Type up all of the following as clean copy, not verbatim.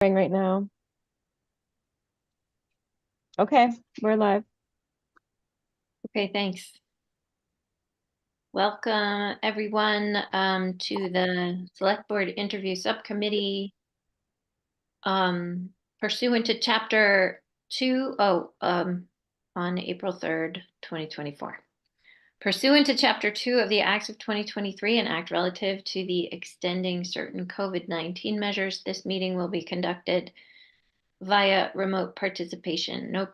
Right now. Okay, we're live. Okay, thanks. Welcome, everyone, to the Select Board Interview Subcommittee. Pursuant to Chapter 2, on April 3rd, 2024. Pursuant to Chapter 2 of the Acts of 2023, an act relative to the extending certain COVID-19 measures, this meeting will be conducted via remote participation. No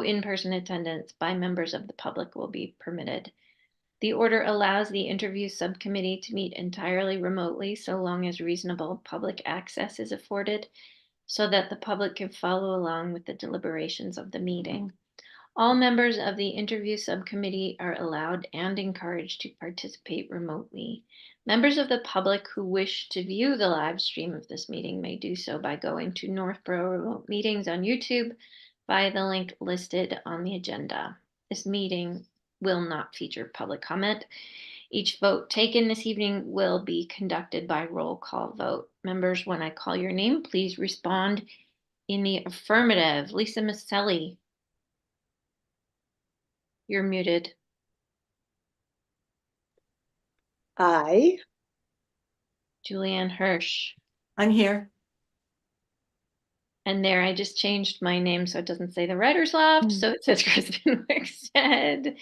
in-person attendance by members of the public will be permitted. The order allows the interview subcommittee to meet entirely remotely so long as reasonable public access is afforded so that the public can follow along with the deliberations of the meeting. All members of the interview subcommittee are allowed and encouraged to participate remotely. Members of the public who wish to view the live stream of this meeting may do so by going to Northborough Remote Meetings on YouTube via the link listed on the agenda. This meeting will not feature public comment. Each vote taken this evening will be conducted by roll call vote. Members, when I call your name, please respond in the affirmative. Lisa Maselli, you're muted. Aye. Julianne Hirsch. I'm here. And there, I just changed my name so it doesn't say the writer's left. So it says Kristen Wickstead.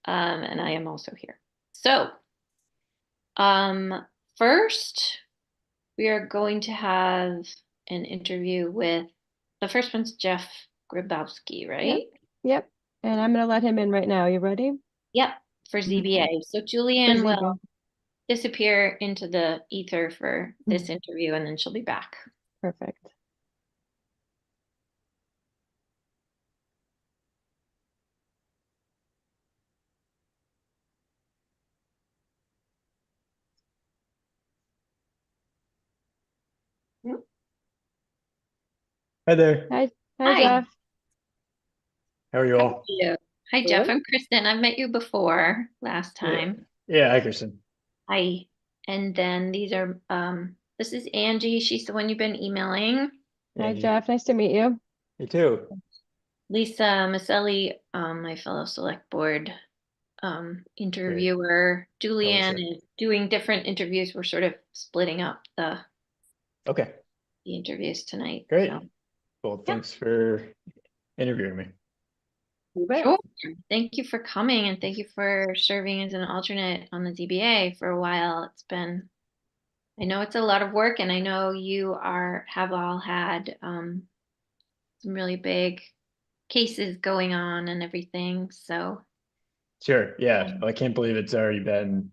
And I am also here. So, first, we are going to have an interview with, the first one's Jeff Grabowski, right? Yep. And I'm going to let him in right now. You ready? Yep, for ZBA. Okay. So Julianne will ZBA. disappear into the ether for this interview, and then she'll be back. Perfect. Hi there. Hi, Hi. Jeff. How are you all? Hi, Jeff. I'm Kristen. I've met you before last time. Yeah, hi, Kristen. Hi. And then these are, this is Angie. She's the one you've been emailing. Hi, Jeff. Nice to meet you. You too. Lisa Maselli, my fellow select board interviewer. Julianne is doing different interviews. We're sort of splitting up the interviews tonight. Great. So. Well, thanks for interviewing me. Sure. Thank you for coming, and thank you for serving as an alternate on the ZBA for a while. It's been, I know it's a lot of work, and I know you have all had some really big cases going on and everything. So Sure. Yeah. I can't believe it's already been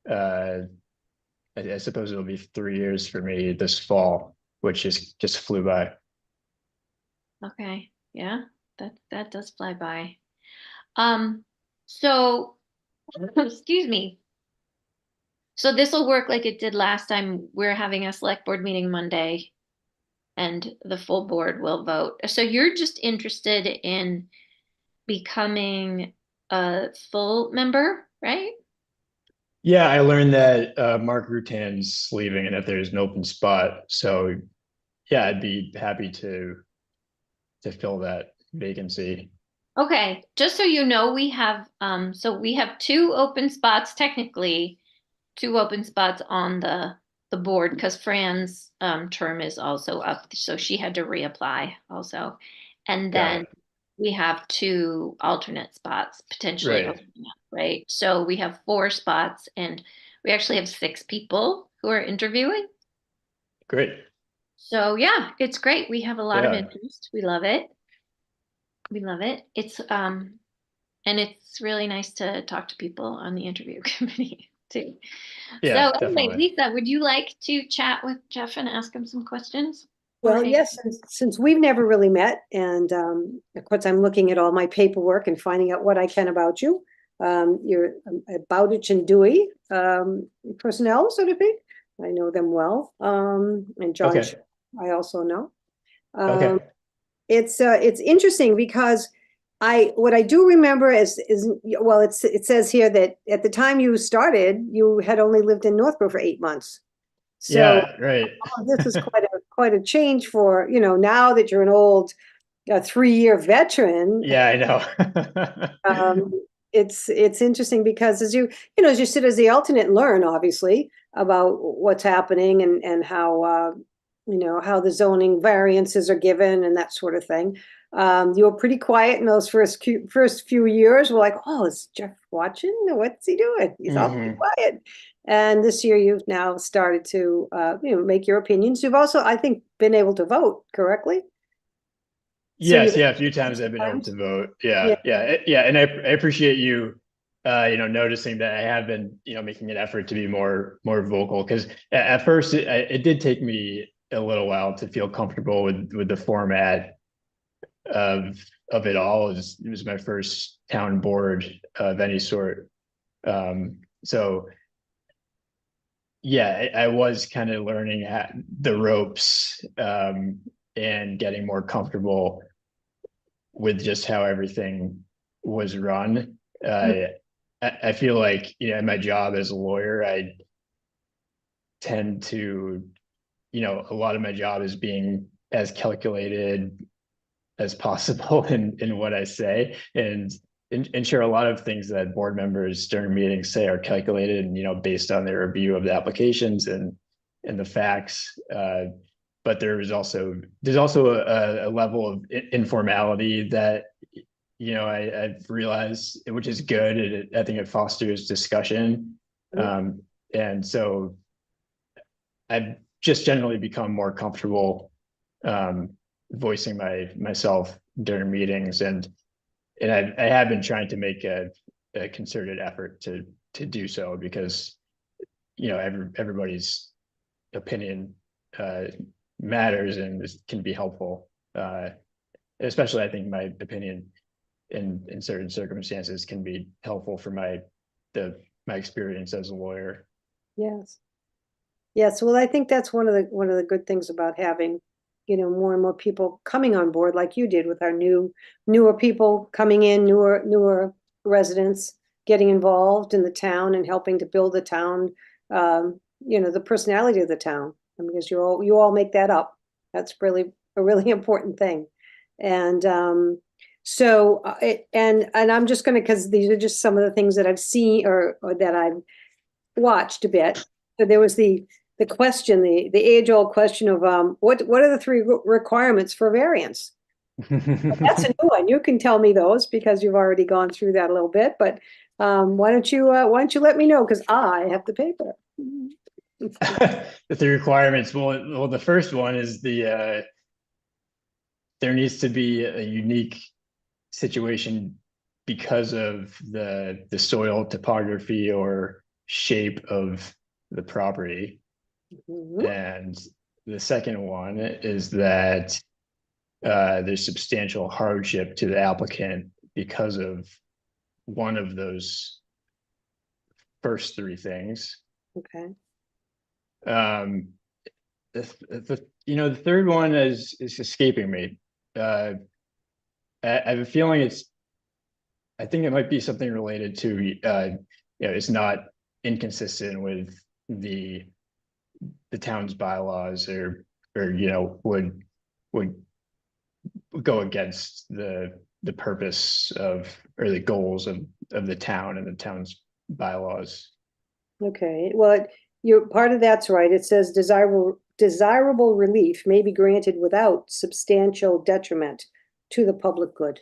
I suppose it'll be 3 years for me this fall, which just flew by. Okay. Yeah, that does fly by. So excuse me. So this will work like it did last time. We're having a select board meeting Monday and the full board will vote. So you're just interested in becoming a full member, right? Yeah, I learned that Mark Rutan's leaving and that there's an open spot. So yeah, I'd be happy to fill that vacancy. Okay, just so you know, we have we have 2 open spots, technically 2 open spots on the board because Fran's term is also up, so she had to reapply also. And then we have 2 alternate spots potentially opening up, right? So we have 4 spots, and we actually have 6 people who are interviewing. Great. So yeah, it's great. We have a lot of interest. We love it. We love it. It's and it's really nice to talk to people on the interview committee too. Yeah, so anyway, definitely. Lisa, would you like to chat with Jeff and ask him some questions? Well, yes, since we've never really met, and of course I'm looking at all my paperwork and finding out what I can about you. You're a Bowditch and Dewey personnel, so to speak. I know them well. And John, I also know. It's interesting because what I do remember is well, it says here that at the time you started, you had only lived in Northborough for 8 months. So Yeah, right. this is quite a change for, now that you're an old 3-year veteran. Yeah, I know. um, it's interesting because as you sit as the alternate and learn, obviously, about what's happening and how how the zoning variances are given and that sort of thing. You were pretty quiet in those first few years. We're like, oh, is Jeff watching? What's he doing? He's awfully quiet. And this year you've now started to make your opinions. You've also, I think, been able to vote correctly. Yes, yeah, a few times I've been able times? to vote. Yeah. Yeah, and I appreciate you, noticing that I have been, making an effort to be more vocal, because at first it did take me a little while to feel comfortable with the format of it all. It was my first town board of any sort. So yeah, I was kind of learning the ropes, and getting more comfortable with just how everything was run. I feel like, in my job as a lawyer, I tend to, a lot of my job is being as calculated as possible in what I say, and sure, a lot of things that board members during meetings say are calculated and, based on their review of the applications and the facts. But there's also a level of informality that I've realized, which is good. I think it fosters discussion, and so I've just generally become more comfortable voicing myself during meetings, and I have been trying to make a concerted effort to do so, because everybody's opinion matters and can be helpful. Especially, I think my opinion in certain circumstances can be helpful for my experience as a lawyer. Yes. Yes. Well, I think that's one of the good things about having, more and more people coming on board like you did with our newer people coming in, newer residents getting involved in the town and helping to build the town, the personality of the town. Because you all make that up. That's really a really important thing. And so and I'm just going to, because these are just some of the things that I've seen or that I've watched a bit. So there was the question, the age-old question of what are the 3 requirements for variance? That's a new one. You can tell me those because you've already gone through that a little bit. But why don't you let me know, because I have the paper. The 3 requirements. Well, the first one is there needs to be a unique situation because of the soil topography or shape of the property. And the second one is that there's substantial hardship to the applicant because of one of those first 3 things. Okay. The third one is escaping me. I have a feeling I think it might be something related to it's not inconsistent with the town's bylaws, or would go against the purpose of, or the goals of the town and the town's bylaws. Okay. Well, you're part of that's right. It says desirable relief may be granted without substantial detriment to the public good,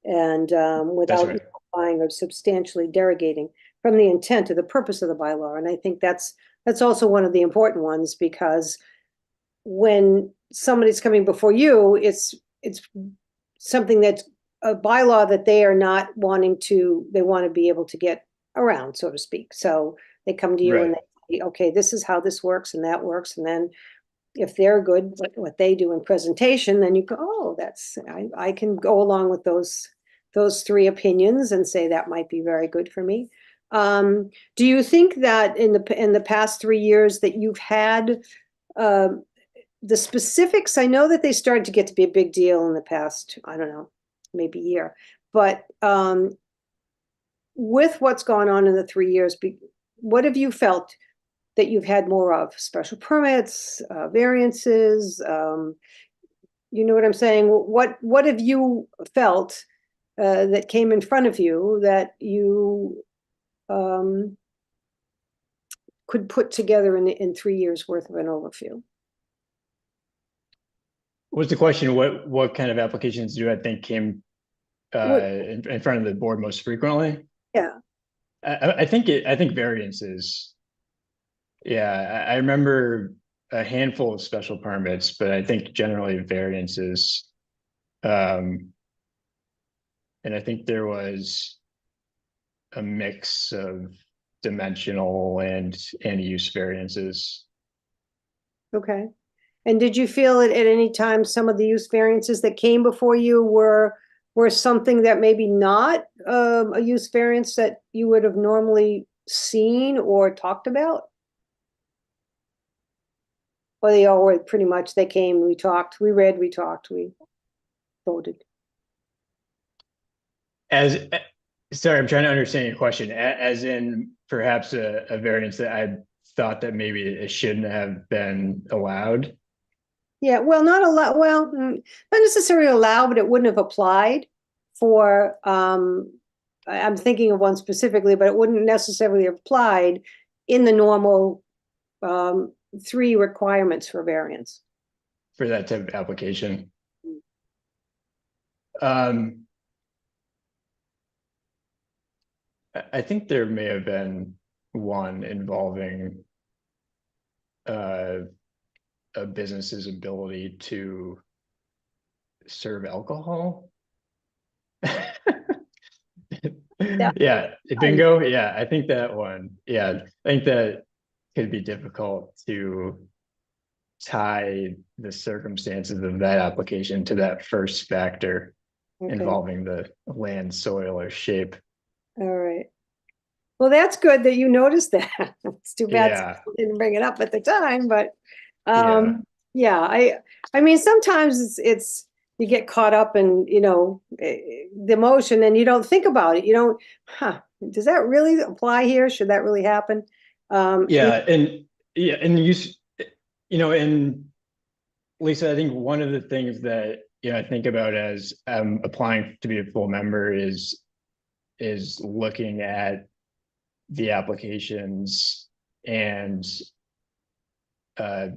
and without right. implying or substantially derogating from the intent or the purpose of the bylaw. And I think that's also one of the important ones, because when somebody's coming before you, it's something that's a bylaw that they are not wanting to, they want to be able to get around, so to speak. So they come to you and they say, okay, this is how this works and that works. And then if they're good at what they do in presentation, then you go, oh, I can go along with those 3 opinions and say that might be very good for me. Do you think that in the past 3 years that you've had the specifics? I know that they started to get to be a big deal in the past, I don't know, maybe year, but with what's gone on in the 3 years, what have you felt that you've had more of? Special permits, variances, you know what I'm saying? What have you felt that came in front of you that you could put together in 3 years worth of an overview? What's the question? What kind of applications do I think came in front of the board most frequently? Yeah. I think variances. Yeah, I remember a handful of special permits, but I think generally variances. And I think there was a mix of dimensional and use variances. Okay. And did you feel at any time some of the use variances that came before you were something that maybe not a use variance that you would have normally seen or talked about? Or they all were pretty much, they came, we talked, we read, we talked, we voted. Sorry, I'm trying to understand your question. As in perhaps a variance that I thought that maybe it shouldn't have been allowed. Yeah, well, not allow, well, not necessarily allowed, but it wouldn't have applied for, I'm thinking of one specifically, but it wouldn't necessarily have applied in the normal 3 requirements for variance. For that type of application. I think there may have been one involving a business's ability to serve alcohol. Yeah, bingo. Yeah, I think that one. Yeah, I think that could be difficult to tie the circumstances of that application to that first factor involving the land, soil, or shape. All right. Well, that's good that you noticed that. It's too bad you didn't bring it up at the time, but yeah, I mean, sometimes it's you get caught up in, the emotion and you don't think about it. You don't, does that really apply here? Should that really happen? And Lisa, I think one of the things that, I think about as applying to be a full member is looking at the applications and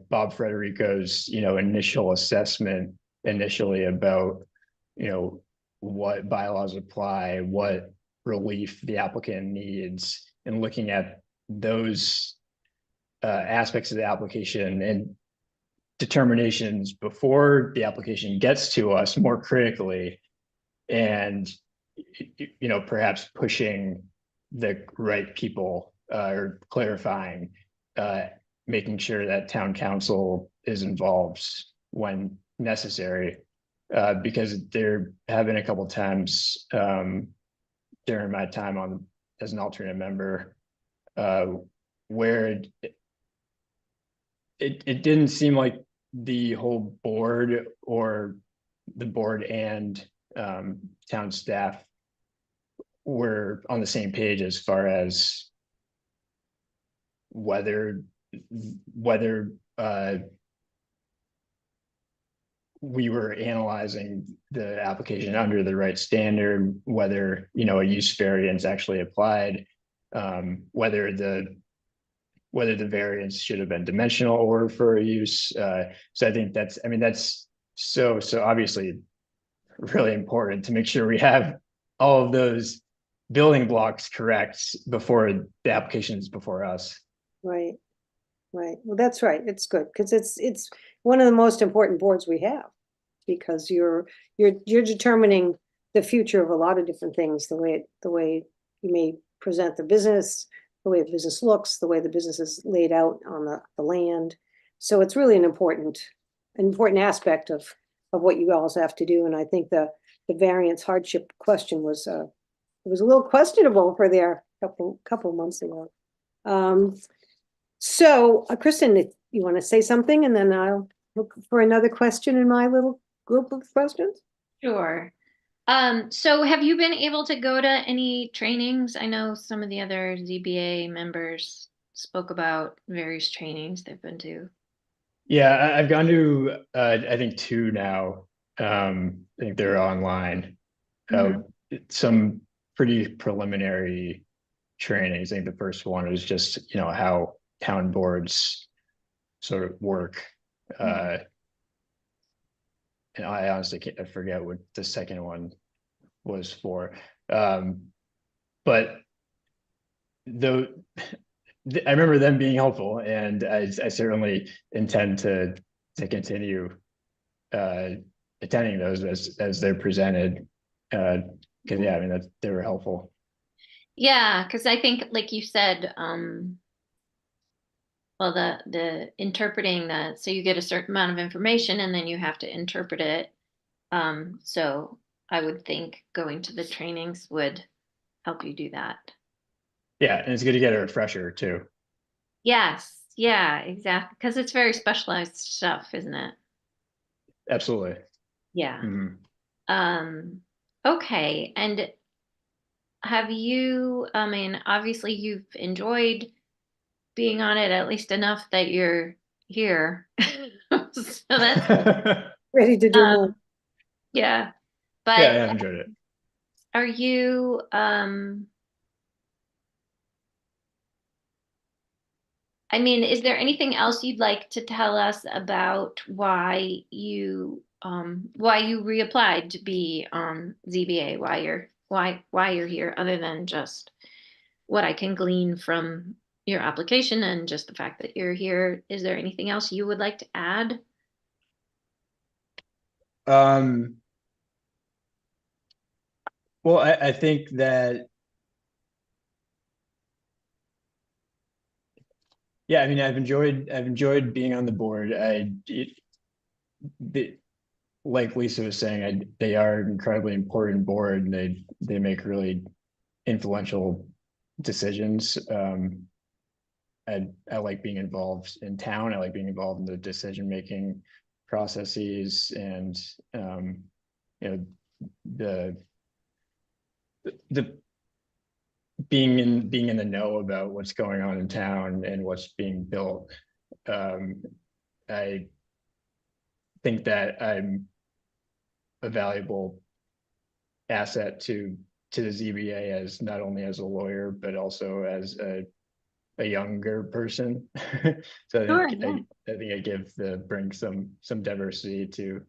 Bob Frederico's, initial assessment initially about, what bylaws apply, what relief the applicant needs, and looking at those aspects of the application and determinations before the application gets to us more critically, and perhaps pushing the right people or clarifying, making sure that town council is involved when necessary, because there have been a couple times during my time as an alternate member where it didn't seem like the whole board or the board and town staff were on the same page as far as whether we were analyzing the application under the right standard, whether a use variance actually applied, whether the variance should have been dimensional or for a use. So I think that's so obviously really important to make sure we have all of those building blocks correct before the application is before us. Right. Well, that's right. It's good because it's one of the most important boards we have, because you're determining the future of a lot of different things, the way you may present the business, the way the business looks, the way the business is laid out on the land. So it's really an important aspect of what you always have to do. And I think the variance hardship question was a little questionable for there a couple months ago. So Kristen, if you want to say something, and then I'll look for another question in my little group of questions. Sure. So have you been able to go to any trainings? I know some of the other ZBA members spoke about various trainings they've been to. Yeah, I've gone to I think 2 now. I think they're online. Mhm. Some pretty preliminary trainings. I think the first one was just, how town boards sort of work. And I honestly I forget what the second one was for. But though I remember them being helpful, and I certainly intend to continue attending those as they're presented. Because yeah, I mean they were helpful. Yeah, because I think, like you said, well, the interpreting that, so you get a certain amount of information and then you have to interpret it. So I would think going to the trainings would help you do that. Yeah, and it's good to get a refresher too. Yes, yeah, exactly. Because it's very specialized stuff, isn't it? Absolutely. Yeah. Mhm. Okay. And have you, I mean, obviously you've enjoyed being on it at least enough that you're here. So that's Ready to do more. yeah. Yeah, But I enjoyed it. are you I mean, is there anything else you'd like to tell us about why you reapplied to be on ZBA, why you're here, other than just what I can glean from your application and just the fact that you're here? Is there anything else you would like to add? Um, well, I think that, yeah, I mean, I've enjoyed being on the board. Like Lisa was saying, they are an incredibly important board, and they make really influential decisions. I like being involved in town. I like being involved in the decision-making processes, and you know, the the being in the know about what's going on in town and what's being built. I think that I'm a valuable asset to the ZBA, as not only as a lawyer but also as a younger person. So Sure, yeah. I think I bring some diversity to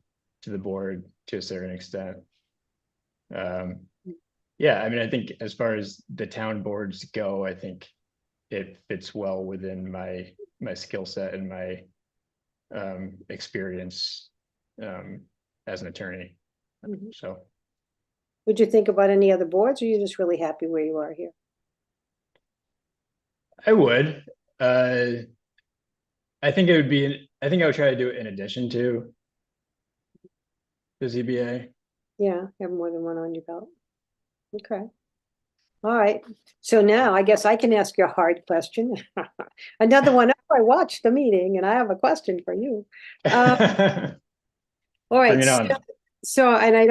the board to a certain extent. Yeah, I mean, I think as far as the town boards go, I think it fits well within my skill set and my experience as an attorney. Mhm. So Would you think about any other boards, or are you just really happy where you are here? I would. I think it would be. I think I would try to do it in addition to the ZBA. Yeah, have more than one on your belt. Okay. All right. So now I guess I can ask you a hard question. Another one. I watched the meeting and I have a question for you. All right. Bring it on. So, and I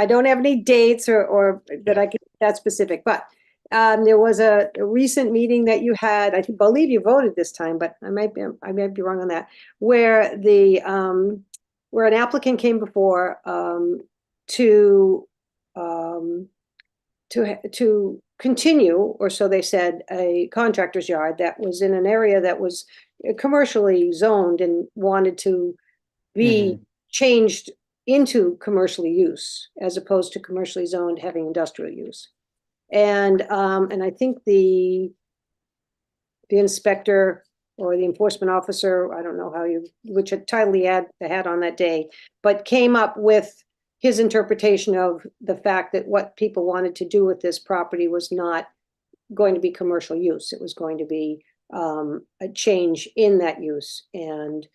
don't have any dates or that I can, that specific, but there was a recent meeting that you had, I believe you voted this time, but I might be wrong on that, where where an applicant came before to continue, or so they said, a contractor's yard that was in an area that was commercially zoned and wanted to be changed into commercially use as opposed to commercially zoned having industrial use. And I think the inspector or the enforcement officer, I don't know which title he had on that day, but came up with his interpretation of the fact that what people wanted to do with this property was not going to be commercial use. It was going to be a change in that use. And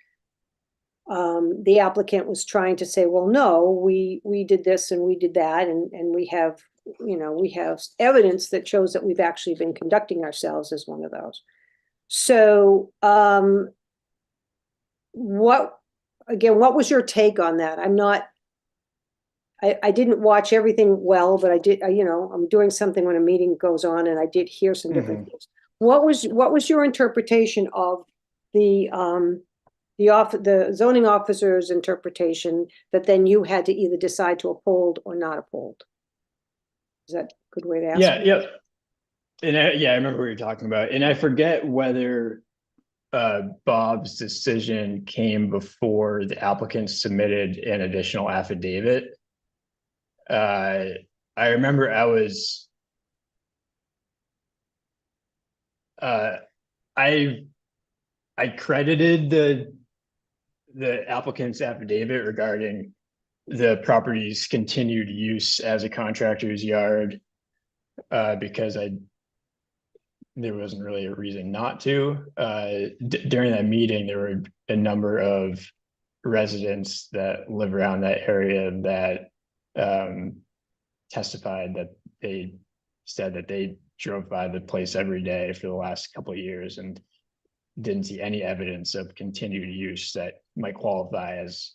the applicant was trying to say, well, no, we did this and we did that, and we have, we have evidence that shows that we've actually been conducting ourselves as one of those. So what was your take on that? I didn't watch everything well, but I did, I'm doing something when a meeting goes on, and I did hear some different things. What was your interpretation of the the zoning officer's interpretation that then you had to either decide to uphold or not uphold? Is that a good way to ask? Yeah, yep. And I remember what you're talking about, and I forget whether Bob's decision came before the applicant submitted an additional affidavit. I remember I credited the applicant's affidavit regarding the property's continued use as a contractor's yard, because there wasn't really a reason not to. During that meeting, there were a number of residents that live around that area that testified that they said that they drove by the place every day for the last couple of years and didn't see any evidence of continued use that might qualify as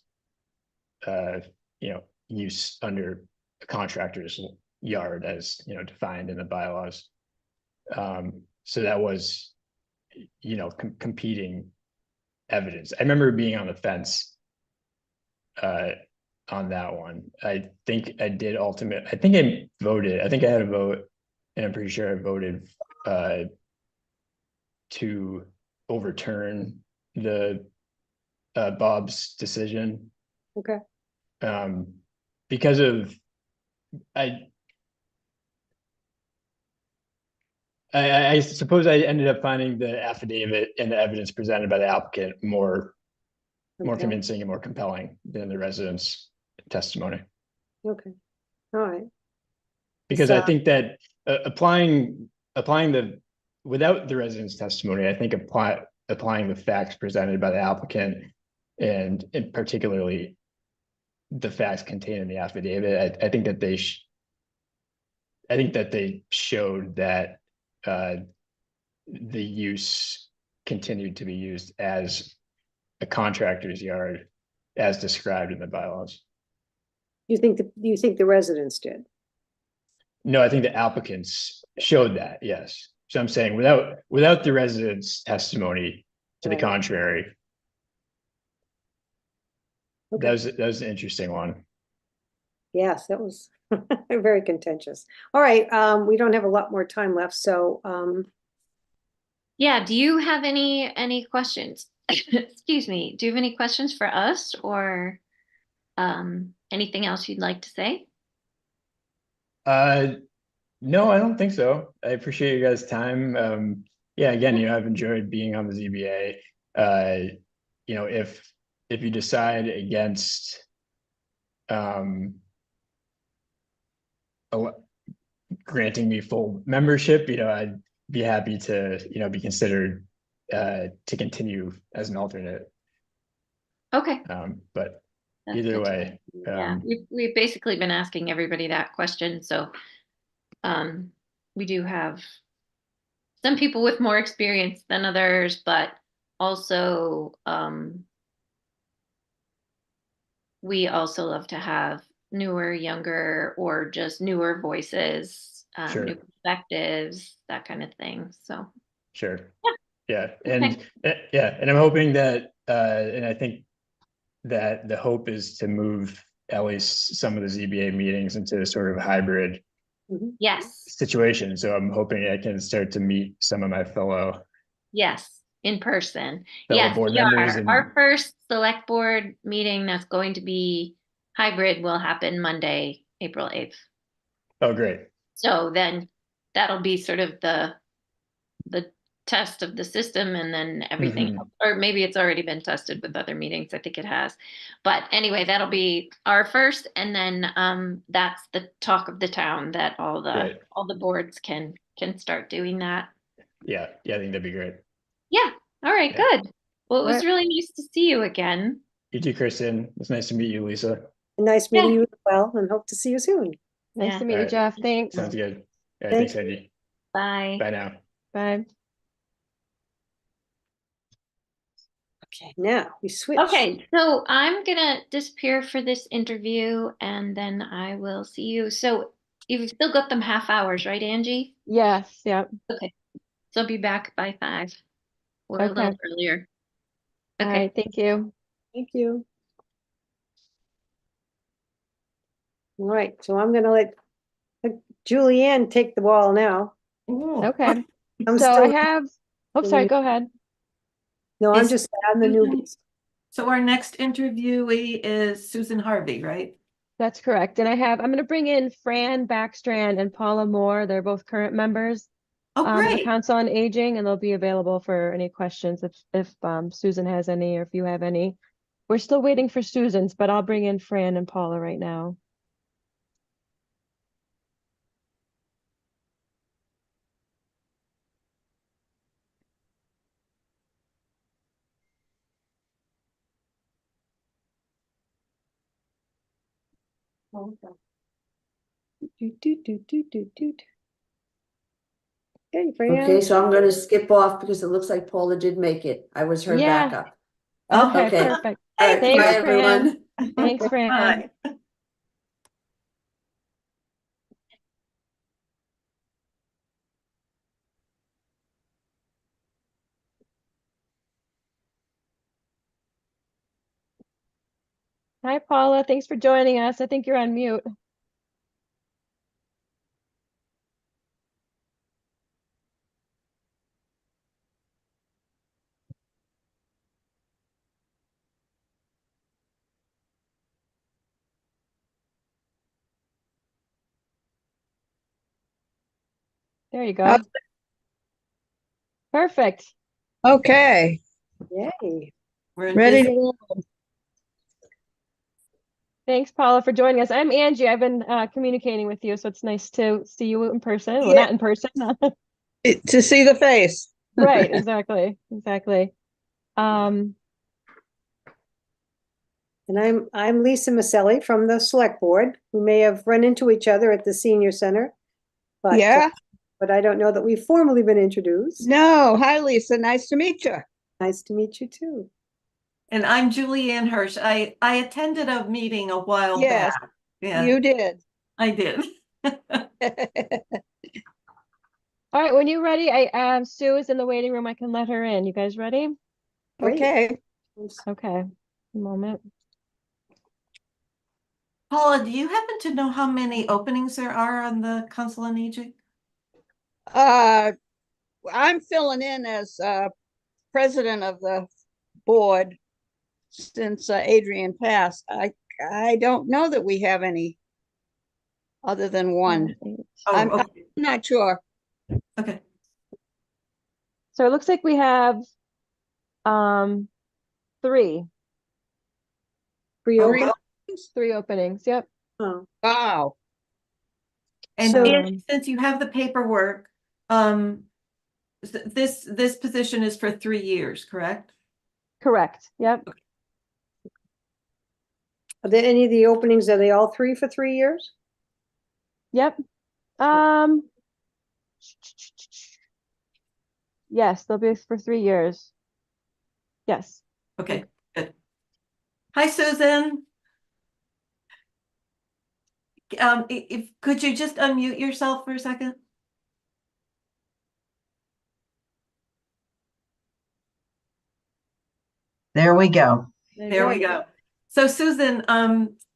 use under a contractor's yard as defined in the bylaws. So that was competing evidence. I remember being on the fence on that one. I think I did I think I voted. I think I had a vote, and I'm pretty sure I voted to overturn the Bob's decision. Okay. Because of I suppose I ended up finding the affidavit and the evidence presented by the applicant more convincing and more compelling than the residents' testimony. Okay. All right. Because I think that applying without the residents' testimony, I think applying the facts presented by the applicant and particularly the facts contained in the affidavit, I think that they showed that the use continued to be used as a contractor's yard as described in the bylaws. You think the residents did? No, I think the applicants showed that, yes. So I'm saying without the residents' testimony to the contrary. Okay. That was an interesting one. Yes, that was very contentious. All right, we don't have a lot more time left, so Yeah, do you have any questions? Excuse me. Do you have any questions for us or anything else you'd like to say? No, I don't think so. I appreciate you guys' time. Yeah, again, I've enjoyed being on the ZBA. If you decide against granting me full membership, I'd be happy to, be considered to continue as an alternate. Okay. But That's either good to way, know. Yeah, we've basically been asking everybody that question. So we do have some people with more experience than others, but also we also love to have newer, younger, or just newer voices, Sure. new perspectives, that kind of thing. So sure. yeah. And I'm hoping that and I think that the hope is to move at least some of the ZBA meetings into sort of a hybrid Yes. situation. So I'm hoping I can start to meet some of my fellow in person. fellow board members. And Our first select board meeting that's going to be hybrid will happen Monday, April 8th. oh, great. So then that'll be sort of the test of the system, and then everything else, or maybe it's already been tested with other meetings. I think it has. But anyway, that'll be our first, and then that's the talk of the town that all the boards can start doing that. Yeah, I think that'd be great. Yeah. All right, good. Well, it was Right. really nice to see you again. You too, Kristen. It's nice to meet you, Lisa. nice meeting you as well, and hope to see you soon. Nice Yeah. to meet you, Alright. Jeff. Thanks. Sounds good. All right, Thanks. thanks, Angie. Bye. Bye now. Bye. Okay, now we switch. Okay, so I'm gonna disappear for this interview, and then I will see you. So you've still got them half hours, right, Angie? Yes, yep. Okay. So I'll be back by 5 or a little Okay. earlier. All Okay. right, thank you. Thank you. All right, so I'm gonna let Julianne take the ball now. Ooh. Okay, I'm so I still, have, oh, sorry, go ahead. no, I'm Is just, I'm the Susan- newbie. So our next interviewee is Susan Harvey, right? That's correct. And I'm going to bring in Fran Backstrand and Paula Moore. They're both current members Oh, of the great. Council on Aging, and they'll be available for any questions if Susan has any, or if you have any. We're still waiting for Susan's, but I'll bring in Fran and Paula right now. Hey, Okay, Fran. so I'm gonna skip off because it looks like Paula did make it. I was her Yeah. backup. Okay, Okay. perfect. All right, Thanks, bye, Fran. everyone. Thanks, Fran. Hi. Hi, Paula. Thanks for joining us. I think you're on mute. There you go. Perfect. Okay, Yay. We're in ready business. to roll. Thanks, Paula, for joining us. I'm Angie. I've been communicating with you, so it's nice to see you in person. Well, Yeah. not in person. To see the face. Right, exactly. Exactly. Um, And I'm Lisa Maselli from the Select Board. We may have run into each other at the Senior Center. But, Yeah, but I don't know that we've formally been introduced. no, hi Lisa, nice to meet you. Nice to meet you too. And I'm Julianne Hirsch. I attended a meeting a while Yes, back. Yeah, you did. I did. all right, when you're ready, Sue is in the waiting room. I can let her in. You guys ready? Great. Okay, Okay. A moment. Paula, do you happen to know how many openings there are on the Council on Aging? I'm filling in as president of the board since Adrian passed. I don't know that we have any other than one. 7, 8. Oh, I'm okay. not sure. Okay. So it looks like we have 3 Pre-open? three openings. Yep. Oh, Wow. And So- Angie, since you have the paperwork, this position is for 3 years, correct? Correct. Yep. are there any of the openings, are they all 3 for 3 years? Yep. Yes, they'll be for 3 years. Yes. Okay, good. Hi, Susan. If could you just unmute yourself for a second? There we go. There we go. So Susan,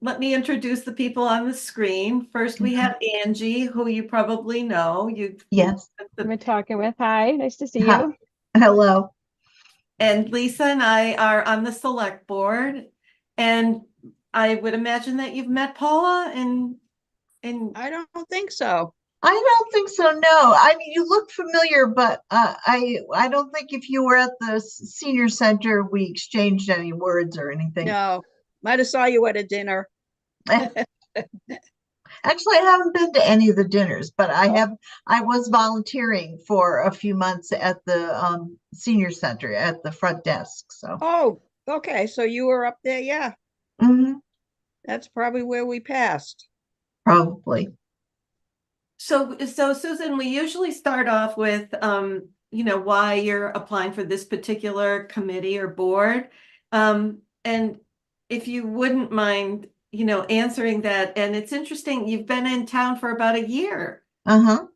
let me introduce the people on the screen. First, we have Angie, who you probably know. Yes. We're talking with. Hi, nice to see Hi. you. Hello. And Lisa and I are on the select board. And I would imagine that you've met Paula and I don't think so. I don't think so. No, I mean you look familiar, but I don't think if you were at the senior center we exchanged any words or anything. No, might have saw you at a dinner. Actually, I haven't been to any of the dinners, but I was volunteering for a few months at the senior center at the front desk. So Oh, okay, so you were up there, yeah. Mhm, That's probably where we passed. probably. so Susan, we usually start off with why you're applying for this particular committee or board. And if you wouldn't mind, answering that. And it's interesting, you've been in town for about a year. Uh-huh.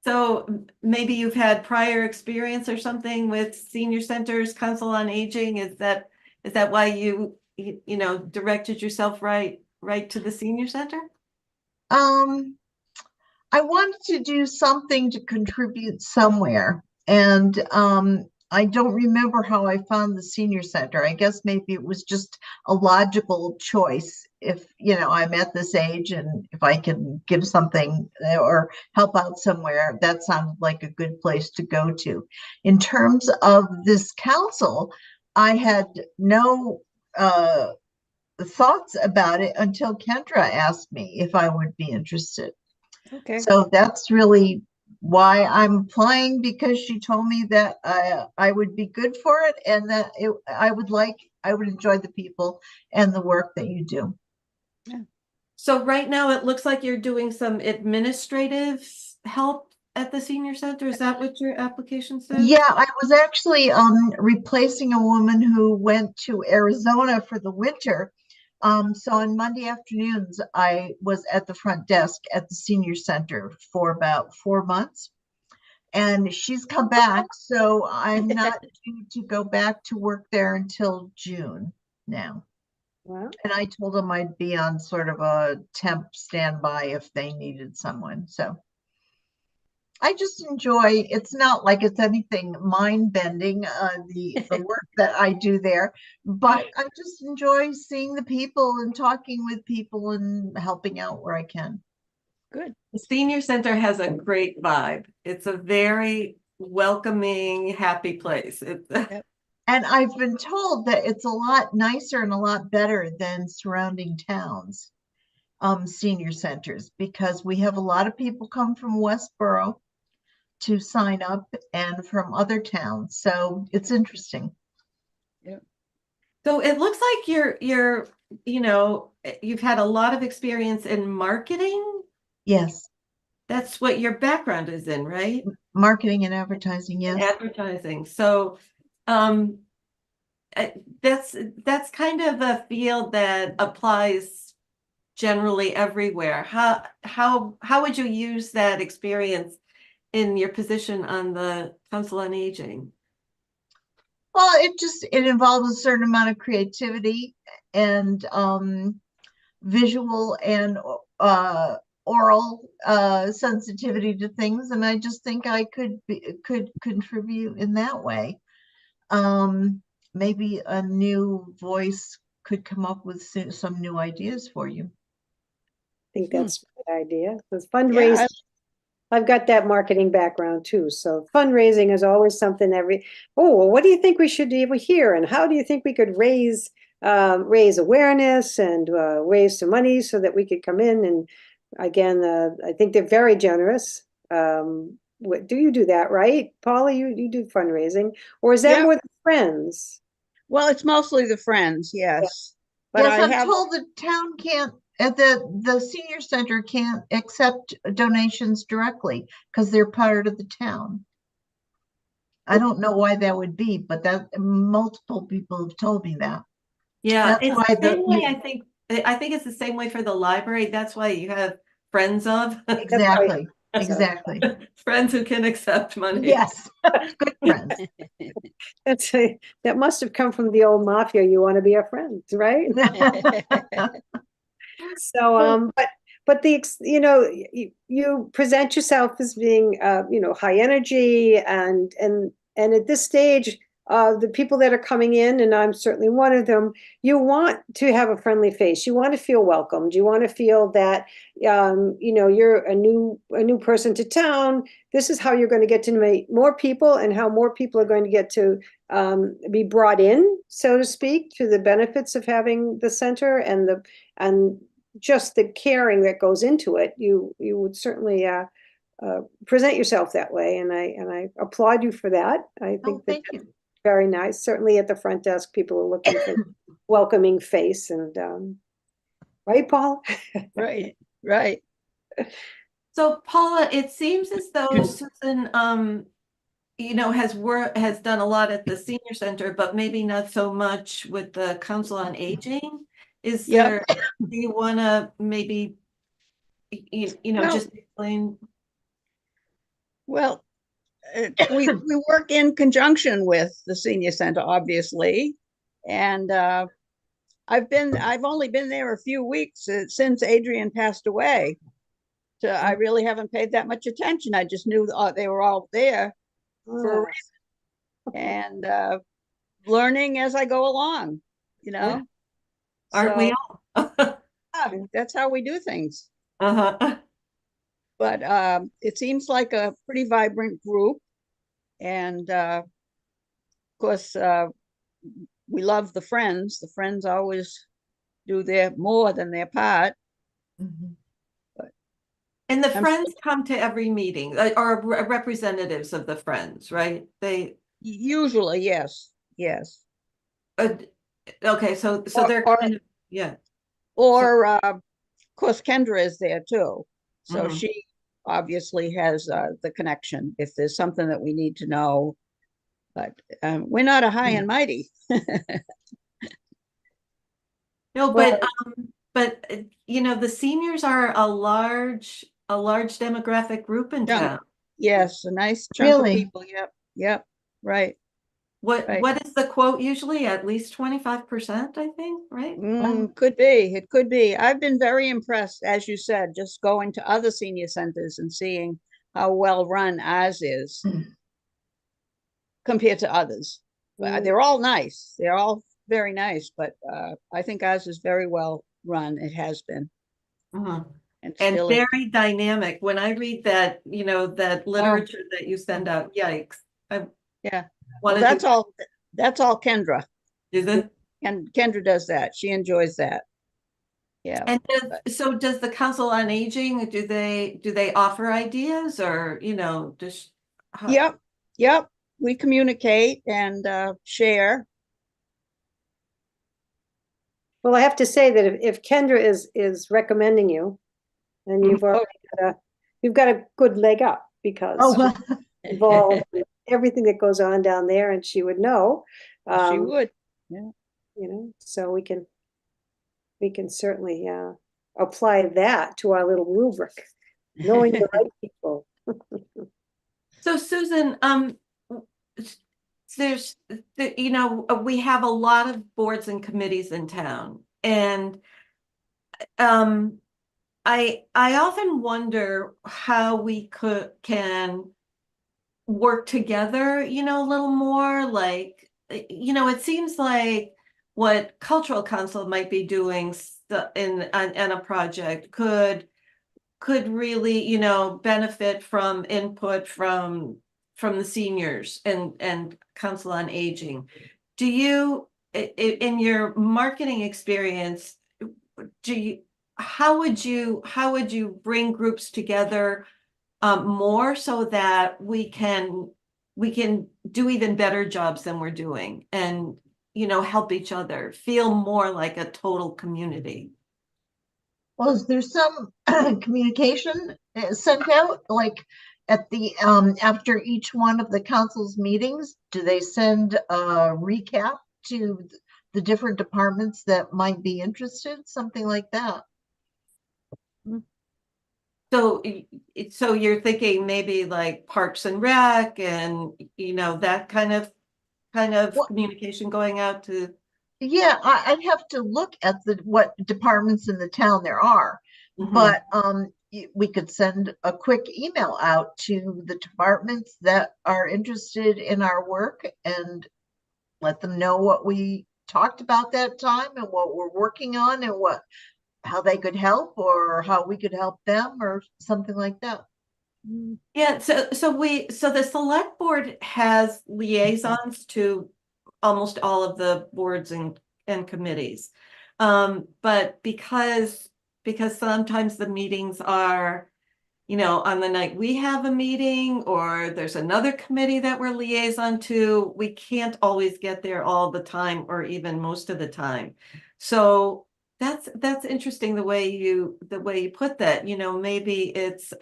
So maybe you've had prior experience or something with senior centers, council on aging. Is that why you directed yourself right to the senior center? I wanted to do something to contribute somewhere. And I don't remember how I found the senior center. I guess maybe it was just a logical choice. If, I'm at this age and if I can give something or help out somewhere, that sounded like a good place to go to. In terms of this council, I had no thoughts about it until Kendra asked me if I would be interested. Okay. So that's really why I'm applying, because she told me that I would be good for it and that I would enjoy the people and the work that you do. So right now it looks like you're doing some administrative help at the senior center. Is that what your application says? Yeah, I was actually replacing a woman who went to Arizona for the winter. So on Monday afternoons, I was at the front desk at the senior center for about 4 months. And she's come back, so I'm not due to go back to work there until June now. Wow. And I told them I'd be on sort of a temp standby if they needed someone. So I just enjoy, it's not like it's anything mind-bending, the work that I do there, but I just enjoy seeing the people and talking with people and helping out where I can. Good. The senior center has a great vibe. It's a very welcoming, happy place. And I've been told that it's a lot nicer and a lot better than surrounding towns, senior centers, because we have a lot of people come from Westborough to sign up and from other towns. So it's interesting. So it looks like you've had a lot of experience in marketing. Yes. That's what your background is in, right? Marketing and advertising, yes. Advertising. So that's kind of a field that applies generally everywhere. How would you use that experience in your position on the Council on Aging? Well, it involves a certain amount of creativity and visual and oral sensitivity to things, and I just think I could contribute in that way. Maybe a new voice could come up with some new ideas for you. I think that's a good idea. Because fundraising, I've got that marketing background too. So fundraising is always something well, what do you think we should do here? And how do you think we could raise awareness and raise some money so that we could come in? And again, I think they're very generous. Do you do that, right? Paula, you do fundraising, or is that more the friends? Well, it's mostly the friends, yes. But Yes, I I'm have told the town can't, the senior center can't accept donations directly because they're part of the town. I don't know why that would be, but that multiple people have told me that. Yeah, That's it's why the same way, I think it's the same way for the library. That's why you have friends of. Exactly. That's right. Exactly. Friends who can accept money. Yes. Good friends. That must have come from the old mafia. You want to be a friend, right? So, but you present yourself as being, high energy and at this stage, the people that are coming in, and I'm certainly one of them, you want to have a friendly face. You want to feel welcomed. You want to feel that, you're a new person to town. This is how you're going to get to meet more people and how more people are going to get to be brought in, so to speak, to the benefits of having the center and just the caring that goes into it. You would certainly present yourself that way, and I applaud you for that. I think thank you. Very nice. Certainly at the front desk, people are looking for welcoming face, and right, Paul? right. So Paula, it seems as though Susan, has done a lot at the senior center, but maybe not so much with the Council on Aging. Do you want to maybe, Well, just explain? Well, we work in conjunction with the senior center, obviously. And I've only been there a few weeks since Adrian passed away. So I really haven't paid that much attention. I just knew they were all there for a Oh, reason, and learning as I go along, you know. Aren't we So all? that's how we do things. Uh-huh. But it seems like a pretty vibrant group, and of course, we love the Friends. The Friends always do their more than their part. And the I'm Friends come to every meeting, or representatives of the Friends, right? They, Usually, yes, uh, okay, so they're Or- kind of, yeah. or of course, Kendra is there too, so Mhm. she obviously has the connection if there's something that we need to know. But we're not a high and mighty. No, Well- but you know, the seniors are a large demographic group in Chunk. town. Yes, a nice chunk of Really? people. Yep, right. Right. What is the quote usually? At least 25%, I think, right? Could be. It could be. I've been very impressed, as you said, just going to other senior centers and seeing how well run ours is compared to others. Mm. They're all nice. They're all very nice, but I think ours is very well run. It has been. Mhm. And And still is. very dynamic. When I read that, you know, that literature that you send out, yikes. I Yeah. Well, wanted to, that's all Kendra. is it? And Kendra does that. She enjoys that. Yeah. And but- so does the Council on Aging, do they offer ideas, or, you know, just? Yep. We communicate and share. Well, I have to say that if Kendra is recommending you, then you've got a good leg up because Oh, she's well, involved in everything that goes on down there, and she would know. She would. You know, so we can certainly apply that to our little rubric, knowing the right people. So Susan, there's, you know, we have a lot of boards and committees in town, and I often wonder how we can work together, you know, a little more. Like, you know, it seems like what Cultural Council might be doing in a project could really, you know, benefit from input from the seniors and Council on Aging. Do you, in your marketing experience, how would you bring groups together more so that we can do even better jobs than we're doing, and, you know, help each other feel more like a total community? well, is there some communication sent out, like at the after each one of the council's meetings? Do they send a recap to the different departments that might be interested? Something like that. So you're thinking maybe like Parks and Rec, and, you know, that kind of Well- communication going out to. Yeah, I'd have to look at what departments in the town there are, Mhm. but we could send a quick email out to the departments that are interested in our work and let them know what we talked about that time and what we're working on and how they could help or how we could help them or something like that. Yeah, so the select board has liaisons to almost all of the boards and committees. But because sometimes the meetings are, you know, on the night we have a meeting, or there's another committee that we're liaison to, we can't always get there all the time, or even most of the time. So that's interesting the way you put that. You know, maybe it's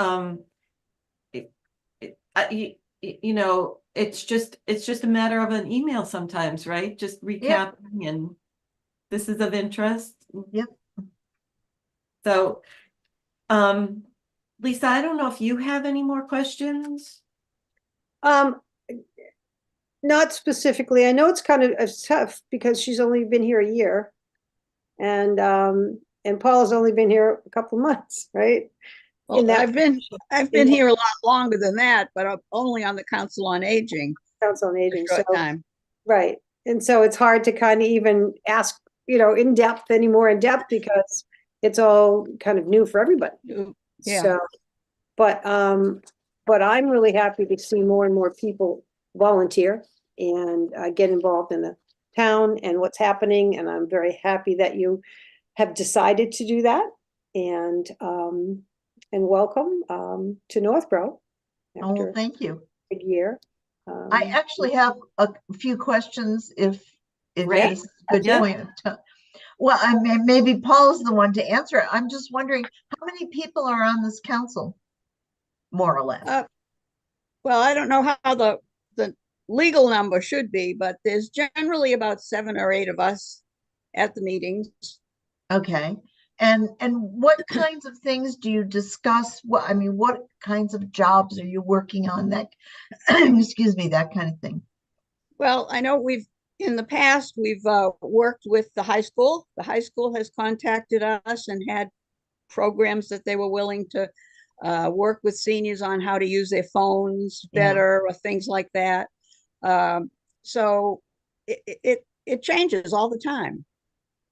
you know, it's just a matter of an email sometimes, right? Just recapping, and this is of interest. Yep. So, Lisa, I don't know if you have any more questions. Um, not specifically. I know it's kind of tough because she's only been here a year. And Paula's only been here a couple of months, right? Well, that I've been here a lot longer than that, but I'm only on the Council on Aging Council on for a Aging, so, short time. right. And so it's hard to kind of even ask, in depth, any more in depth, because it's all kind of new for everybody. Yeah. So, but I'm really happy to see more and more people volunteer and get involved in the town and what's happening. And I'm very happy that you have decided to do that. And welcome to Northborough Oh, after well, thank you. a year. I actually have a few questions if Great. this is a good Yeah. point of time. Well, I mean, maybe Paul's the one to answer it. I'm just wondering, how many people are on this council, more or less? Well, I don't know how the legal number should be, but there's generally about 7 or 8 of us at the meetings. Okay. And what kinds of things do you discuss? What kinds of jobs are you working on, that excuse me, that kind of thing? Well, I know in the past, we've worked with the high school. The high school has contacted us and had programs that they were willing to work with seniors on how to use their phones better, or things like that. So it changes all the time.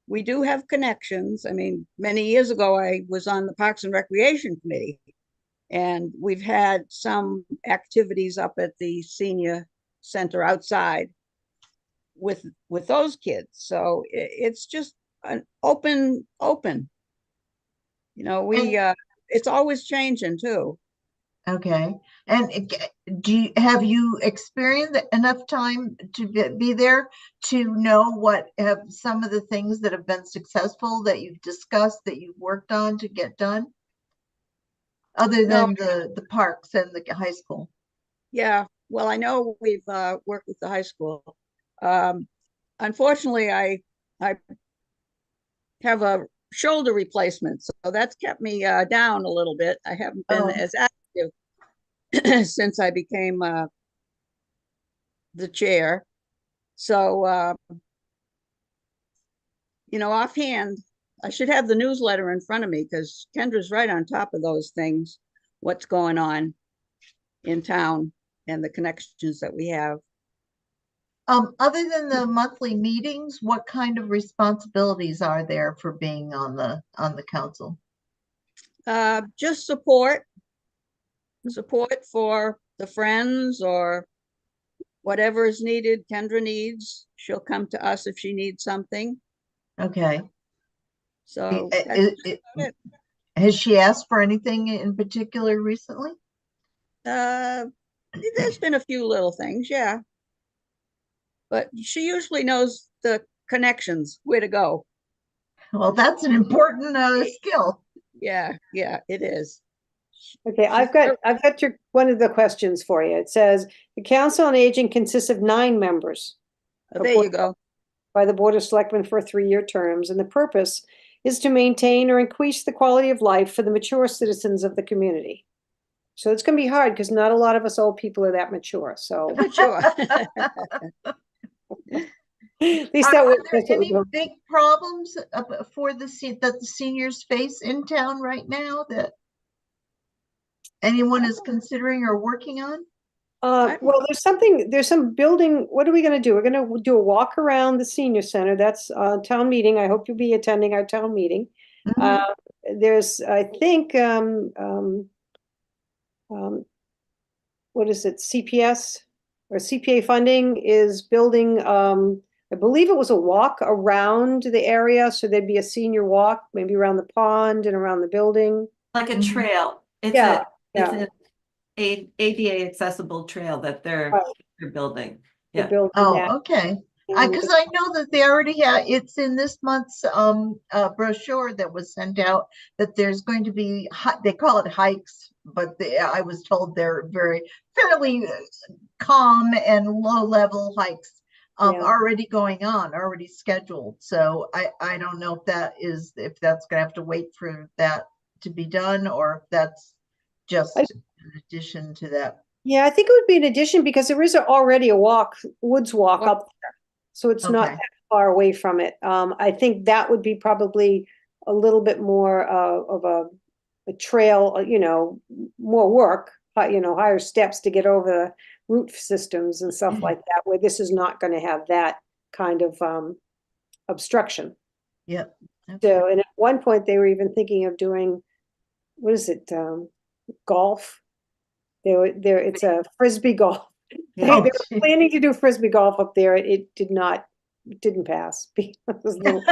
We do have connections. I mean, many years ago, I was on the Parks and Recreation Committee, and we've had some activities up at the senior center outside with those kids. So it's just an open. It's always changing too. Okay. And have you experienced enough time to be there to know what have some of the things that have been successful that you've discussed, that you've worked on to get done, other than the parks and the high school? Yeah, well, I know we've worked with the high school. Unfortunately, I have a shoulder replacement, so that's kept me down a little bit. I haven't been as active since I became the chair. So, offhand, I should have the newsletter in front of me, because Kendra's right on top of those things, what's going on in town and the connections that we have. Other than the monthly meetings, what kind of responsibilities are there for being on the council? Just support for the friends, or whatever is needed. Kendra needs, she'll come to us if she needs something. Okay. So has she asked for anything in particular recently? there's been a few little things, yeah. But she usually knows the connections, where to go. Well, that's an important skill. Yeah, it is. Okay, I've got one of the questions for you. It says, the Council on Aging consists of 9 members. There you go. By the Board of Selectmen for 3-year terms, and the purpose is to maintain or increase the quality of life for the mature citizens of the community. So it's going to be hard, because not a lot of us old people are that mature. So Sure. at least Are there any big problems for that the seniors face in town right now that anyone is considering or working on? Well, there's some building. What are we going to do? We're going to do a walk around the senior center. That's town meeting. I hope you'll be attending our town meeting. There's, I think, what is it? CPS or CPA funding is building, I believe it was a walk around the area. So there'd be a senior walk, maybe around the pond and around the building. Like a trail. It's an ADA accessible trail that they're building. Yeah. Okay. Because I know that they already have, it's in this month's brochure that was sent out, that there's going to be, they call it hikes, but I was told they're fairly calm and low level hikes already going on, already scheduled. So I don't know if that's gonna have to wait for that to be done, or if that's just in addition to that. Yeah, I think it would be an addition because there is already a woods walk Walk. up there. So it's not Okay. that far away from it. I think that would be probably a little bit more of a trail, more work, higher steps to get over the root systems and stuff like that, where this is not going to have that kind of obstruction. Yep. So, and at one point they were even thinking of doing, what is it, golf? It's a frisbee golf. They Oh, were gee. planning to do frisbee golf up there. It didn't pass because it was a little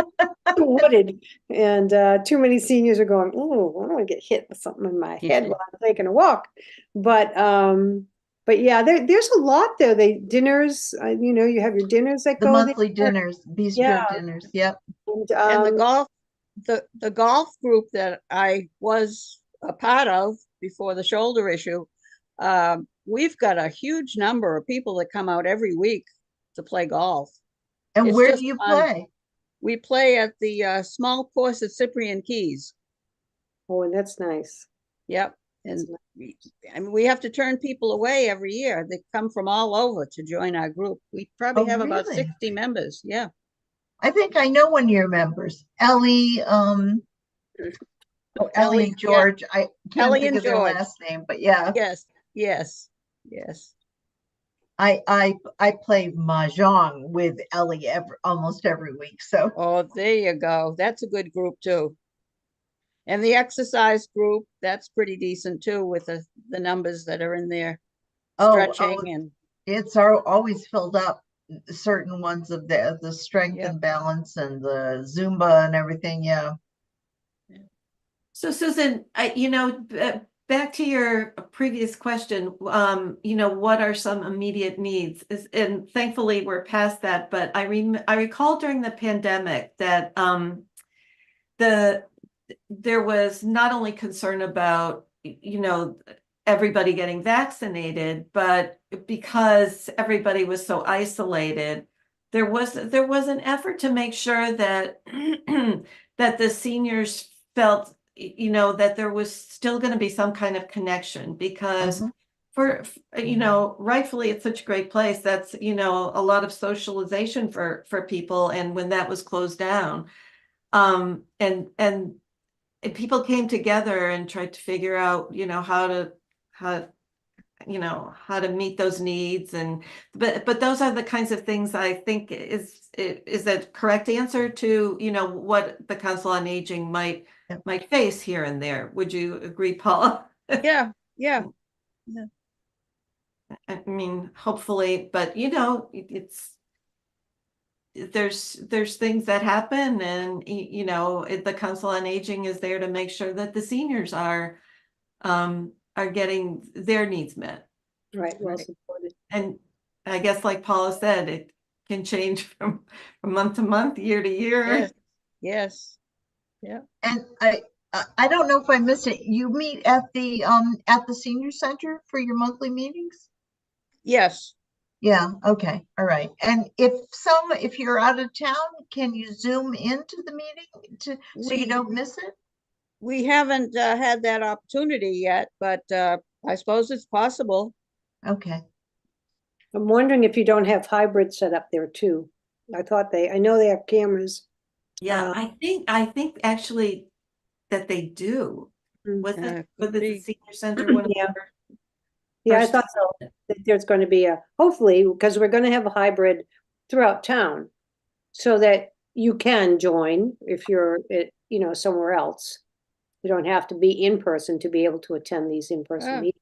too wooded. And too many seniors are going, oh, I don't want to get hit with something in my head while I'm taking a walk. But yeah, there's a lot there. Dinners, you have your dinners that The go monthly there. dinners, bistro Yeah. dinners. Yep. And the And golf, the golf group that I was a part of before the shoulder issue, we've got a huge number of people that come out every week to play golf. And It's where just do you fun. play? We play at the small course at Cyprian Keys. and that's nice. Yep. And we have to turn people away every year. They come from all over to join our group. We probably Oh, have about really? 60 members. Yeah. I think I know one of your members, Ellie. Ellie and yeah. George. I can't Ellie think and of their George. last name, but yeah, Yes. Yes. Yes. I play mahjong with Ellie almost every week. So Oh, there you go. That's a good group too. And the exercise group, that's pretty decent too, with the numbers that are in there. Stretching and it's always filled up. Certain ones of the strength Yep. and balance and the Zumba and everything. Yeah. So Susan, back to your previous question, what are some immediate needs? And thankfully we're past that, but I recall during the pandemic that there was not only concern about, everybody getting vaccinated, but because everybody was so isolated, there was an effort to make sure that that the seniors felt, that there was still going to be some kind of connection because rightfully it's such a great place. That's, a lot of socialization for people. And when that was closed down, and people came together and tried to figure out, how to meet those needs. But those are the kinds of things I think is a correct answer to, what the Council on Aging might face here and there. Would you agree, Paula? yeah. I mean, hopefully, but there's things that happen, and the Council on Aging is there to make sure that the seniors are getting their needs met. Right, well supported. And I guess like Paula said, it can change from month to month, year to year. Yes. Yeah. And I don't know if I missed it. You meet at the senior center for your monthly meetings? Yes. Yeah, okay. All right. And if you're out of town, can you zoom into the meeting so you don't miss it? We haven't had that opportunity yet, but I suppose it's possible. Okay. I'm wondering if you don't have hybrid set up there too. I know they have cameras. Yeah, I think actually that they do. Was it the senior center one? Yeah. Yeah, I thought so. That there's going to be hopefully, because we're going to have a hybrid throughout town, so that you can join if you're somewhere else. You don't have to be in person to be able to attend these in-person meetings.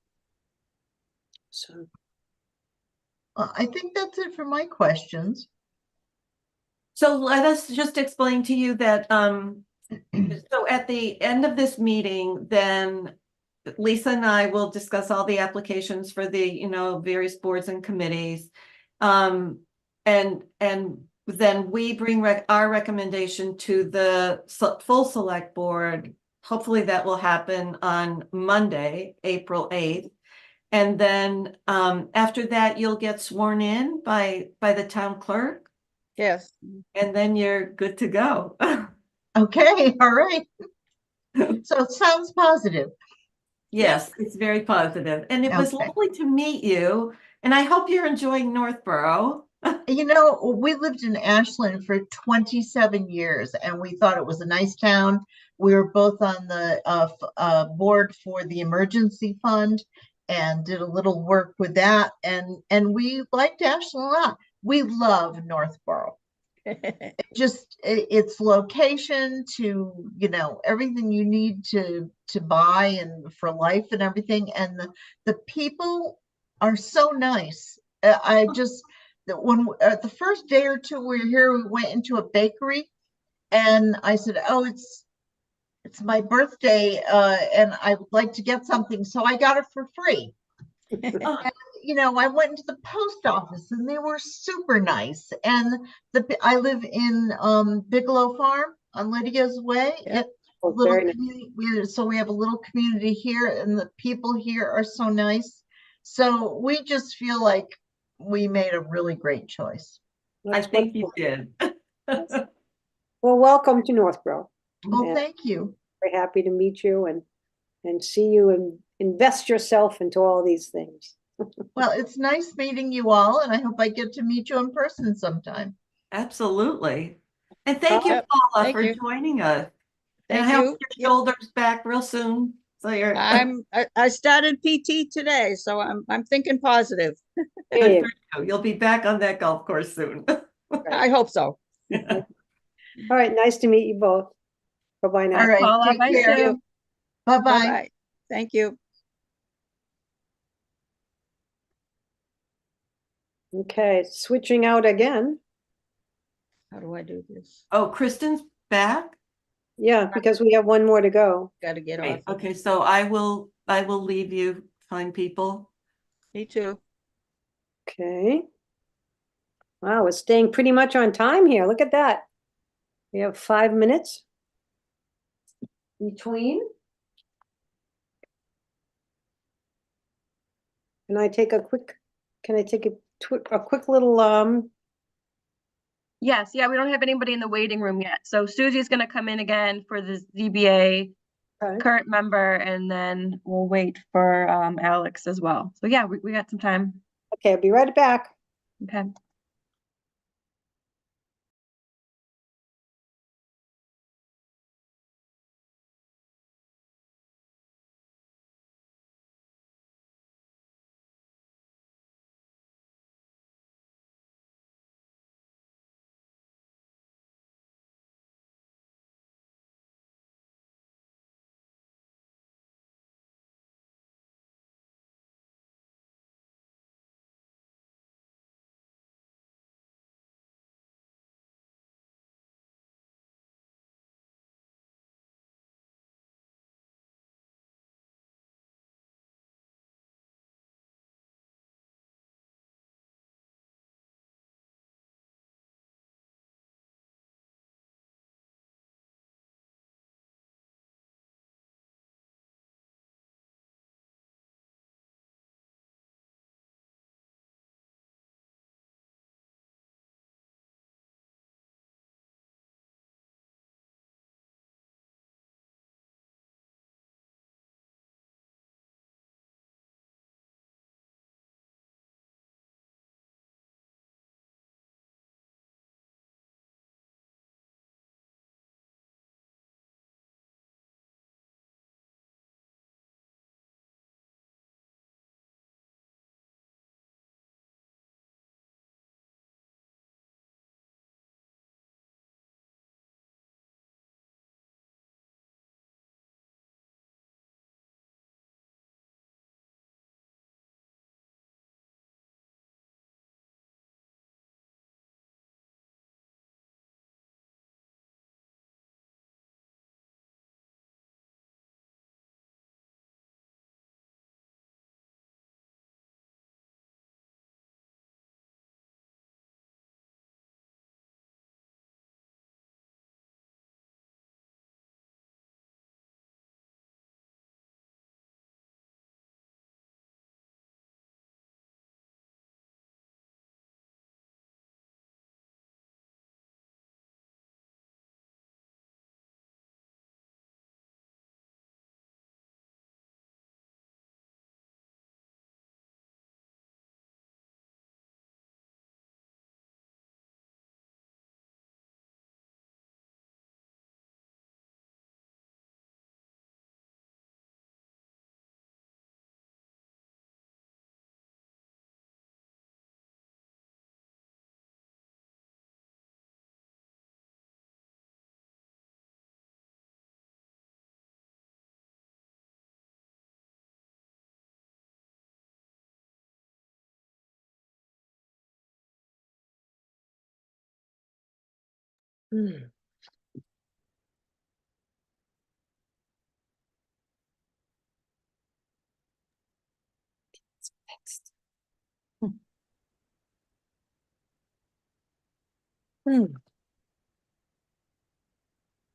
So I think that's it for my questions. So let us just explain to you that so at the end of this meeting, then Lisa and I will discuss all the applications for the various boards and committees, and then we bring our recommendation to the full select board. Hopefully that will happen on Monday, April 8th. And then after that, you'll get sworn in by the town clerk. Yes. And then you're good to go. Okay, all right. So it sounds positive. Yes, it's very positive. And it was Okay. lovely to meet you. And I hope you're enjoying Northborough. You know, we lived in Ashland for 27 years and we thought it was a nice town. We were both on the board for the emergency fund and did a little work with that. And we liked Ashland a lot. We love Northborough. Its location to, you know, everything you need to buy and for life and everything. And the people are so nice. I just when the first day or two we were here, we went into a bakery and I said, oh, it's my birthday and I would like to get something, so I got it for free. Oh, You know, I went into the post office and they were super nice. And I live in Bigelow Farm on Lydia's Way. Yep. Oh, Little very nice. community, so we have a little community here, and the people here are so nice. So we just feel like we made a really great choice. I That's think you wonderful. did. Well, welcome to Northborough. Well, And thank you. very happy to meet you and see you and invest yourself into all these things. Well, it's nice meeting you all, and I hope I get to meet you in person sometime. Absolutely. And thank you, Yep, Paula, thank for you. joining us. And I Thank hope you. your Yep. shoulders back real soon. So you're I started PT today, so I'm thinking positive. There good you for you. You'll be back on that golf course soon. I hope so. go. All right, nice to meet you both. Bye-bye now. All right, Paula, take bye, care. Sue. Bye-bye. Bye-bye. Thank you. Okay, switching out again. How do I do this? Oh, Kristen's back? Yeah, because we have one more to go. Gotta get off. Great. Okay, so I will leave you, fine people. Me too. Okay. Wow, we're staying pretty much on time here. Look at that. We have 5 minutes between. Can I take a quick little Yes, yeah, we don't have anybody in the waiting room yet. So Susie's gonna come in again for the ZBA okay. current member, and then we'll wait for Alex as well. So yeah, we got some time. Okay, I'll be right back. Okay.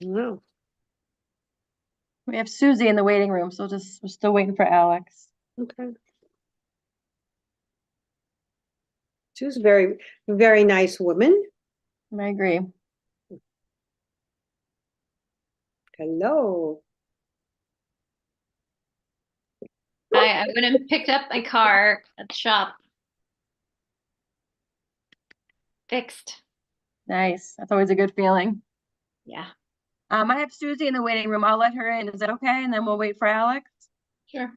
No, We have Susie in the waiting room, so we're still waiting for Alex. okay. She's a very, very nice woman. I agree. Hello. I went and picked up my car at the shop. Fixed. Nice. That's always a good feeling. Yeah, I have Susie in the waiting room. I'll let her in. Is that okay? And then we'll wait for Alex. sure.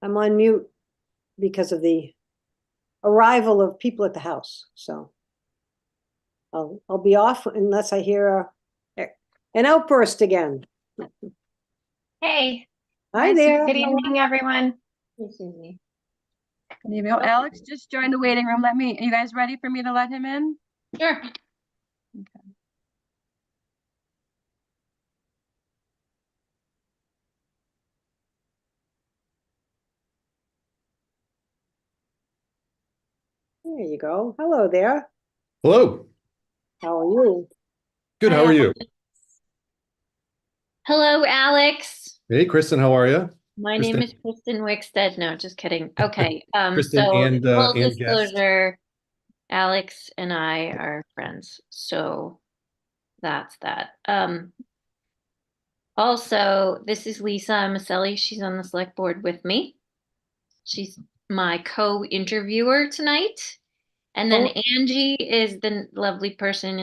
I'm on mute because of the arrival of people at the house, so. I'll be off unless I hear an outburst again. Hey, Hi there. good evening, everyone. Hey, Susie. There you go. Alex just joined the waiting room. Are you guys ready for me to let him in? Sure. There you go. Hello there. Hello. How are you? Good. How Hi, are you? Hello, Alex. Hey, Kristen. How are you? My Kristen? name is Kristen Wickstead. No, just kidding. Okay. Kristen So and full guest. disclosure, Alex and I are friends. So that's that. Also, this is Lisa Maselli. She's on the select board with me. She's my co-interviewer tonight. And then Oh. Angie is the lovely person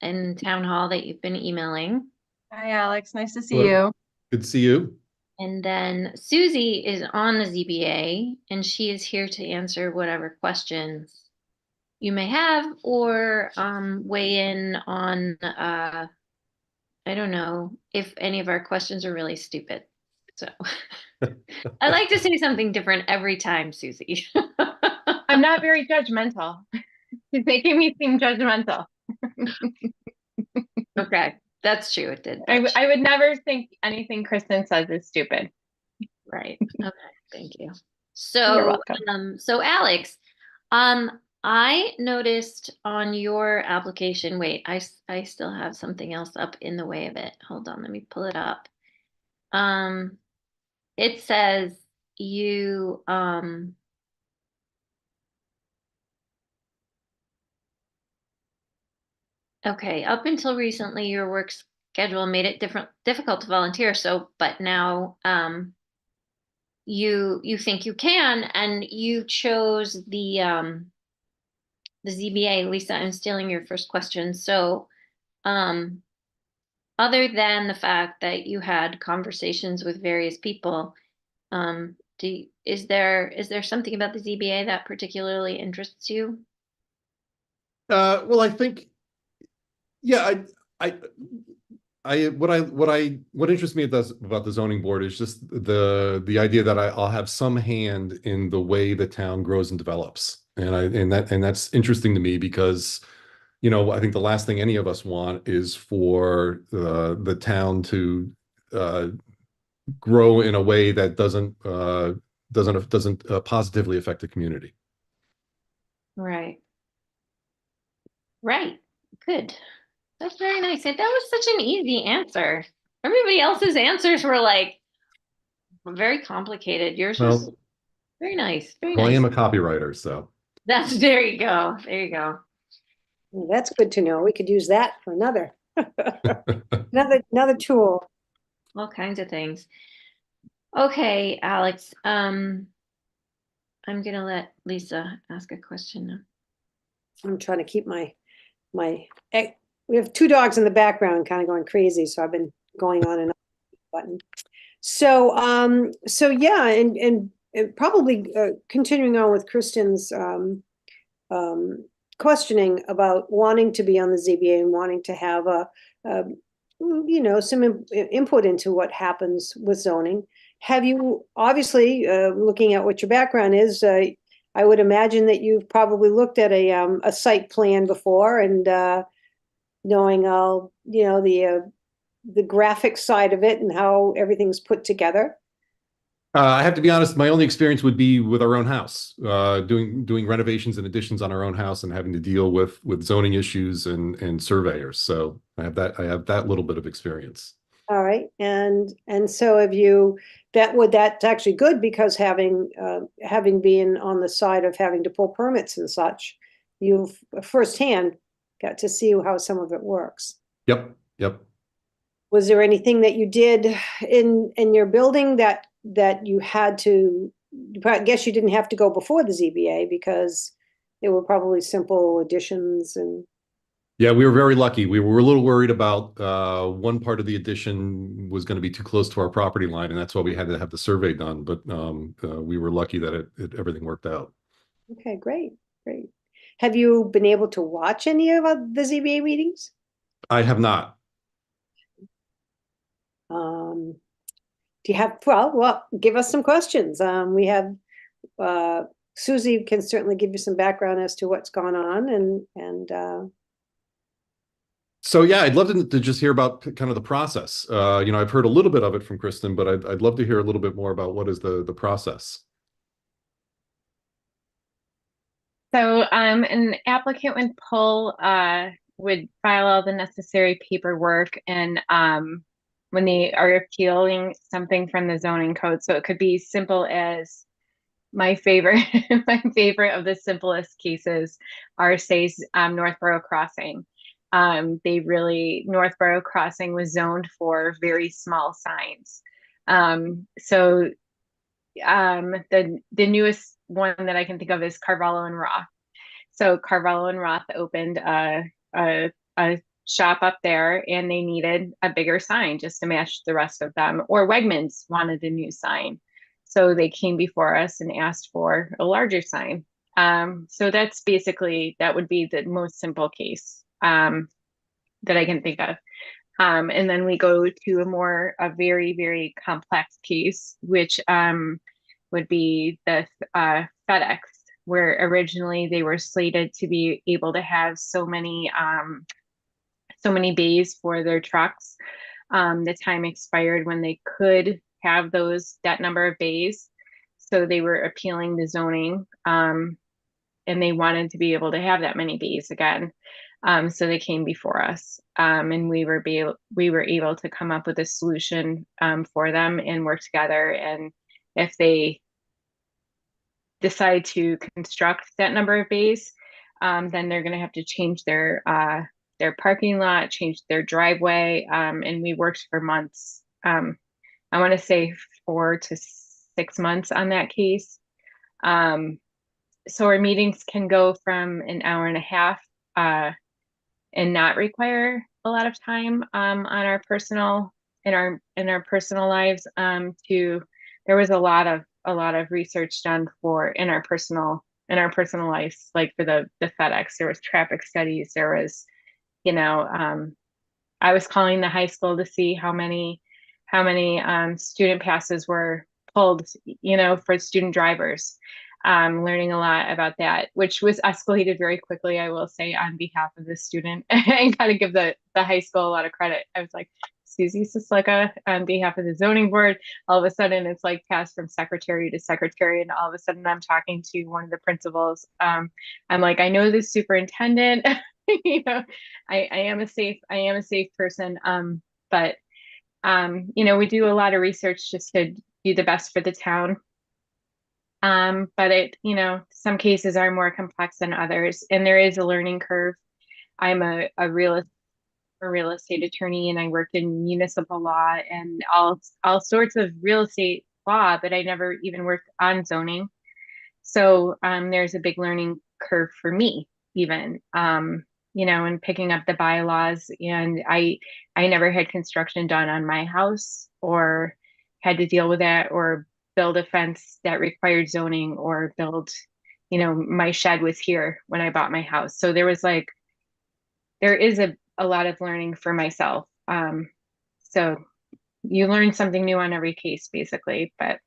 in town hall that you've been emailing. Hi, Alex. Nice to see Hello. you. Good to see you. And then Susie is on the ZBA and she is here to answer whatever questions you may have or weigh in on I don't know if any of our questions are really stupid. So I like to say something different every time, Susie. I'm not very judgmental. She's making me seem judgmental. Okay, that's true. It did. I would never think anything Kristen says is stupid. Right. Okay, thank you. You're So, welcome. so Alex, I noticed on your application, wait, I still have something else up in the way of it. Hold on, let me pull it up. It says you, okay, up until recently, your work schedule made it difficult to volunteer. So, but now, you think you can, and you chose the ZBA. Lisa, I'm stealing your first question. So, other than the fact that you had conversations with various people, is there something about the ZBA that particularly interests you? Well, I think, yeah, what interests me about the zoning board is just the idea that I'll have some hand in the way the town grows and develops. And that's interesting to me because, I think the last thing any of us want is for the town to grow in a way that doesn't positively affect the community. Right. Right. Good. That's very nice. That was such an easy answer. Everybody else's answers were like very complicated. Yours was Well, very nice. Very I am a nice. copywriter, so. There you go. There you go. Well, that's good to know. We could use that for another tool. All kinds of things. Okay, Alex. I'm gonna let Lisa ask a question now. I'm trying to keep we have two dogs in the background kind of going crazy, so I've been going on and off button. So yeah, and probably continuing on with Kristen's questioning about wanting to be on the ZBA and wanting to have you know, some input into what happens with zoning. Have you, obviously, looking at what your background is, I would imagine that you've probably looked at a site plan before and knowing all, you know, the graphic side of it and how everything's put together. I have to be honest, my only experience would be with our own house, doing renovations and additions on our own house and having to deal with zoning issues and surveyors. So I have that little bit of experience. All right, and so have you, that's actually good because having been on the side of having to pull permits and such, you've firsthand got to see how some of it works. Yep, yep. Was there anything that you did in your building that you had to, I guess you didn't have to go before the ZBA because they were probably simple additions and. Yeah, we were very lucky. We were a little worried about one part of the addition was going to be too close to our property line, and that's why we had to have the survey done. But we were lucky that everything worked out. Okay, great, great. Have you been able to watch any of the ZBA meetings? I have not. Do you have, well, give us some questions. We have, Susie can certainly give you some background as to what's gone on and So yeah, I'd love to just hear about kind of the process. You know, I've heard a little bit of it from Kristen, but I'd love to hear a little bit more about what is the process. So an applicant would file all the necessary paperwork and when they are appealing something from the zoning code. So it could be simple as my favorite of the simplest cases are say Northborough Crossing. Northborough Crossing was zoned for very small signs. So the newest one that I can think of is Carvalho and Roth. So Carvalho and Roth opened a shop up there and they needed a bigger sign just to match the rest of them. Or Wegmans wanted a new sign. So they came before us and asked for a larger sign. So that's basically, that would be the most simple case that I can think of. And then we go to a very, very complex case, which would be the FedEx, where originally they were slated to be able to have so many bays for their trucks. The time expired when they could have that number of bays. So they were appealing the zoning and they wanted to be able to have that many bays again. So they came before us and we were able to come up with a solution for them and work together. And if they decide to construct that number of bays, then they're going to have to change their parking lot, change their driveway. And we worked for months. I want to say 4 to 6 months on that case. So our meetings can go from an hour and a half and not require a lot of time on our personal in our personal lives to there was a lot of research done in our personal lives, like for the FedEx. There was traffic studies, there was I was calling the high school to see how many student passes were pulled for student drivers. Learning a lot about that, which was escalated very quickly, I will say, on behalf of the student, and kind of give the high school a lot of credit. I was like, Susie Sislicka, on behalf of the zoning board, all of a sudden it's like passed from secretary to secretary, and all of a sudden I'm talking to one of the principals. I'm like, I know the superintendent, I am a safe person, but we do a lot of research just to do the best for the town. But some cases are more complex than others, and there is a learning curve. I'm a real estate attorney, and I worked in municipal law and all sorts of real estate law, but I never even worked on zoning. So there's a big learning curve for me, even in picking up the bylaws. And I never had construction done on my house or had to deal with that or build a fence that required zoning or build, my shed was here when I bought my house. So there is a lot of learning for myself So you learn something new on every case, basically. But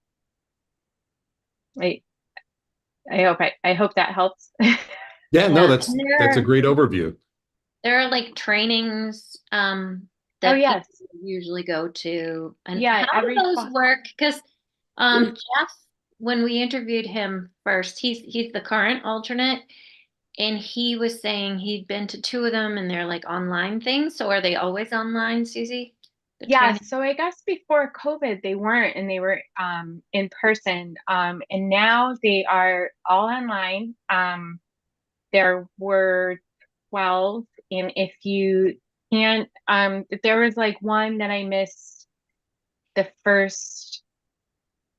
I hope that helps. Yeah, no, Yeah. that's a great overview. There are like trainings Oh, that yes. people usually go to. And Yeah, how do every those fall. work? Because Jeff, when we interviewed him first, he's the current alternate, and he was saying he'd been to two of them and they're like online things. So are they always online, Susie? The Yeah, training? so I guess before COVID they weren't, and they were in person. And now they are all online. There were 12, and if you can't, there was like one that I missed the first,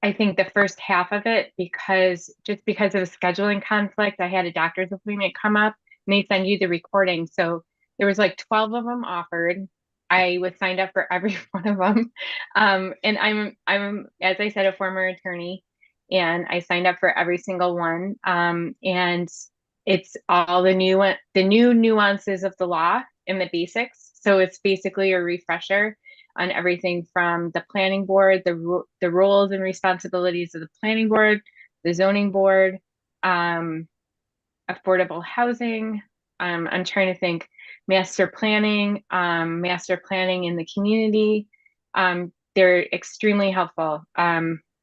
I think the first half of it, because because of a scheduling conflict, I had a doctor's appointment come up and they send you the recording. So there was like 12 of them offered. I was signed up for every one of them. And I'm, as I said, a former attorney, and I signed up for every single one. And it's all the new nuances of the law and the basics. So it's basically a refresher on everything from the planning board, the roles and responsibilities of the planning board, the zoning board, affordable housing. I'm trying to think, master planning in the community. They're extremely helpful.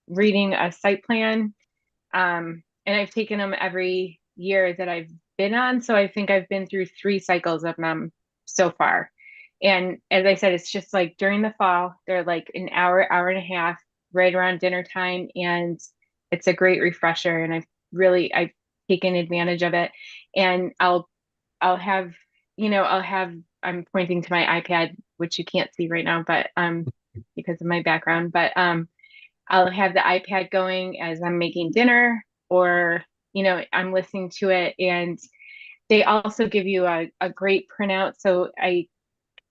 Reading a site plan, and I've taken them every year that I've been on. So I think I've been through 3 cycles of them so far. And as I said, it's just like during the fall, they're like an hour, hour and a half, right around dinner time. And it's a great refresher. And I've taken advantage of it. And I'll have, I'm pointing to my iPad, which you can't see right now, but because of my background, but I'll have the iPad going as I'm making dinner, or, I'm listening to it. And they also give you a great printout. So I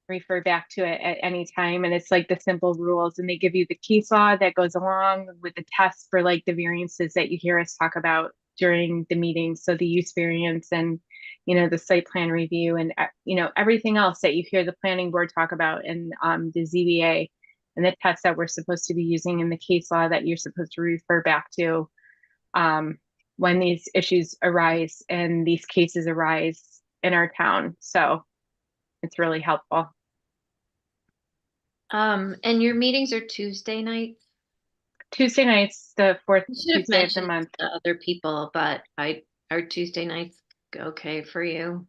refer back to it at any time. And it's like the simple rules, and they give you the case law that goes along with the tests for like the variances that you hear us talk about during the meeting. So the use variance and, the site plan review and, everything else that you hear the planning board talk about, and the ZBA and the tests that we're supposed to be using in the case law that you're supposed to refer back to when these issues arise and these cases arise in our town. So it's really helpful. And your meetings are Tuesday nights? Tuesday nights, the fourth You should have Tuesday of the mentioned month. to other people, but are Tuesday nights okay for you?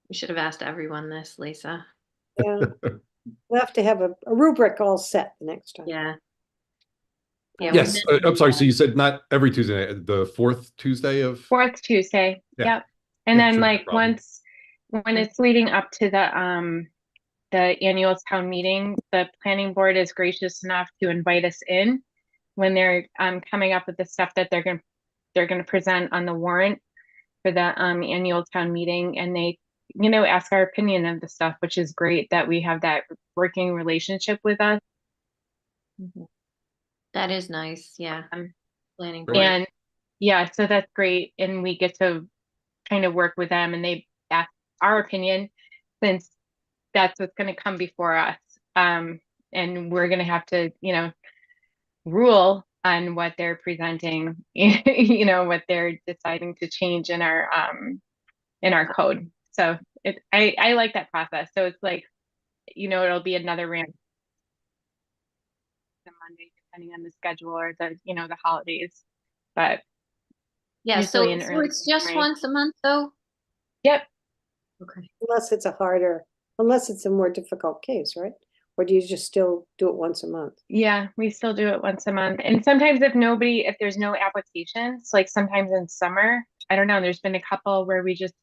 You should have asked everyone this, Lisa. Yeah. We'll have to have a rubric all set the next time. Yeah. Yeah. Yes, I'm sorry. So you said not every Tuesday, the fourth Tuesday of? Fourth Tuesday. Yeah. Yep. And Yeah, then shouldn't be a like problem. when it's leading up to the annual town meeting, the planning board is gracious enough to invite us in when they're coming up with the stuff that they're gonna present on the warrant for the annual town meeting, and they ask our opinion of the stuff, which is great that we have that working relationship with us. That is nice. Yeah. Planning board. And yeah, so that's great, and we get to kind of work with them, and they ask our opinion, since that's what's going to come before us, and we're going to have to rule on what they're presenting, what they're deciding to change in our code. So I like that process. So it's like, it'll be another random Monday, depending on the schedule or the holidays. But Yeah. So usually in early it's just January. once a month though? Yep. Okay. Unless it's a more difficult case, right? Or do you just still do it once a month? Yeah, we still do it once a month. And sometimes if there's no applications, like sometimes in summer, I don't know, there's been a couple where we just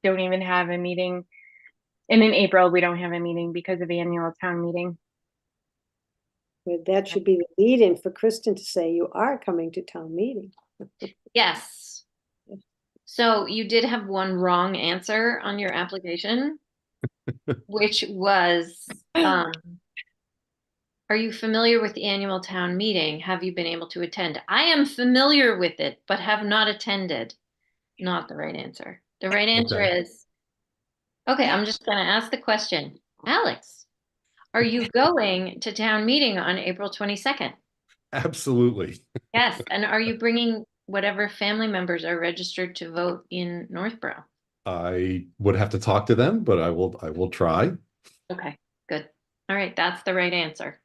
don't even have a meeting. And in April, we don't have a meeting because of the annual town meeting. Well, that should be the lead-in for Kristen to say you are coming to town meeting. Yes. So you did have one wrong answer on your application, which was, are you familiar with the annual town meeting? Have you been able to attend? I am familiar with it, but have not attended. Not the right answer. The right answer Okay. is, okay, I'm just going to ask the question. Alex, Are you going to town meeting on April 22nd? Absolutely. Yes, and are you bringing whatever family members are registered to vote in Northborough? I would have to talk to them, but I will try. Okay, good. All right, that's the right answer.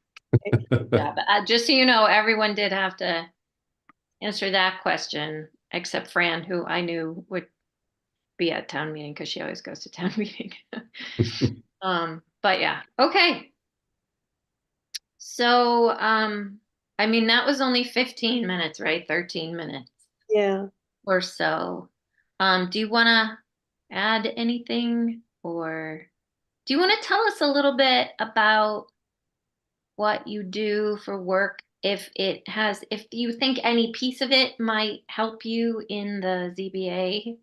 Yeah, but just so you know, everyone did have to answer that question, except Fran, who I knew would be at town meeting because she always goes to town meeting. But yeah, okay. So, I mean, that was only 15 minutes, right? 13 minutes Yeah. or so. Do you want to add anything, or do you want to tell us a little bit about what you do for work? If you think any piece of it might help you in the ZBA?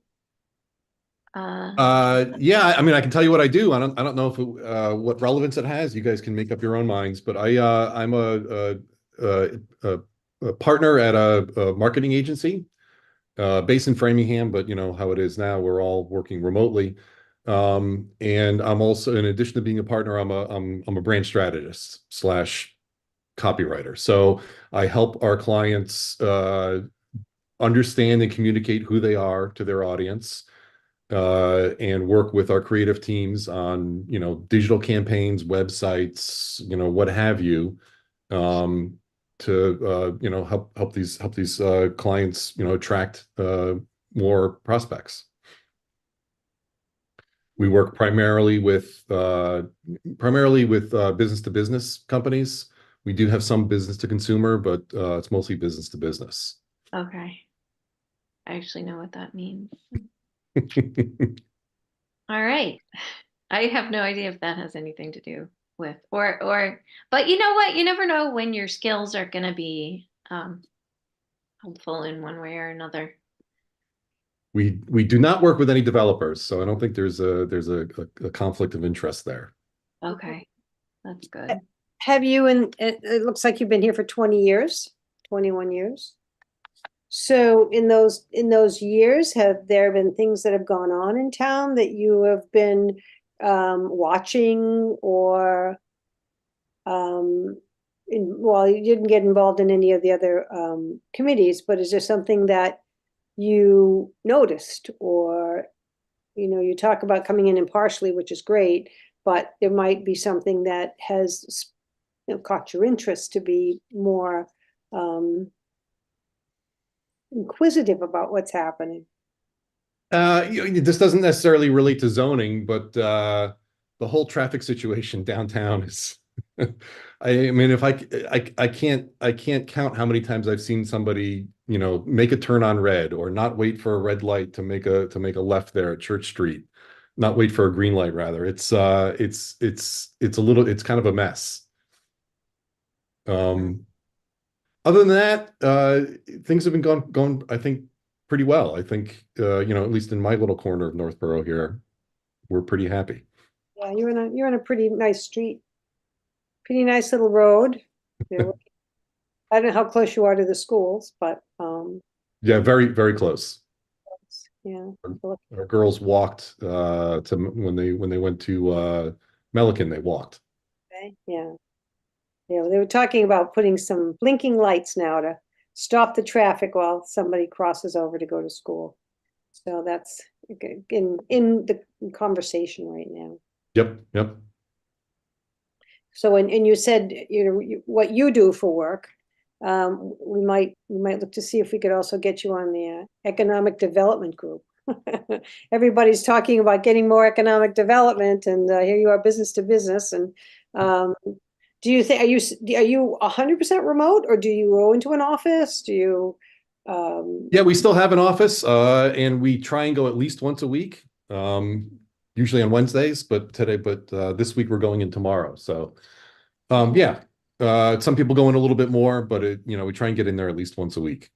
Yeah, I mean, I can tell you what I do. I don't know if what relevance it has. You guys can make up your own minds, but I'm a partner at a marketing agency based in Framingham, but you know how it is now. We're all working remotely. And I'm also, in addition to being a partner, I'm a brand strategist slash copywriter. So I help our clients understand and communicate who they are to their audience, and work with our creative teams on, you know, digital campaigns, websites, you know, what have you, to you know, help these clients, you know, attract more prospects. We work primarily with business to business companies. We do have some business to consumer, but it's mostly business to business. Okay. I actually know what that means. All right. I have no idea if that has anything to do with but you know what? You never know when your skills are going to be helpful in one way or another. We do not work with any developers, so I don't think there's a conflict of interest there. Okay. That's good. Have you, and it looks like you've been here for 20 years, 21 years. So in those years, have there been things that have gone on in town that you have been watching, or well, you didn't get involved in any of the other committees, but is there something that you noticed, or you talk about coming in impartially, which is great, but there might be something that has caught your interest to be more inquisitive about what's happening? This doesn't necessarily relate to zoning, but the whole traffic situation downtown is I mean, if I can't count how many times I've seen somebody, you know, make a turn on red, or not wait for a red light to make a left there at Church Street, not wait for a green light rather. It's kind of a mess. Other than that, things have been going, I think, pretty well. I think, you know, at least in my little corner of Northborough here, we're pretty happy. Yeah, you're in a pretty nice street, pretty nice little road. I don't know how close you are to the schools, but yeah, very, very close. Yeah. Our girls walked to when they went to Melican, they walked. Okay. Yeah. Yeah, they were talking about putting some blinking lights now to stop the traffic while somebody crosses over to go to school. So that's in the conversation right now. Yep. So and you said, what you do for work. We might look to see if we could also get you on the economic development group. Everybody's talking about getting more economic development, and here you are, business to business. And do you think, are you 100% remote, or do you go into an office? Do you? Yeah, we still have an office, and we try and go at least once a week, usually on Wednesdays. But this week we're going in tomorrow. So, yeah, some people go in a little bit more, but we try and get in there at least once a week.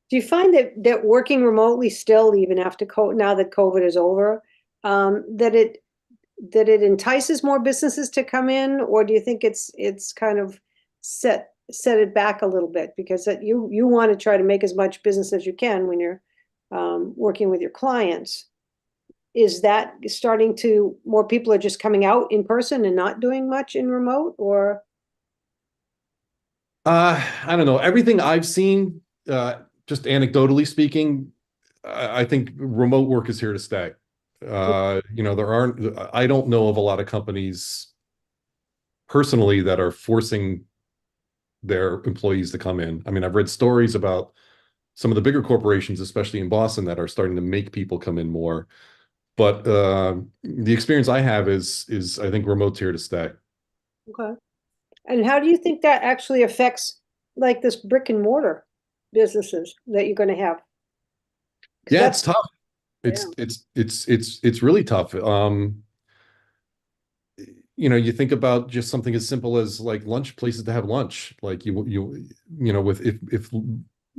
Do you find that working remotely still, even after now that COVID is over, that it entices more businesses to come in, or do you think it's kind of set it back a little bit, because that you want to try to make as much business as you can when you're working with your clients? is that starting to, more people are just coming out in person and not doing much in remote, or? I don't know. Everything I've seen, just anecdotally speaking, I think remote work is here to stay. I don't know of a lot of companies personally that are forcing their employees to come in. I mean, I've read stories about some of the bigger corporations, especially in Boston, that are starting to make people come in more. But the experience I have is I think remote's here to stay. Okay. And how do you think that actually affects like this brick and mortar businesses that you're gonna have? 'Cause Yeah, that's- it's tough. It's really tough. You think about just something as simple as like lunch places to have lunch. Like with if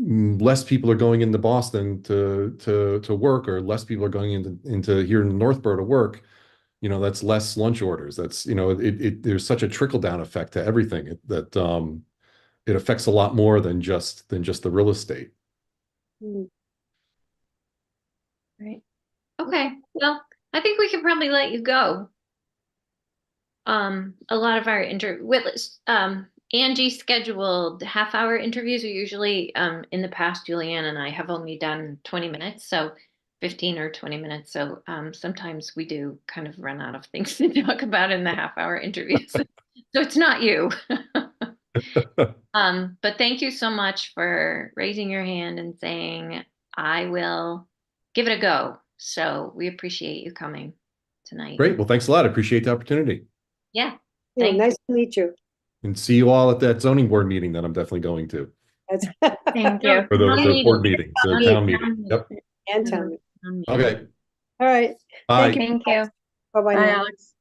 less people are going into Boston to work, or less people are going into here in Northborough to work, that's less lunch orders. That's there's such a trickle down effect to everything that it affects a lot more than just the real estate. Mm, Right. Okay, well, I think we can probably let you go. A lot of our Angie scheduled half-hour interviews are usually, in the past, Julianne and I have only done 20 minutes, so 15 or 20 minutes. So sometimes we do kind of run out of things to talk about in the half-hour interviews. So it's not you. But thank you so much for raising your hand and saying, I will give it a go. So we appreciate you coming tonight. Great. Well, thanks a lot. I appreciate the opportunity. Yeah. Yeah, Thanks. nice to meet you. And see you all at that zoning board meeting that I'm definitely going to. That's Thank you. Or the Town board meeting. meeting, the town meeting. Yep. And tell me. Okay. All right. Bye. Thank you. Bye-bye Hi, now. Alex.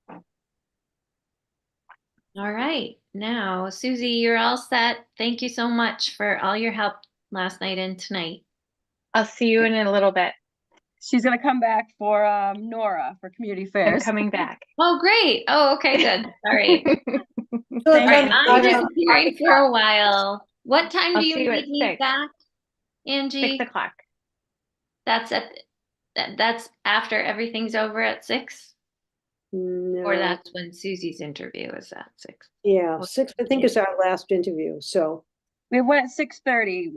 All right. Now, Susie, you're all set. Thank you so much for all your help last night and tonight. I'll see you in a little bit. She's gonna come back for Nora for community I'm fairs. coming back. Oh, great. Oh, okay, good. All right. All Thank right. you. I'm disappearing for a while. What time I'll do you see you at need me 6. back, Angie? 6 o'clock. That's that's after everything's over at 6? Or No, that's when Susie's interview is at 6? yeah, 6, I think is our last interview, so. We went at 6:30,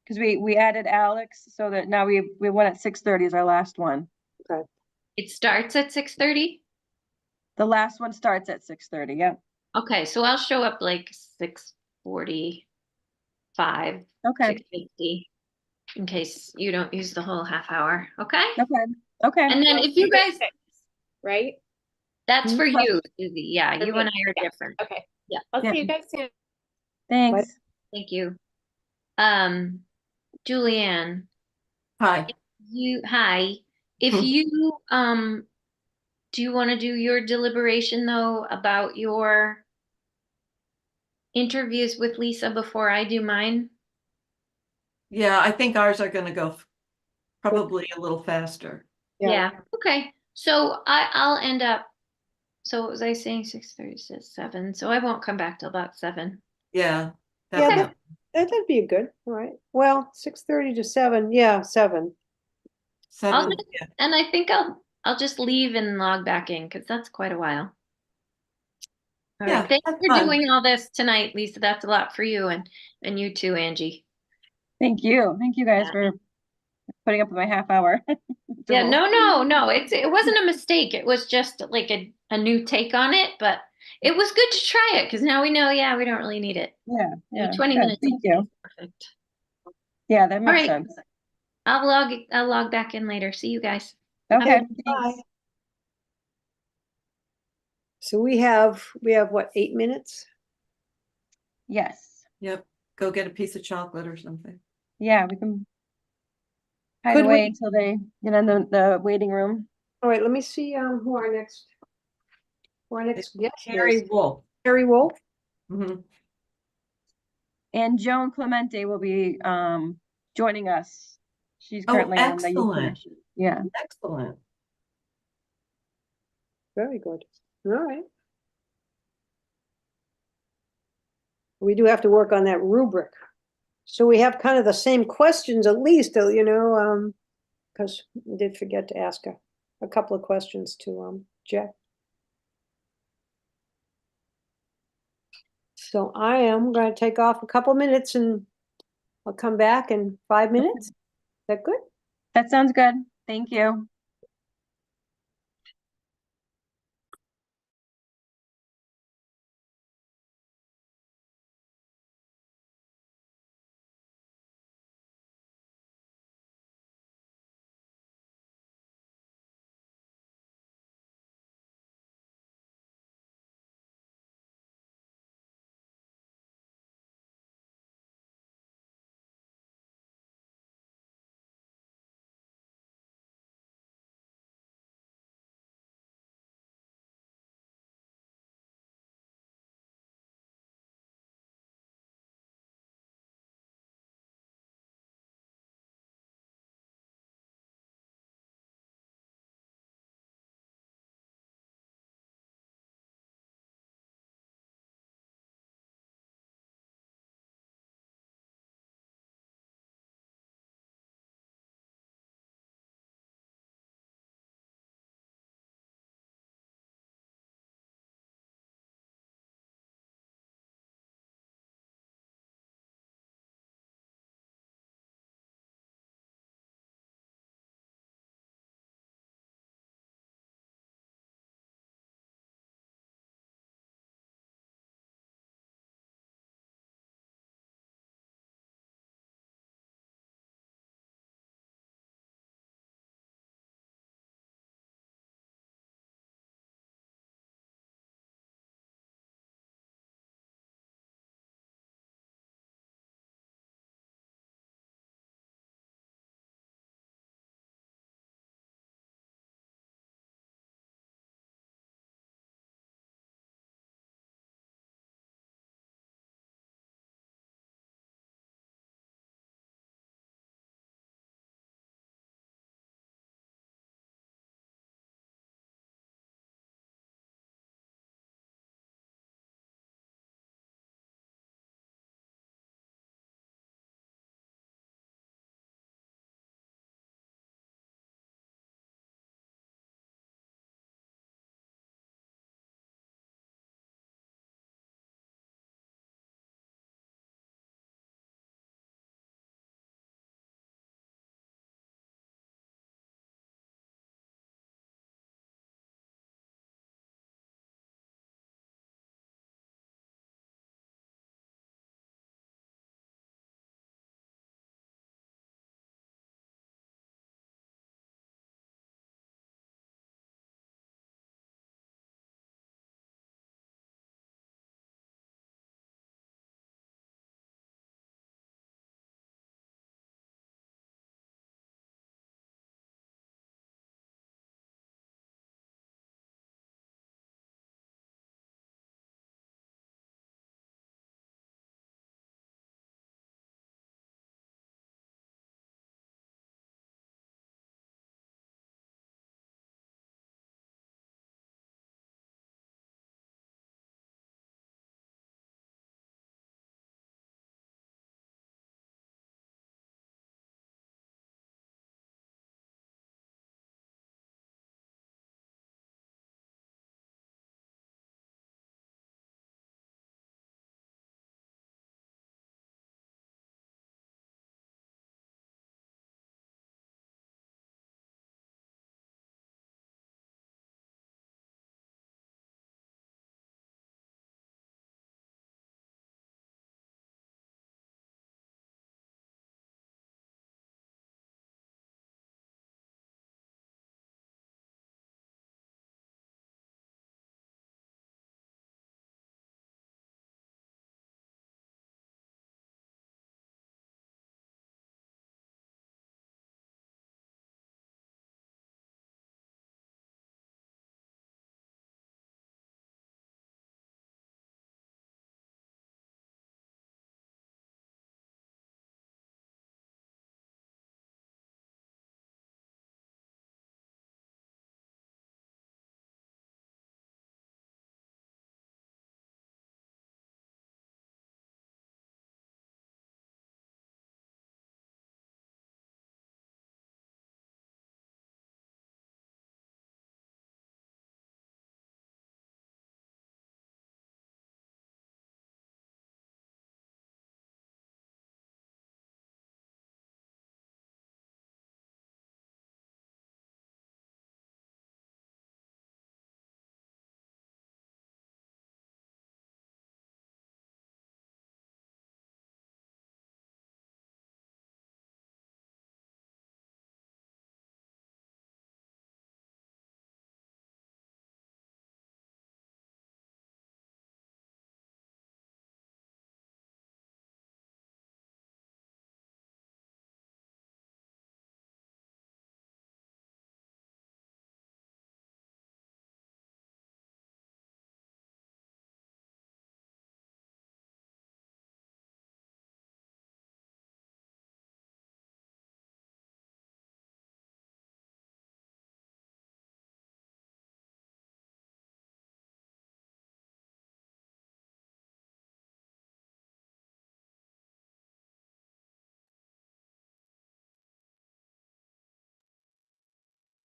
because we added Alex, so that now we went at 6:30 is our last one. It starts at 6:30? The last one starts at 6:30, yep. Okay, so I'll show up like 6:45, Okay, 6:50, in case you don't use the whole half hour, okay? okay. And then if you guys, Right? that's for Hmm? you, Susie. Yeah, For you me. and I are Yeah. different. Okay. Yeah. I'll Yeah. see you guys soon. Thanks. Thank you. Julianne, Hi. hi. If Hmm. you, do you want to do your deliberation though about your interviews with Lisa before I do mine? Yeah, I think ours are gonna go probably a little faster. Yeah. Okay. So I'll end up, so what was I saying? 6:30 to 7. So I won't come back till about 7. Yeah. Yeah, that's- that'd be good, all right. Well, 6:30 to 7, yeah, 7. I'll 7, just, yeah. and I think I'll just leave and log back in because that's quite a while. All Yeah, right. Thanks that's for fine. doing all this tonight, Lisa. That's a lot for you and you too, Angie. Thank you. Thank you guys Yeah. for putting up with my half hour. Yeah, no. It wasn't a mistake. It was just like a new take on it, but it was good to try it because now we know, yeah, we don't really need it. Yeah, 20 good. minutes. Thank you. is Perfect. Yeah, that makes right. sense. I'll log back in later. See you guys. Okay, Bye. thanks. So we have what, 8 minutes? Yes, Yep. Go get a piece of chocolate or something. yeah, we can hide Could away we- until they get in the waiting room. All right, let me see, who our next guest Harry is. Wolf. Harry Wolf? Mhm. And Joan Clemente will be joining us. She's Oh, currently on the youth excellent. commission. Yeah. Excellent. Very good. All right. We do have to work on that rubric. So we have kind of the same questions at least, because we did forget to ask her. a couple of questions to Jeff. So I am going to take off a couple minutes and I'll come back in 5 minutes. Is that good? That sounds good. Thank you.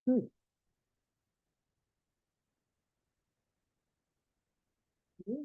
Hmm. Hmm.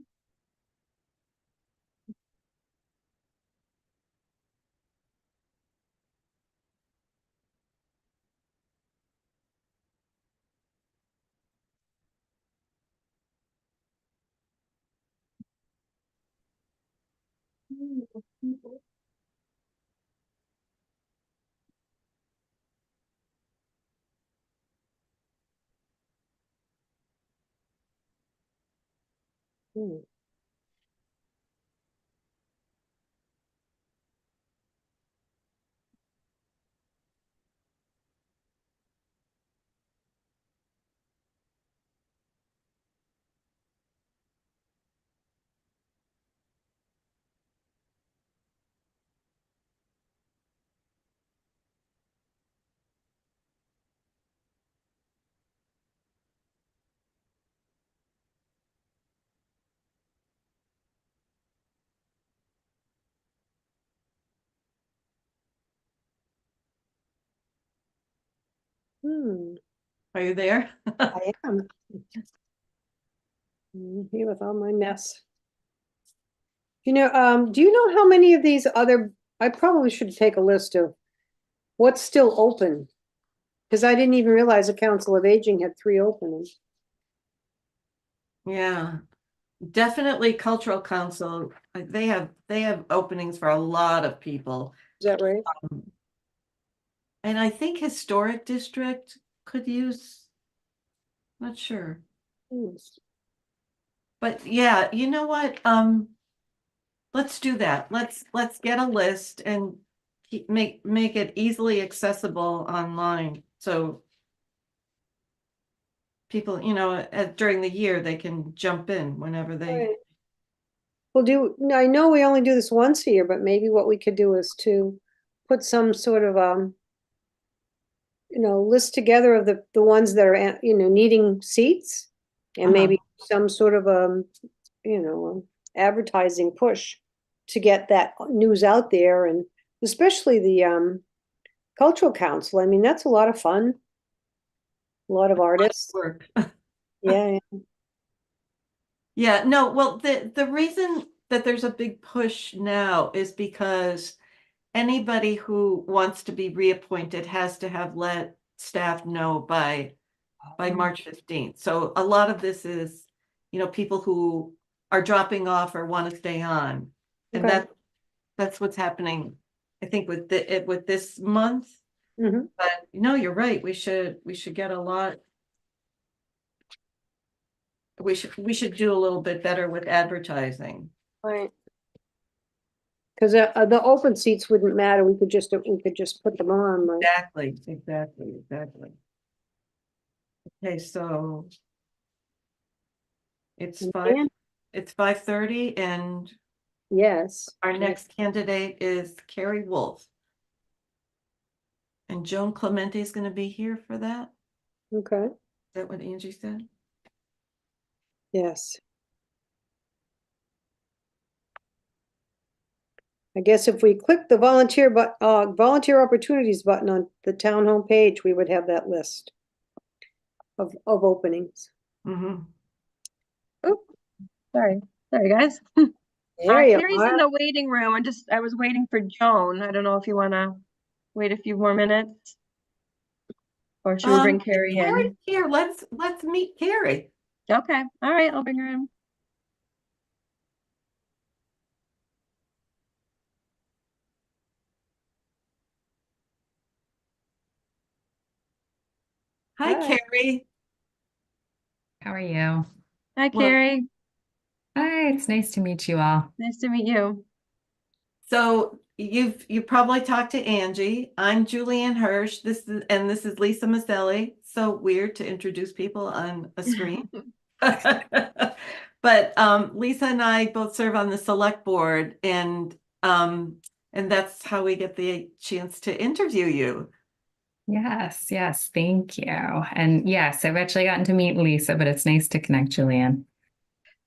Hmm. Are you there? I am. Here with all my mess. Do you know how many of these other, I probably should take a list of what's still open? Because I didn't even realize the Council of Aging had 3 openings. Yeah, definitely Cultural Council. They have openings for a lot of people. Is that right? And I think Historic District could use, not sure. Hmm. But yeah, you know what? Let's do that. Let's get a list and make it easily accessible online. So people, during the year, they can jump in whenever they. Right. Well, I know we only do this once a year, but maybe what we could do is to put some sort of, list together of the ones that are, needing seats. And maybe some sort of, advertising push to get that news out there, and especially the, Cultural Council. I mean, that's a lot of fun. A lot of artists. Work. Yeah. Yeah, no, well, the reason that there's a big push now is because anybody who wants to be reappointed has to have let staff know by March 15th. So a lot of this is, people who are dropping off or want to stay on. And Okay. that's what's happening, I think, with this month. Mhm. But no, you're right. We should get a lot. We should do a little bit better with advertising. Right. Because the open seats wouldn't matter. We could just put them on. Like, Exactly. Okay, so it's Yeah. 5:30 and yes. our next candidate is Carrie Wolf. And Joan Clemente is going to be here for that. Okay. Is that what Angie said? Yes. I guess if we click the volunteer opportunities button on the town homepage, we would have that list of openings. Mm-hmm. Oh, sorry, guys. There you Carrie's are. in the waiting room. I was waiting for Joan. I don't know if you want to wait a few more minutes. Or should we bring Carrie Carrie's in? here. Let's meet Carrie. Okay, all right, I'll bring her in. Hi, Hi. Carrie. How are you? Hi, Well- Carrie. Hi, it's nice to meet you all. Nice to meet you. So you probably talked to Angie. I'm Julianne Hirsch. This is Lisa Maselli. So weird to introduce people on a screen. But Lisa and I both serve on the select board, and that's how we get the chance to interview you. Yes, thank you. And yes, I've actually gotten to meet Lisa, but it's nice to connect, Julianne.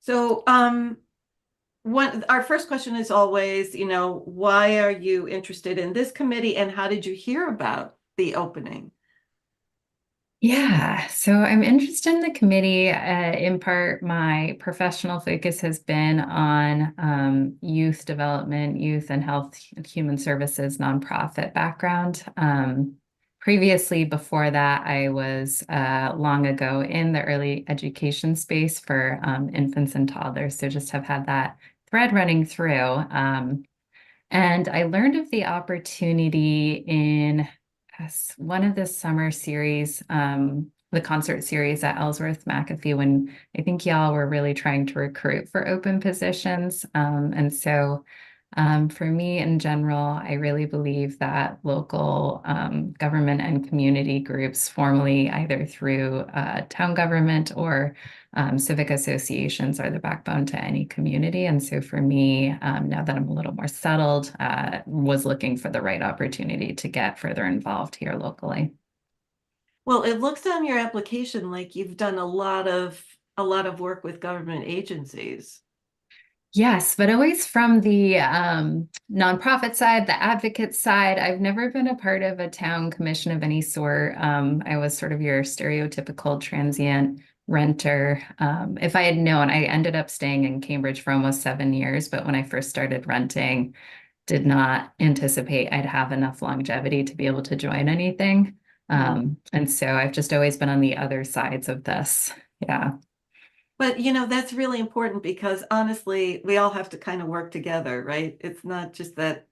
So our first question is always, why are you interested in this committee and how did you hear about the opening? Yeah, so I'm interested in the committee. In part, my professional focus has been on youth development, youth and health, and human services nonprofit background. Previously, before that, I was long ago in the early education space for infants and toddlers. So just have had that thread running through. And I learned of the opportunity in one of the summer series, the concert series at Ellsworth McAfee, when I think y'all were really trying to recruit for open positions. And so for me in general, I really believe that local government and community groups, formally either through town government or civic associations, are the backbone to any community. And so for me, now that I'm a little more settled, was looking for the right opportunity to get further involved here locally. Well, it looks on your application like you've done a lot of work with government agencies. Yes, but always from the nonprofit side, the advocate side. I've never been a part of a town commission of any sort. I was sort of your stereotypical transient renter. If I had known, I ended up staying in Cambridge for almost 7 years, but when I first started renting, did not anticipate I'd have enough longevity to be able to join anything. And so I've just always been on the other sides of this. Yeah. But that's really important because honestly, we all have to kind of work together, right? It's not just that,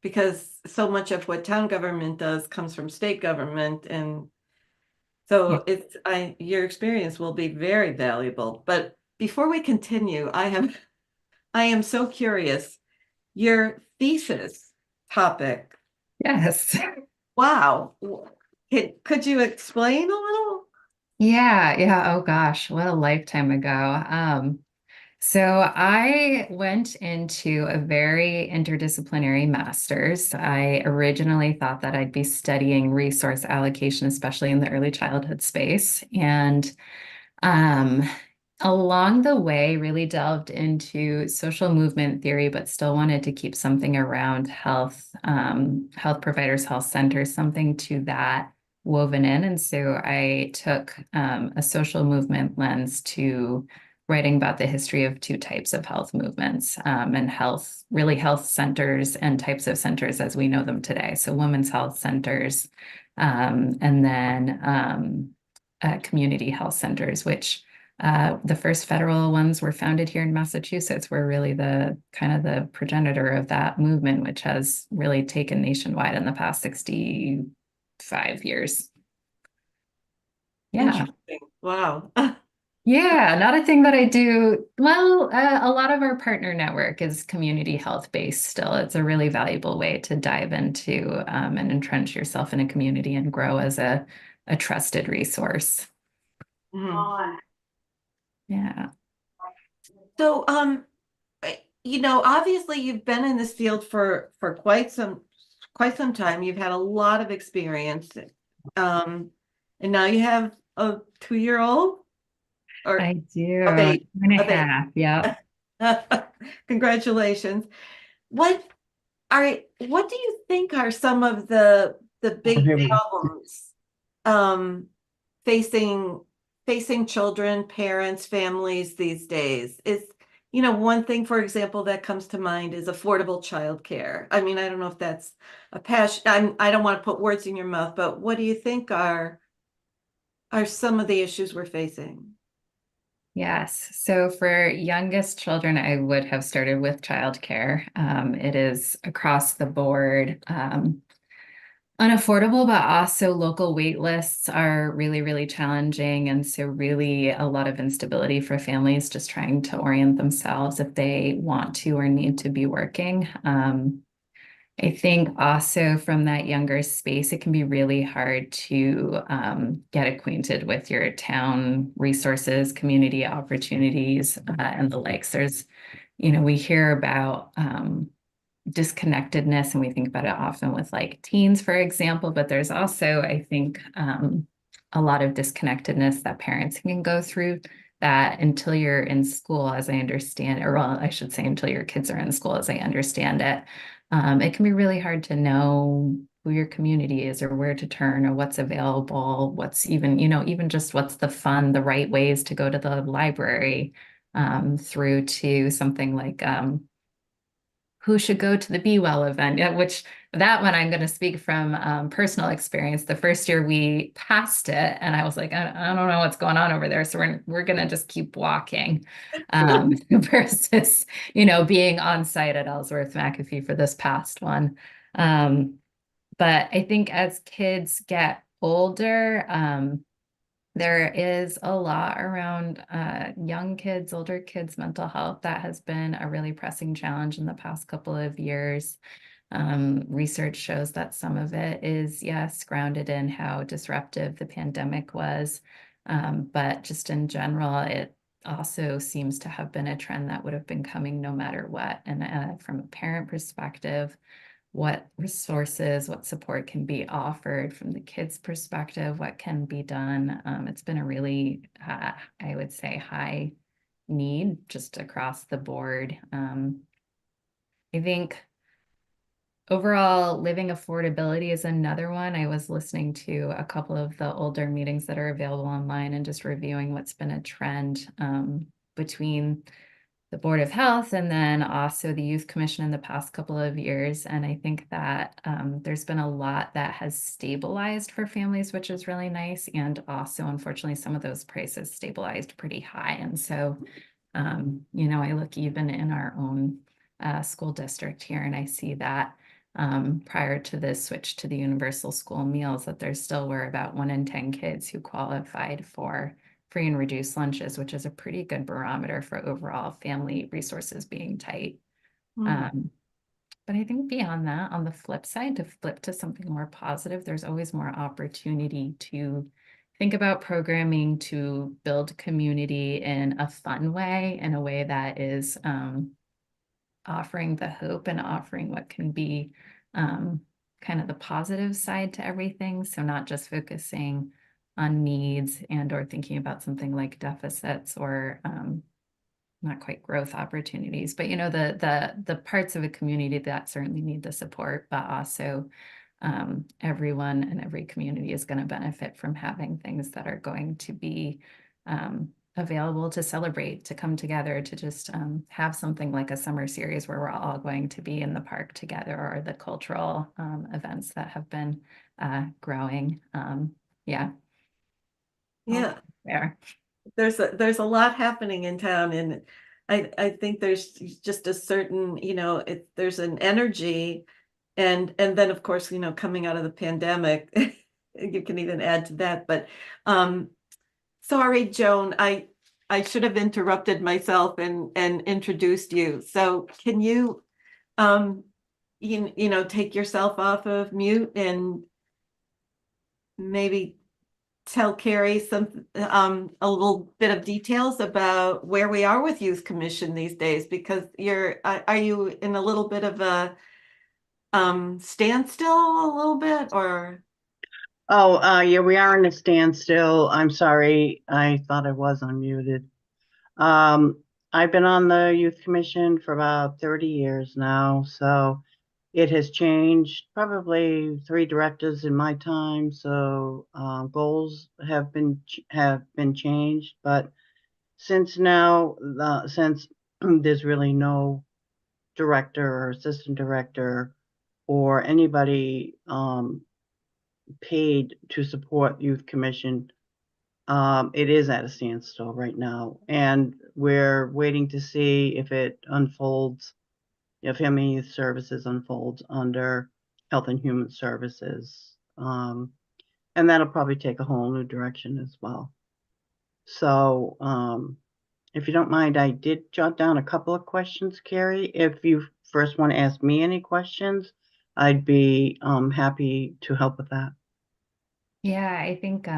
because so much of what town government does comes from state government. And so your experience will be very valuable. But before we continue, I am so curious. Your thesis topic. Yes. Wow. Could you explain a little? Yeah. Oh gosh, what a lifetime ago. So I went into a very interdisciplinary master's. I originally thought that I'd be studying resource allocation, especially in the early childhood space. And along the way, really delved into social movement theory, but still wanted to keep something around health, health providers, health centers, something to that woven in. And so I took a social movement lens to writing about the history of two types of health movements and health, really health centers and types of centers as we know them today. So women's health centers and then community health centers, which the first federal ones were founded here in Massachusetts, were really the kind of the progenitor of that movement, which has really taken nationwide in the past 65 years. Yeah. Wow. Yeah, not a thing that I do. Well, a lot of our partner network is community health based still. It's a really valuable way to dive into and entrench yourself in a community and grow as a trusted resource. Yeah. So, obviously you've been in this field for quite some time. You've had a lot of experience. And now you have a 2-year-old? Or I do. a 2.5. Yeah. Congratulations. What do you think are some of the big problems facing children, parents, families these days? Is one thing, for example, that comes to mind is affordable childcare. I mean, I don't know if that's a passion. I don't want to put words in your mouth, but what do you think are some of the issues we're facing? Yes. So for youngest children, I would have started with childcare. It is across the board. Unaffordable, but also local wait lists are really, really challenging. And so really a lot of instability for families just trying to orient themselves if they want to or need to be working. I think also from that younger space, it can be really hard to get acquainted with your town resources, community opportunities, and the likes. There's, we hear about disconnectedness, and we think about it often with like teens, for example, but there's also, I think, a lot of disconnectedness that parents can go through that until you're in school, as I understand, or well, I should say until your kids are in school, as I understand it. it can be really hard to know who your community is or where to turn or what's available, what's even, even just what's the right ways to go to the library, through to something like, who should go to the Be Well event, which that one I'm going to speak from personal experience. The first year we passed it and I was like, I don't know what's going on over there. So we're going to just keep walking versus, being on site at Ellsworth McAfee for this past one. But I think as kids get older, there is a lot around young kids, older kids' mental health that has been a really pressing challenge in the past couple of years. Research shows that some of it is, yes, grounded in how disruptive the pandemic was. But just in general, it also seems to have been a trend that would have been coming no matter what. And from a parent perspective, what resources, what support can be offered from the kids' perspective, what can be done. It's been a really, I would say, high need just across the board. I think overall living affordability is another one. I was listening to a couple of the older meetings that are available online and just reviewing what's been a trend between the Board of Health and then also the Youth Commission in the past couple of years. And I think that there's been a lot that has stabilized for families, which is really nice. And also, unfortunately, some of those prices stabilized pretty high. And so, I look even in our own school district here and I see that prior to the switch to the universal school meals, that there still were about 1 in 10 kids who qualified for free and reduced lunches, which is a pretty good barometer for overall family resources being tight. But I think beyond that, on the flip side, to flip to something more positive, there's always more opportunity to think about programming to build community in a fun way, in a way that is offering the hope and offering what can be kind of the positive side to everything. So not just focusing on needs and or thinking about something like deficits or not quite growth opportunities, but the parts of a community that certainly need the support, but also everyone and every community is going to benefit from having things that are going to be available to celebrate, to come together, to just have something like a summer series where we're all going to be in the park together, or the cultural events that have been growing. Yeah. Yeah. There. There's a lot happening in town, and I think there's just a certain, there's an energy, and then of course, coming out of the pandemic, you can even add to that. But sorry, Joan, I should have interrupted myself and introduced you. So can you take yourself off of mute and maybe tell Carrie a little bit of details about where we are with Youth Commission these days, because are you in a little bit of a standstill a little bit, or? Oh, yeah, we are in a standstill. I'm sorry. I thought I was unmuted. I've been on the Youth Commission for about 30 years now, so it has changed, probably 3 directors in my time. So goals have been changed, but since there's really no director or assistant director or anybody paid to support Youth Commission, it is at a standstill right now, and we're waiting to see if it unfolds, if Family Youth Services unfolds under Health and Human Services, and that'll probably take a whole new direction as well. So if you don't mind, I did jot down a couple of questions, Carrie. If you first want to ask me any questions, I'd be happy to help with that. Yeah, I think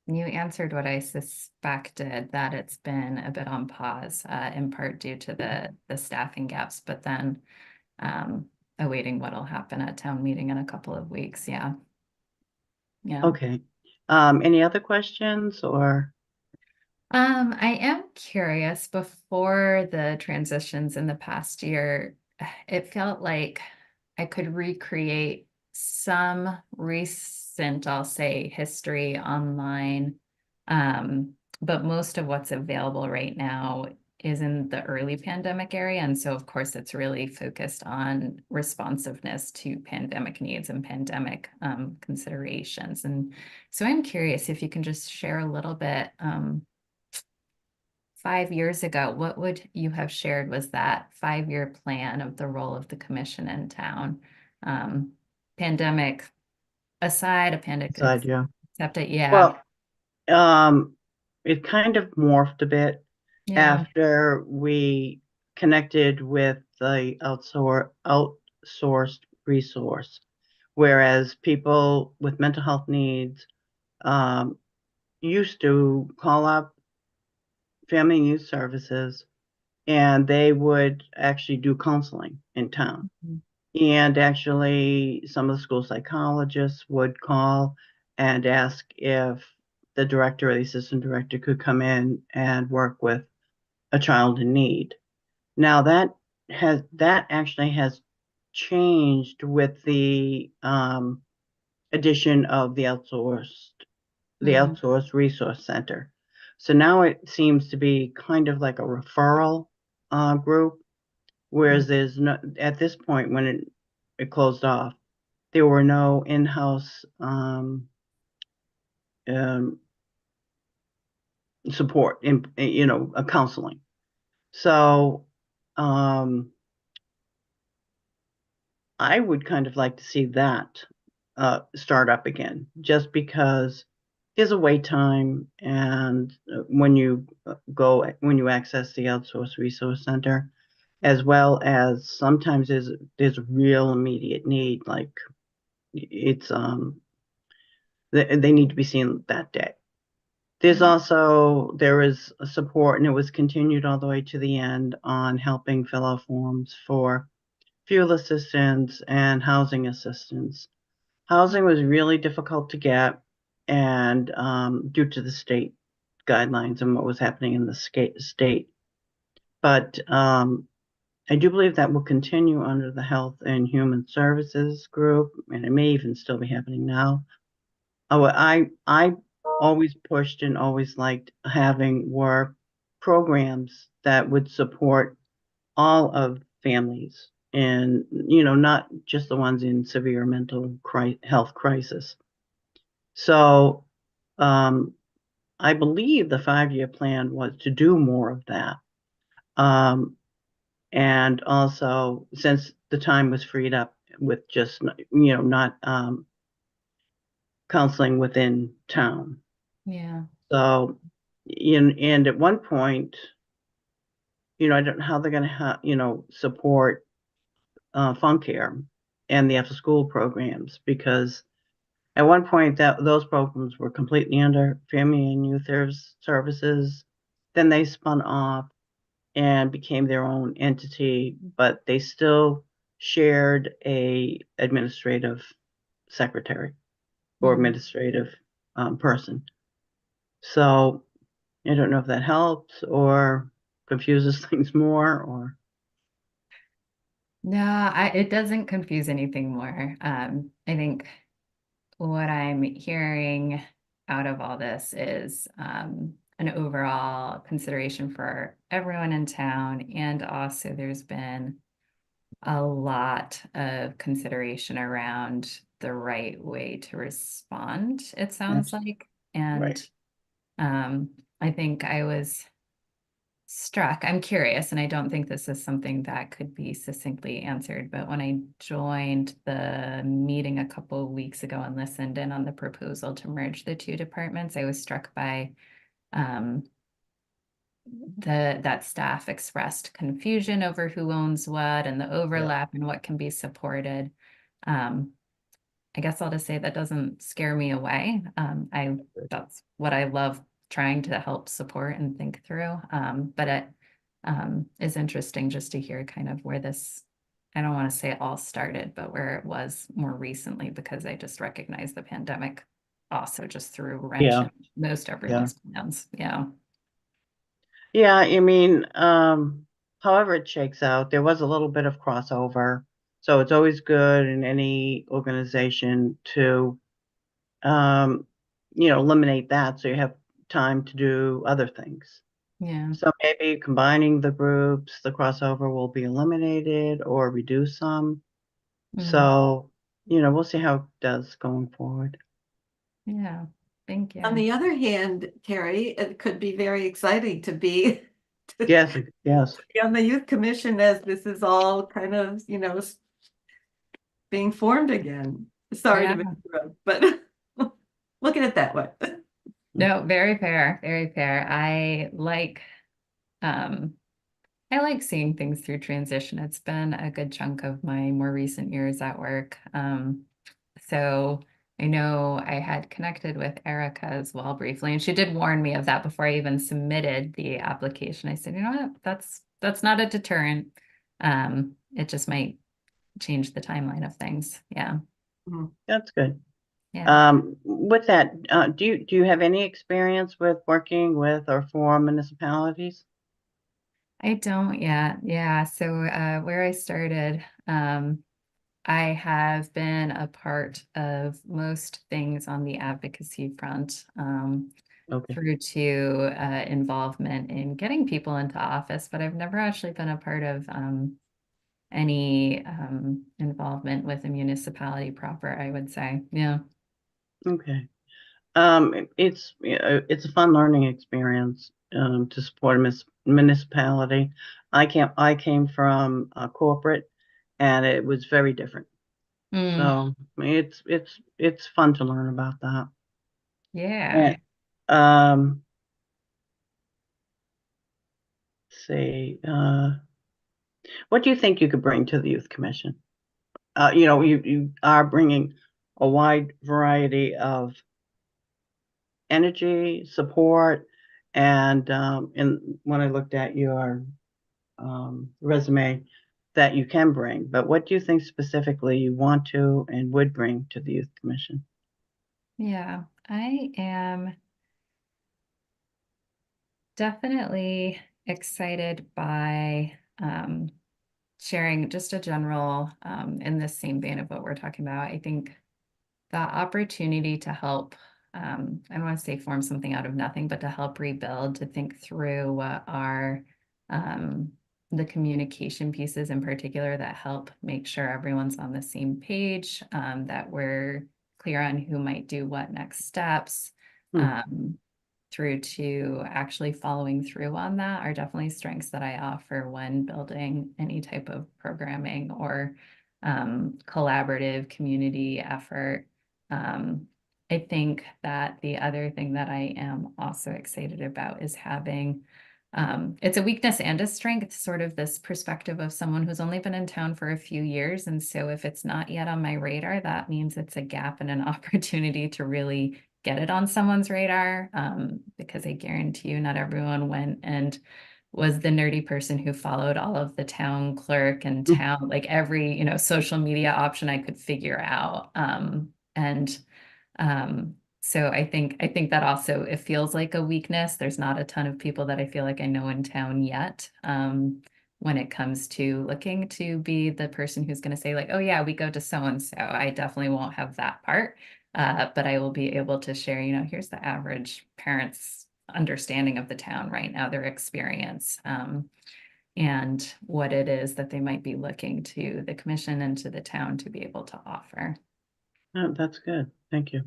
you answered what I suspected, that it's been a bit on pause, in part due to the staffing gaps, but then awaiting what'll happen at town meeting in a couple of weeks. Yeah. Yeah. Okay. Any other questions or? I am curious, before the transitions in the past year, it felt like I could recreate some recent, I'll say, history online. But most of what's available right now is in the early pandemic area. And so, of course, it's really focused on responsiveness to pandemic needs and pandemic considerations. And so I'm curious if you can just share a little bit. 5 years ago, what would you have shared was that 5-year plan of the role of the commission in town? Pandemic aside, a pandemic Side, yeah. accepted, yeah. Well, it kind of morphed a bit Yeah. after we connected with the outsourced resource, whereas people with mental health needs used to call up Family and Youth Services, and they would actually do counseling in town. And actually, some of the school psychologists would call and ask if the director or the assistant director could come in and work with a child in need. Now that actually has changed with the addition of the outsourced resource center. So now it seems to be kind of like a referral group, whereas there's no, at this point when it closed off, there were no in-house support in, counseling. So I would kind of like to see that start up again, just because there's a wait time, and when you access the outsourced resource center, as well as sometimes there's real immediate need, like it's they need to be seen that day. There's also, there is a support, and it was continued all the way to the end, on helping fill out forms for fuel assistance and housing assistance. Housing was really difficult to get, and due to the state guidelines and what was happening in the state. But I do believe that will continue under the Health and Human Services group, and it may even still be happening now. Oh, I always pushed and always liked having work programs that would support all of families, and not just the ones in severe mental health crisis. So I believe the 5-year plan was to do more of that. And also, since the time was freed up with just, not counseling within town. Yeah. So, and at one point, I don't know how they're going to, support fund care and the after school programs, because at one point those programs were completely under Family and Youth Services. Then they spun off and became their own entity, but they still shared a administrative secretary or administrative person. So I don't know if that helps or confuses things more, or. No, it doesn't confuse anything more. I think what I'm hearing out of all this is an overall consideration for everyone in town, and also there's been a lot of consideration around the right way to respond, it sounds like. And I think I was struck. I'm curious, and I don't think this is something that could be succinctly answered, but when I joined the meeting a couple of weeks ago and listened in on the proposal to merge the two departments, I was struck by that staff expressed confusion over who owns what and the overlap and what can be supported. I guess I'll just say that doesn't scare me away. That's what I love trying to help support and think through. But it is interesting just to hear kind of where this, I don't want to say it all started, but where it was more recently, because I just recognize the pandemic also just threw a wrench in most everyone's plans. Yeah. Yeah, I mean, however it shakes out, there was a little bit of crossover. So it's always good in any organization to, eliminate that so you have time to do other things. Yeah. So maybe combining the groups, the crossover will be eliminated or reduce some. Mm. So, we'll see how it does going forward. Yeah. Thank you. On the other hand, Terry, it could be very exciting to be Yes, yes. on the youth commission as this is all kind of, being formed again. Sorry to Yeah. interrupt, but look at it that way. No, very fair, very fair. I like seeing things through transition. It's been a good chunk of my more recent years at work. So I know I had connected with Erica as well briefly, and she did warn me of that before I even submitted the application. I said, you know what, that's not a deterrent. It just might change the timeline of things. Yeah. That's good. Yeah. With that, do you have any experience with working with or for municipalities? I don't yet. Yeah. So where I started, I have been a part of most things on the advocacy front, Okay. through to involvement in getting people into office, but I've never actually been a part of any involvement with a municipality proper, I would say. Yeah. Okay. It's a fun learning experience to support a municipality. I came from corporate, and it was very different. Mm. So it's fun to learn about that. Yeah. And, see, what do you think you could bring to the Youth Commission? You are bringing a wide variety of energy, support, and when I looked at your resume, that you can bring. But what do you think specifically you want to and would bring to the Youth Commission? Yeah. I am definitely excited by sharing just a general, in the same vein of what we're talking about. I think the opportunity to help, I don't want to say form something out of nothing, but to help rebuild, to think through what are the communication pieces in particular that help make sure everyone's on the same page, that we're clear on who might do what next steps. Through to actually following through on that are definitely strengths that I offer when building any type of programming or collaborative community effort. I think that the other thing that I am also excited about is having, it's a weakness and a strength, sort of this perspective of someone who's only been in town for a few years. And so if it's not yet on my radar, that means it's a gap and an opportunity to really get it on someone's radar, because I guarantee you not everyone went and was the nerdy person who followed all of the town clerk and town, like every, social media option I could figure out. So I think that also, it feels like a weakness. There's not a ton of people that I feel like I know in town yet. When it comes to looking to be the person who's going to say like, oh yeah, we go to so-and-so. I definitely won't have that part. But I will be able to share, here's the average parent's understanding of the town right now, their experience, and what it is that they might be looking to the commission and to the town to be able to offer. Oh, that's good. Thank you.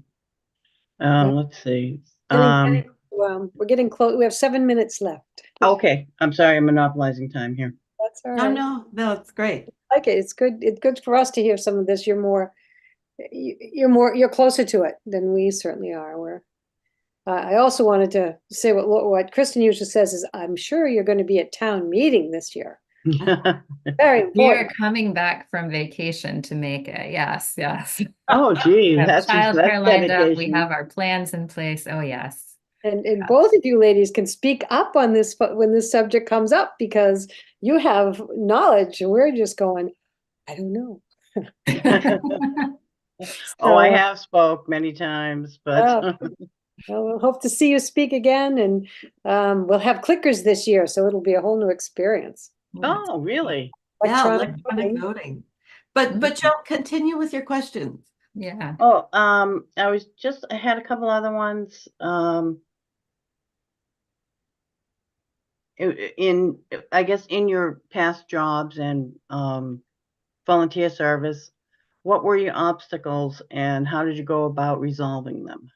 Let's see. We're getting close. We have 7 minutes left. Okay, I'm sorry, I'm monopolizing time here. That's all right. No, it's great. Okay, it's good. It's good for us to hear some of this. You're closer to it than we certainly are. I also wanted to say what Kristen usually says is, I'm sure you're going to be at town meeting this year. Very important. We are coming back from vacation to make it. Yes. Oh, geez, That's childcare lined up. We dedication. have our plans in place. Oh, yes. And both of you ladies can speak up on this when this subject comes up, because you have knowledge and we're just going, I don't know. I have spoke many times, but well, we'll hope to see you speak again, and we'll have clickers this year, so it'll be a whole new experience. Oh, really? Yeah, Electronic electronic voting. voting. But Joan, continue with your questions. Yeah. Oh, I had a couple other ones. In, I guess, in your past jobs and volunteer service, what were your obstacles and how did you go about resolving them?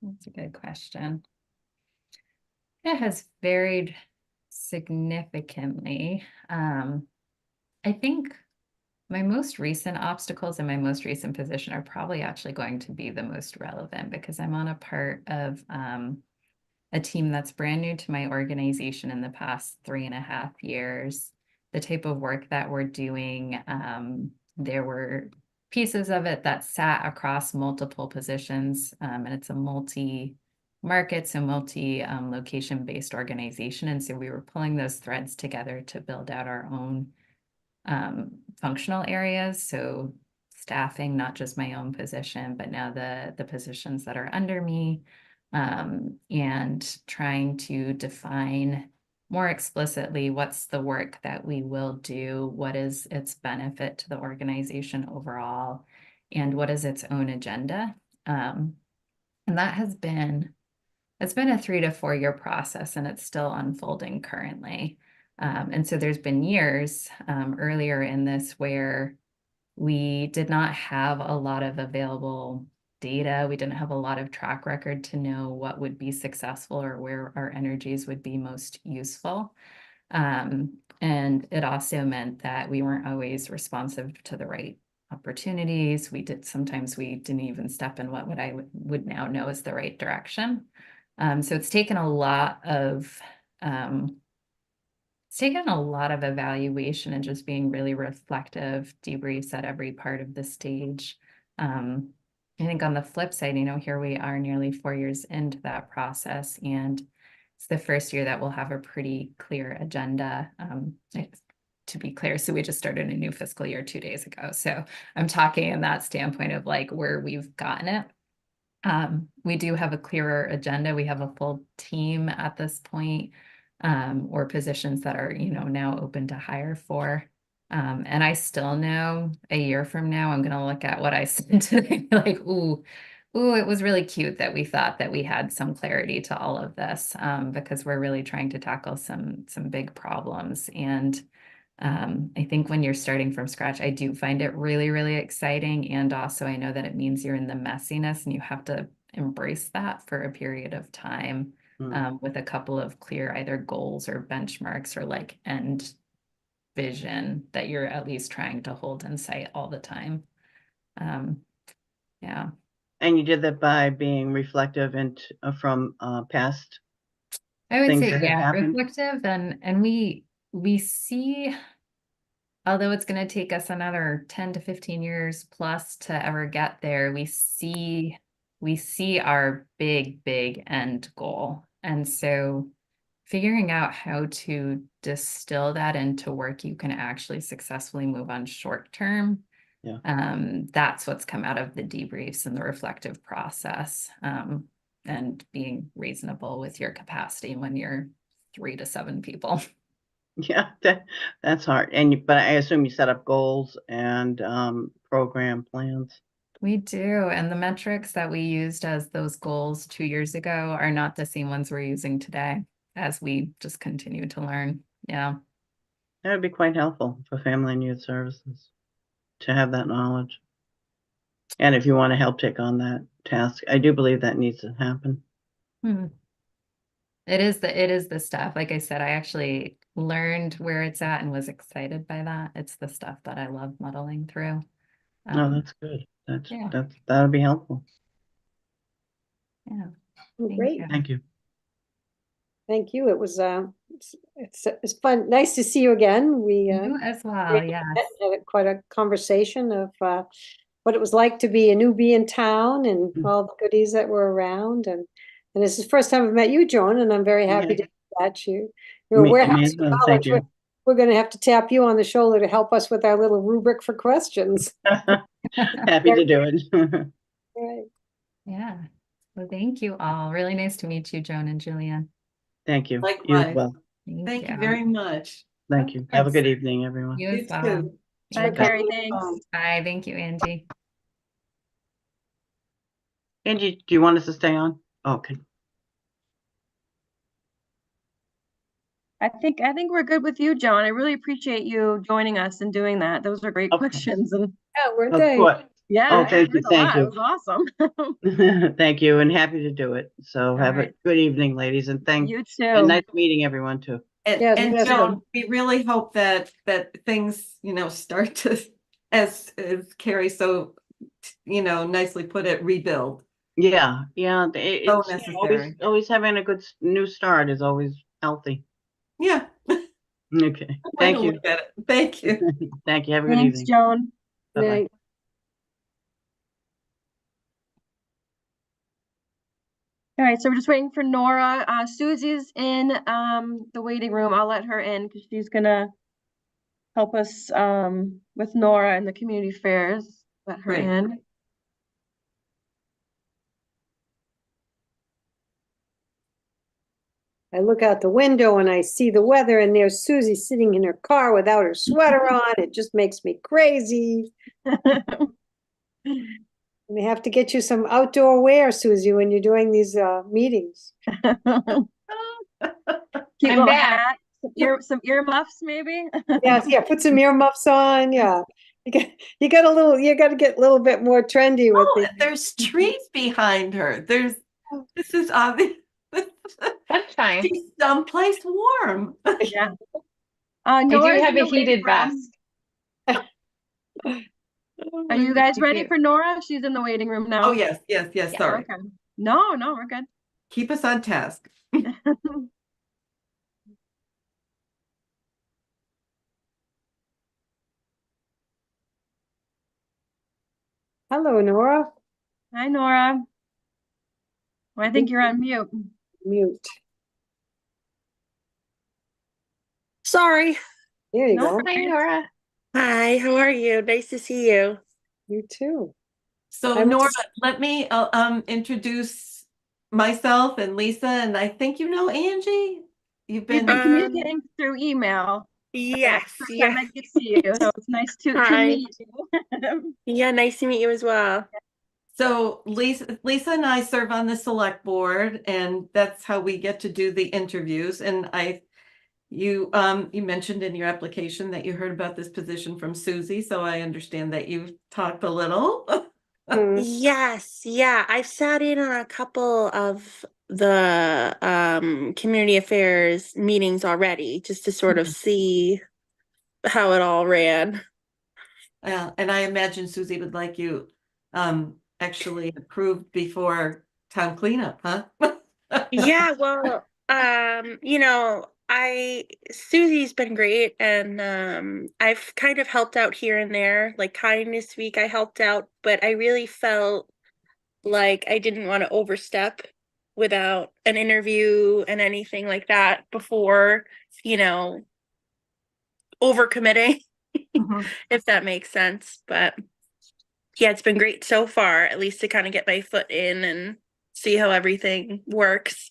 That's a good question. It has varied significantly. I think my most recent obstacles in my most recent position are probably actually going to be the most relevant because I'm on a part of a team that's brand new to my organization in the past 3.5 years. The type of work that we're doing, there were pieces of it that sat across multiple positions, and it's a multi-markets and multi-location-based organization. And so we were pulling those threads together to build out our own functional areas. So staffing, not just my own position, but now the positions that are under me, and trying to define more explicitly what's the work that we will do, what is its benefit to the organization overall, and what is its own agenda. And that it's been a 3 to 4 year process and it's still unfolding currently. And so there's been years earlier in this where we did not have a lot of available data. We didn't have a lot of track record to know what would be successful or where our energies would be most useful. And it also meant that we weren't always responsive to the right opportunities. Sometimes we didn't even step in what I would now know is the right direction. So it's taken a lot of evaluation and just being really reflective, debriefs at every part of the stage. I think on the flip side, here we are nearly 4 years into that process, and it's the first year that we'll have a pretty clear agenda. To be clear, so we just started a new fiscal year 2 days ago. So I'm talking in that standpoint of like where we've gotten it. We do have a clearer agenda. We have a full team at this point, or positions that are, now open to hire for. And I still know a year from now, I'm going to look at what I said today, like, ooh, it was really cute that we thought that we had some clarity to all of this, because we're really trying to tackle some big problems. And I think when you're starting from scratch, I do find it really, really exciting. And also I know that it means you're in the messiness and you have to embrace that for a period of time, with a couple of clear either goals or benchmarks or like end vision that you're at least trying to hold in sight all the time. Yeah. And you did that by being reflective and from past I would things say, that have yeah, happened? reflective, and we see, although it's going to take us another 10 to 15 years plus to ever get there, we see our big end goal. And so figuring out how to distill that into work you can actually successfully move on short term. Yeah. That's what's come out of the debriefs and the reflective process, and being reasonable with your capacity when you're 3 to 7 people. Yeah, that's hard. But I assume you set up goals and program plans. We do. And the metrics that we used as those goals 2 years ago are not the same ones we're using today as we just continue to learn. Yeah. That would be quite helpful for family and youth services to have that knowledge. And if you want to help take on that task, I do believe that needs to happen. It is the stuff. Like I said, I actually learned where it's at and was excited by that. It's the stuff that I love muddling through. Oh, that's good. Yeah. That'll be helpful. Yeah. Great. Thank you. Thank you. It was it's fun. Nice to see you again. You as well. Yes. Had quite a conversation of what it was like to be a newbie in town and all the goodies that were around. And this is the first time I've met you, Joan, and I'm very happy to meet you. You're a warehouse college. We're going to have to tap you on the shoulder to help us with our little rubric for questions. Happy to do it. Right. Yeah. Well, thank you all. Really nice to meet you, Joan and Julian. Thank you. Likewise. You as well. Thank you you. very much. Thank you. Have a good evening, everyone. You You as well. too. Bye, Thank you. Carrie, thanks. Bye. Thank you, Angie. Angie, do you want us to stay on? Okay. I think we're good with you, Joan. I really appreciate you joining us and doing that. Those are great Of course. questions and Yeah, weren't Of they? course. yeah, Oh, I thank you, learned a thank lot. you. It was awesome. Thank you, and happy to do it. So have right. a good evening, ladies, and You and too. nice meeting everyone too. And, Yes, and yes, Joan, we really hope that things, start to, as Carrie so, nicely put it, rebuild. Yeah, So it's necessary. always having a good new start is always healthy. Yeah. Okay, Way thank to you. look at it. Thank you. Thank you. Have a good Thanks, evening. Joan. Bye-bye. Night. All right, so we're just waiting for Nora. Susie's in the waiting room. I'll let her in because she's gonna help us with Nora and the community fairs. Let her Great. in. I look out the window and I see the weather and there's Susie sitting in her car without her sweater on. It just makes me crazy. And they have to get you some outdoor wear, Susie, when you're doing these meetings. Cute I'm little back. hat, some earmuffs maybe. Yes, yeah, put some earmuffs on. Yeah. You got to get a little bit more trendy with Oh, the there's trees behind her. This is obvious. That's fine. She's someplace warm. Yeah. I do Nora's have in a the waiting heated room. vest. Are you guys ready Cute. for Nora? She's in the waiting room now. Oh, yes, Yeah. sorry. Okay. No, we're good. Keep us on task. Hello, Nora. Hi, Nora. Well, I think you're on mute. Mute. Sorry. There you No, go. Hi, Nora. Hi, how are you? Nice to see you. You too. So I'm Nora, just- let me introduce myself and Lisa, and I think you know Angie. You've we've been been communicating through email. Yes, First time I yes. get to see you, so it's nice to Hi. meet you. Yeah, nice to meet you as well. So Lisa and I serve on the select board, and that's how we get to do the interviews. And you mentioned in your application that you heard about this position from Susie, so I understand that you've talked a little. Yes, yeah. I've sat in on a couple of the community affairs meetings already just to sort of see how it all ran. And I imagine Susie would like you actually approved before town cleanup, huh? Yeah, well, Susie's been great and I've kind of helped out here and there. Like Kindness Week I helped out, but I really felt like I didn't want to overstep without an interview and anything like that before, overcommitting, if that makes sense. But yeah, it's been great so far, at least to kind of get my foot in and see how everything works.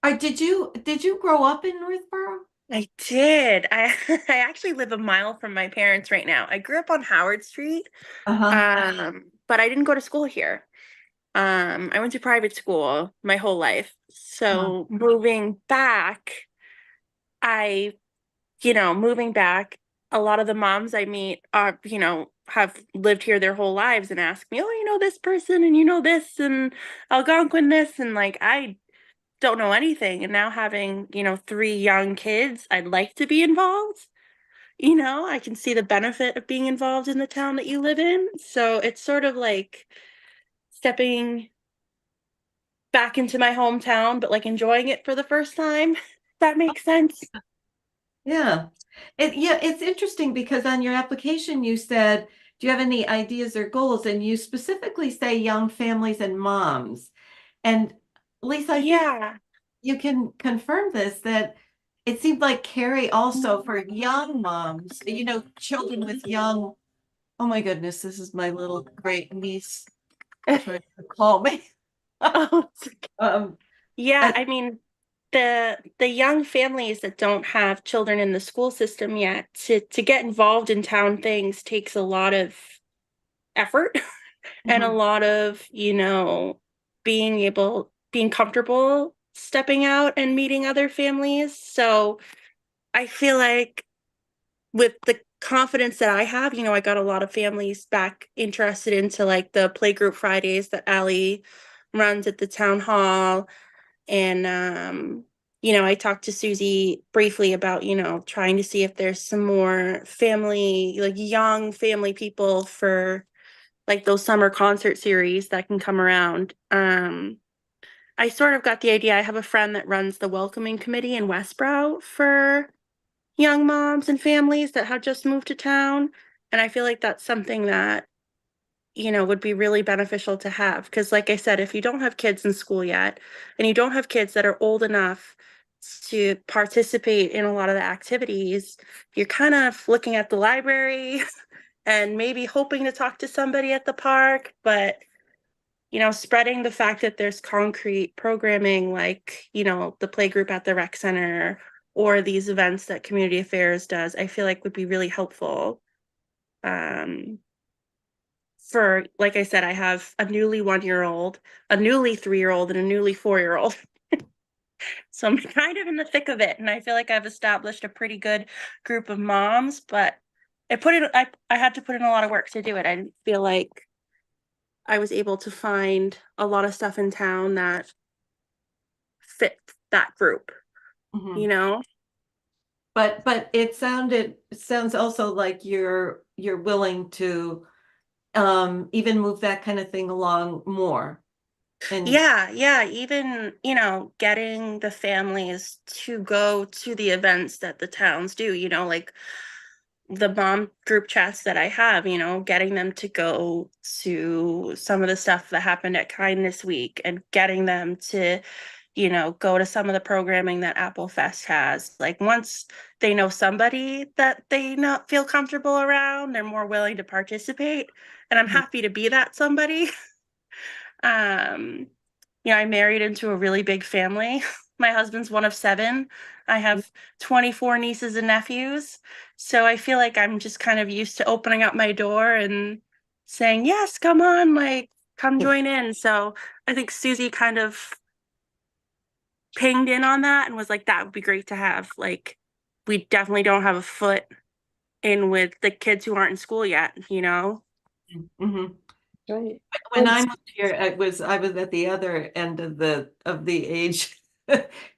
Did you grow up in Northborough? I did. I I actually live a mile from my parents right now. I grew up on Howard Street, but I didn't go to school here. I went to private school my whole life. So moving back, moving back, a lot of the moms I meet are, have lived here their whole lives and ask me, oh, you know this person and you know this and Algonquin this, and like I don't know anything. And now having, 3 young kids, I'd like to be involved. I can see the benefit of being involved in the town that you live in. So it's sort of like stepping back into my hometown, but like enjoying it for the first time. That makes sense. Yeah. It's interesting because on your application you said, do you have any ideas or goals? And you specifically say young families and moms. And Lisa, I think you can confirm this, that it seemed like Carrie also for young moms, children with young, oh my goodness, this is my little great niece trying to call me. Yeah, And- I mean, the young families that don't have children in the school system yet, to get involved in town things takes a lot of effort and a lot of, being comfortable stepping out and meeting other families. So I feel like with the confidence that I have, I got a lot of families back interested into like the playgroup Fridays that Allie runs at the town hall. And I talked to Susie briefly about, trying to see if there's some more family, like young family people for like those summer concert series that can come around. I sort of got the idea. I have a friend that runs the welcoming committee in Westborough for young moms and families that have just moved to town. And I feel like that's something that, would be really beneficial to have. Because, like I said, if you don't have kids in school yet, and you don't have kids that are old enough to participate in a lot of the activities, you're kind of looking at the library and maybe hoping to talk to somebody at the park. But spreading the fact that there's concrete programming like, the playgroup at the rec center or these events that community affairs does, I feel like would be really helpful. For, like I said, I have a newly 1-year-old, a newly 3-year-old, and a newly 4-year-old. So I'm kind of in the thick of it. And I feel like I've established a pretty good group of moms, but I had to put in a lot of work to do it. I didn't feel like I was able to find a lot of stuff in town that fit that group, But it sounds also like you're willing to even move that kind of thing along more. And yeah, even, getting the families to go to the events that the towns do, like the mom group chats that I have, getting them to go to some of the stuff that happened at Kindness Week and getting them to, go to some of the programming that Apple Fest has. Like once they know somebody that they not feel comfortable around, they're more willing to participate. And I'm happy to be that somebody. I married into a really big family. My husband's one of 7. I have 24 nieces and nephews. So I feel like I'm just kind of used to opening up my door and saying, yes, come on, like, come join in. So I think Susie kind of pinged in on that and was like, that would be great to have. Like, we definitely don't have a foot in with the kids who aren't in school yet, Right. when I moved here, I was at the other end of the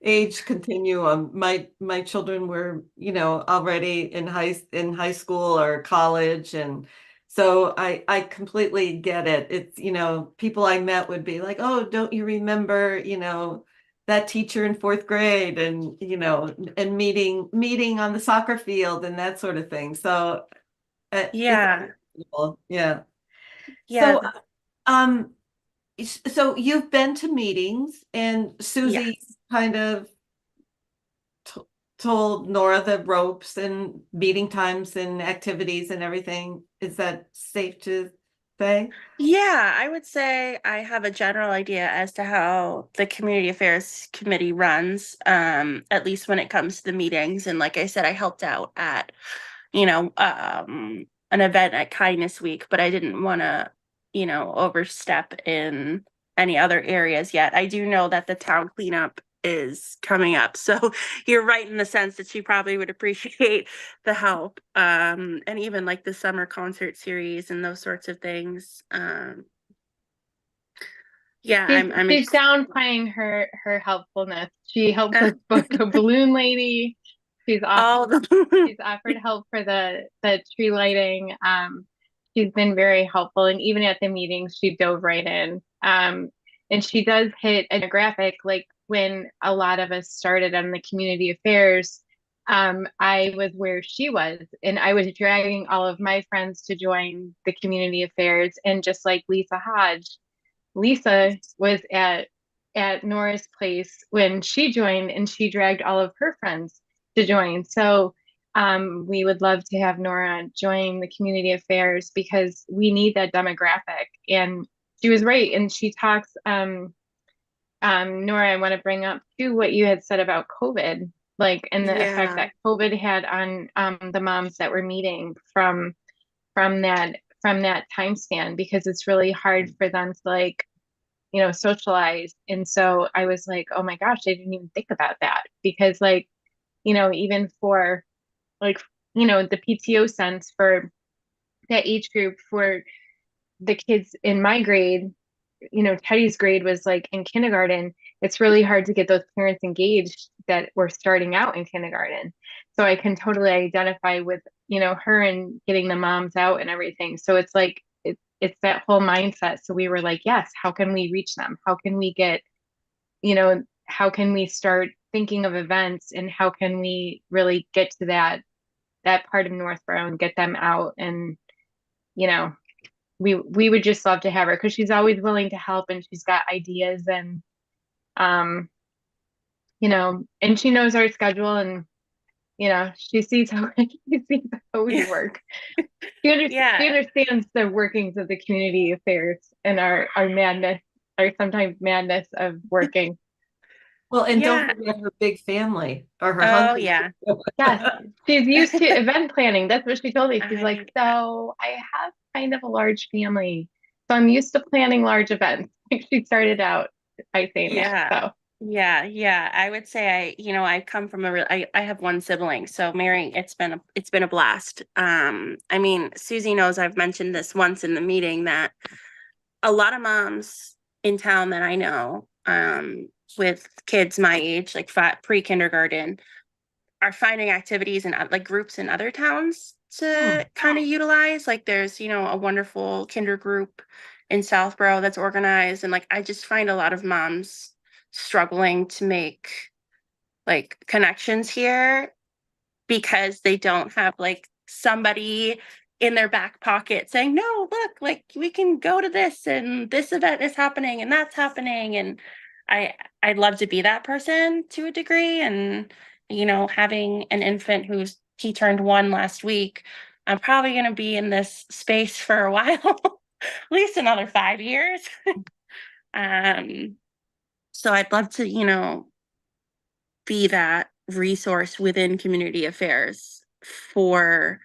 age continuum. My children were, already in high school or college, and so I completely get it. It's, people I met would be like, "Oh, don't you remember, that teacher in 4th grade?" and and meeting on the soccer field and that sort of thing. So Yeah. yeah. Yeah. So so you've been to meetings, and Susie kind of told Nora the ropes and meeting times and activities and everything. Is that safe to say? Yeah, I would say I have a general idea as to how the Community Affairs Committee runs, at least when it comes to the meetings. And like I said, I helped out at, an event at Kindness Week, but I didn't want to, overstep in any other areas yet. I do know that the town cleanup is coming up. So you're right in the sense that she probably would appreciate the help. And even like the summer concert series and those sorts of things. Yeah, She's downplaying her helpfulness. She helps us book a balloon lady. She's offered help for the tree lighting. She's been very helpful, and even at the meetings, she dove right in. And she does hit a demographic. Like when a lot of us started on the community affairs, I was where she was, and I was dragging all of my friends to join the community affairs. And just like Lisa Hodge, Lisa was at Nora's place when she joined, and she dragged all of her friends to join. So we would love to have Nora join the community affairs because we need that demographic. And she was right. And she talks Nora, I want to bring up too what you had said about COVID, like, and the effect Yeah. that COVID had on the moms that were meeting from that time span, because it's really hard for them to, like, socialize. And so I was like, oh my gosh, I didn't even think about that, because, like, even for, like, the PTO sense for that age group, for the kids in my grade, Teddy's grade was like in kindergarten. It's really hard to get those parents engaged that were starting out in kindergarten. So I can totally identify with, her and getting the moms out and everything. So it's like, it's that whole mindset. So we were like, yes, how can we reach them? How can we get, how can we start thinking of events, and how can we really get to that part of Northborough and get them out? And, we would just love to have her, because she's always willing to help, and she's got ideas, and um and she knows our schedule, and she sees how we work. She Yeah. understands the workings of the community affairs and our madness, our sometimes madness of working. Well, and don't Yeah. forget her big family or her Oh, husband. yeah. Yes, she's used to event planning. That's what she told me. She's I- like, so I have kind of a large family, so I'm used to planning large events. Like, she started out by saying that. Yeah. So Yeah. I would say I come from I have one sibling, so marrying, it's been a blast. I mean, Susie knows I've mentioned this once in the meeting that a lot of moms in town that I know, with kids my age, like pre-kindergarten, are finding activities and like groups in other towns to kind of utilize. Like there's, a wonderful kinder group in Southborough that's organized. And like, I just find a lot of moms struggling to make like connections here because they don't have like somebody in their back pocket saying, no, look, like we can go to this and this event is happening and that's happening. And I'd love to be that person to a degree. And, having an infant he turned 1 last week, I'm probably going to be in this space for a while, at least another 5 years. So I'd love to, be that resource within community affairs for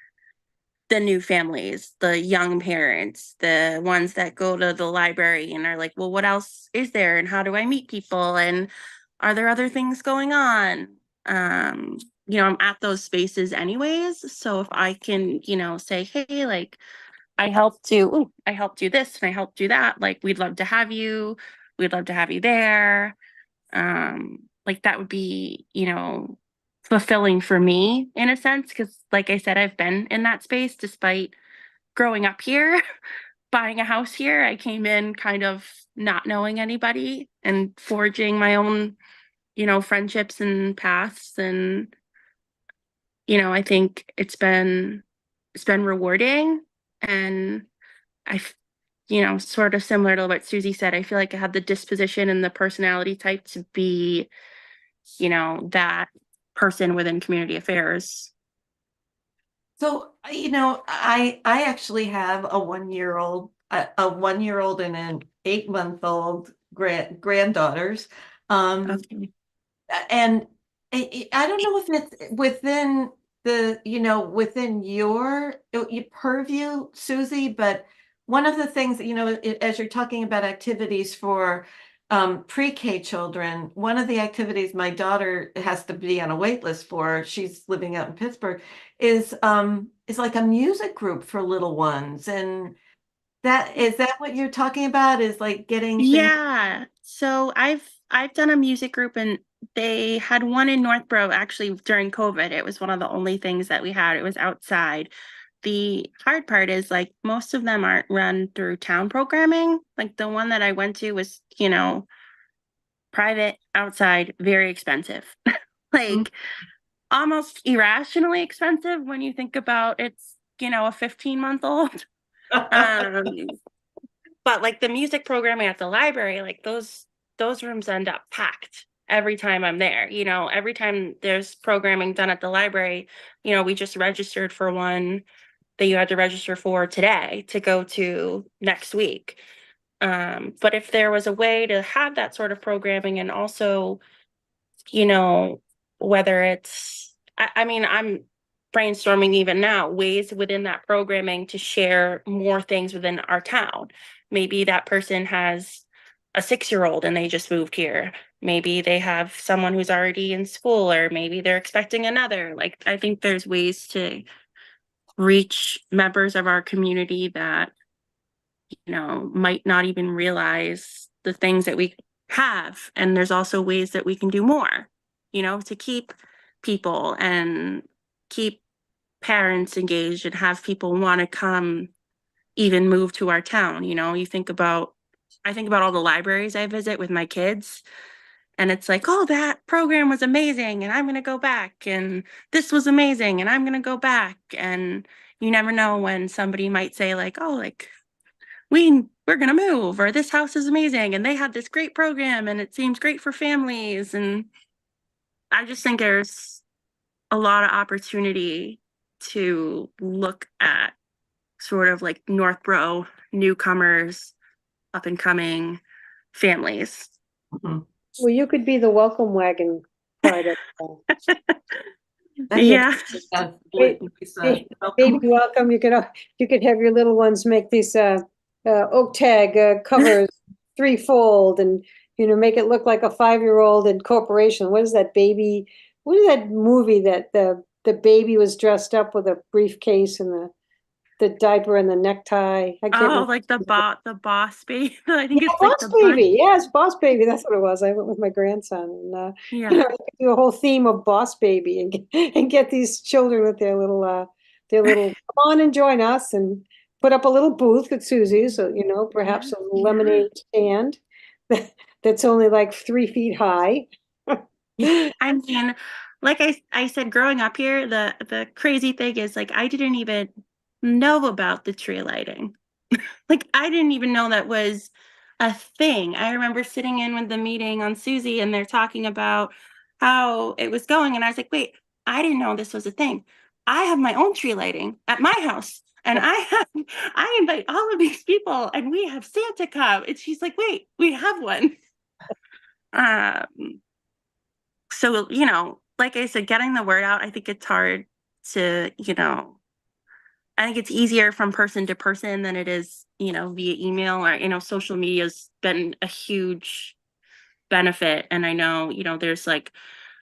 the new families, the young parents, the ones that go to the library and are like, well, what else is there? And how do I meet people? And are there other things going on? I'm at those spaces anyways. So if I can, say, hey, like I helped do this and I helped do that. Like, we'd love to have you. We'd love to have you there. Like that would be, fulfilling for me in a sense. Cause like I said, I've been in that space despite growing up here, buying a house here. I came in kind of not knowing anybody and forging my own, friendships and paths. And, I think it's been rewarding. And sort of similar to what Susie said, I feel like I have the disposition and the personality type to be, that person within community affairs. So, I actually have a 1-year-old, a 1-year-old and an 8-month-old granddaughters. Okay. And I don't know if it's within within your purview, Susie, but one of the things that, as you're talking about activities for pre-K children, one of the activities my daughter has to be on a wait list for, she's living out in Pittsburgh, is like a music group for little ones. And is that what you're talking about? Is like getting things. Yeah. So I've done a music group, and they had one in Northborough actually during COVID. It was one of the only things that we had. It was outside. The hard part is like most of them aren't run through town programming. Like the one that I went to was, private, outside, very expensive. Like almost irrationally expensive when you think about it's, a 15-month-old. But like the music programming at the library, like those rooms end up packed every time I'm there. Every time there's programming done at the library, we just registered for one that you had to register for today to go to next week. But if there was a way to have that sort of programming and also, whether it's, I mean, I'm brainstorming even now ways within that programming to share more things within our town. Maybe that person has a 6-year-old and they just moved here. Maybe they have someone who's already in school, or maybe they're expecting another. Like, I think there's ways to reach members of our community that, might not even realize the things that we have. And there's also ways that we can do more, to keep people and keep parents engaged and have people want to come even move to our town. I think about all the libraries I visit with my kids, and it's like, oh, that program was amazing and I'm going to go back, and this was amazing and I'm going to go back. And you never know when somebody might say like, oh, like we're going to move, or this house is amazing and they had this great program and it seems great for families. And I just think there's a lot of opportunity to look at sort of like Northborough newcomers, up and coming families. Well, you could be the welcome wagon part of Yeah. baby welcome. You could have your little ones make these oak tag covers threefold, and make it look like a 5-year-old in corporation. What is that movie that the baby was dressed up with a briefcase and the diaper and the necktie? I can't remember. Like the boss baby. I think it's Boss like the Baby. Yes, Boss Baby. That's what it was. I went with my grandson, and Yeah. do a whole theme of Boss Baby, and get these children with their little come on and join us, and put up a little booth at Susie's, so perhaps a lemonade stand that's only like 3 feet high. I mean, like I said, growing up here, the crazy thing is, like, I didn't even know about the tree lighting. Like, I didn't even know that was a thing. I remember sitting in with the meeting on Susie, and they're talking about how it was going, and I was like, wait, I didn't know this was a thing. I have my own tree lighting at my house, and I invite all of these people, and we have Santa come. And she's like, wait, we have one. So, like I said, getting the word out, I think it's hard to, I think it's easier from person to person than it is, via email, or, social media's been a huge benefit. And I know, there's like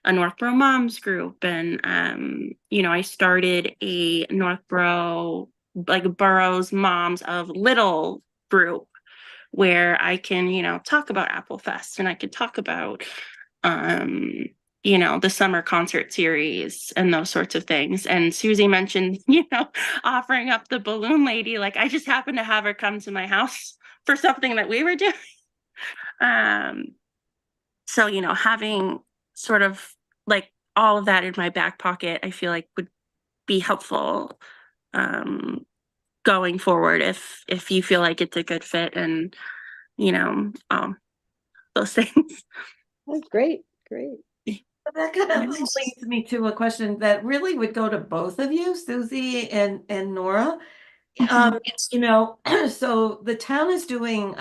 a Northborough moms group, and, I started a Northborough, like Boroughs Moms of Little group, where I can, talk about Apple Fest, and I can talk about, the summer concert series and those sorts of things. And Susie mentioned, offering up the balloon lady. Like, I just happened to have her come to my house for something that we were doing. So, having sort of like all of that in my back pocket, I feel like would be helpful going forward if you feel like it's a good fit, and those things. That's great. That kind of leads me to a question that really would go to both of you, Susie and Nora. So the town is doing,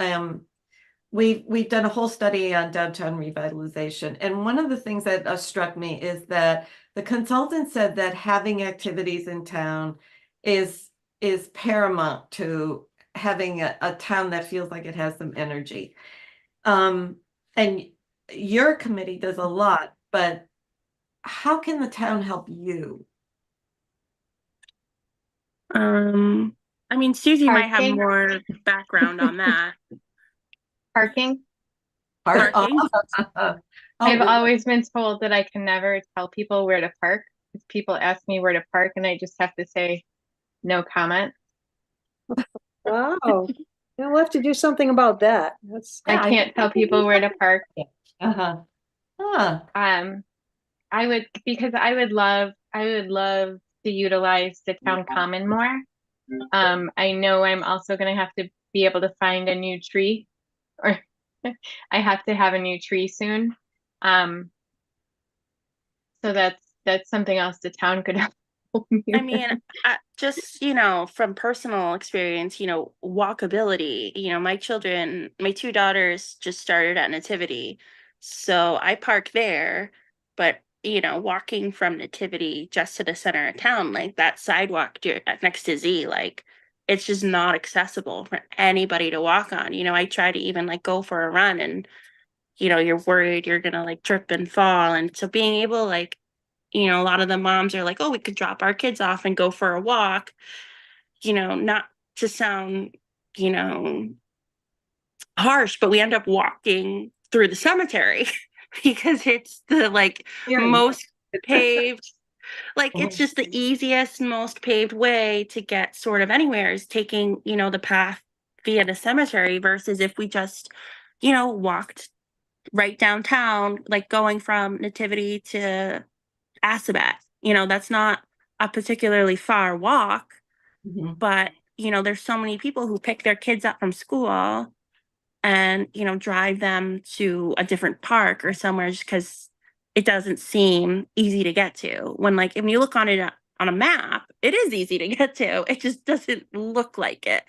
we've done a whole study on downtown revitalization. And one of the things that struck me is that the consultant said that having activities in town is paramount to having a town that feels like it has some energy. And your committee does a lot, but how can the town help you? I mean, Susie might have Parking. more background on that. Parking. Parking. I've always been told that I can never tell people where to park, because people ask me where to park and I just have to say no comment. Wow. We'll have to do something about that. I can't tell people where to park. Because I would love to utilize the town common more. I know I'm also going to have to be able to find a new tree, or I have to have a new tree soon. So that's something else the town could help I mean, just, from personal experience, walkability, my two daughters just started at Nativity. So I park there, but, walking from Nativity just to the center of town, like that sidewalk next to Z, like it's just not accessible for anybody to walk on. I try to even like go for a run and, you're worried you're gonna like trip and fall. And so being able like, a lot of the moms are like, oh, we could drop our kids off and go for a walk, not to sound, you know, harsh, but we end up walking through the cemetery because it's the like most paved, like it's just the easiest, most paved way to get sort of anywhere is taking, the path via the cemetery versus if we just, walked right downtown, like going from Nativity to Assabet. That's not a particularly far walk, but there's so many people who pick their kids up from school and drive them to a different park or somewhere just because it doesn't seem easy to get to. When like if you look on it on a map, it is easy to get to. It just doesn't look like it.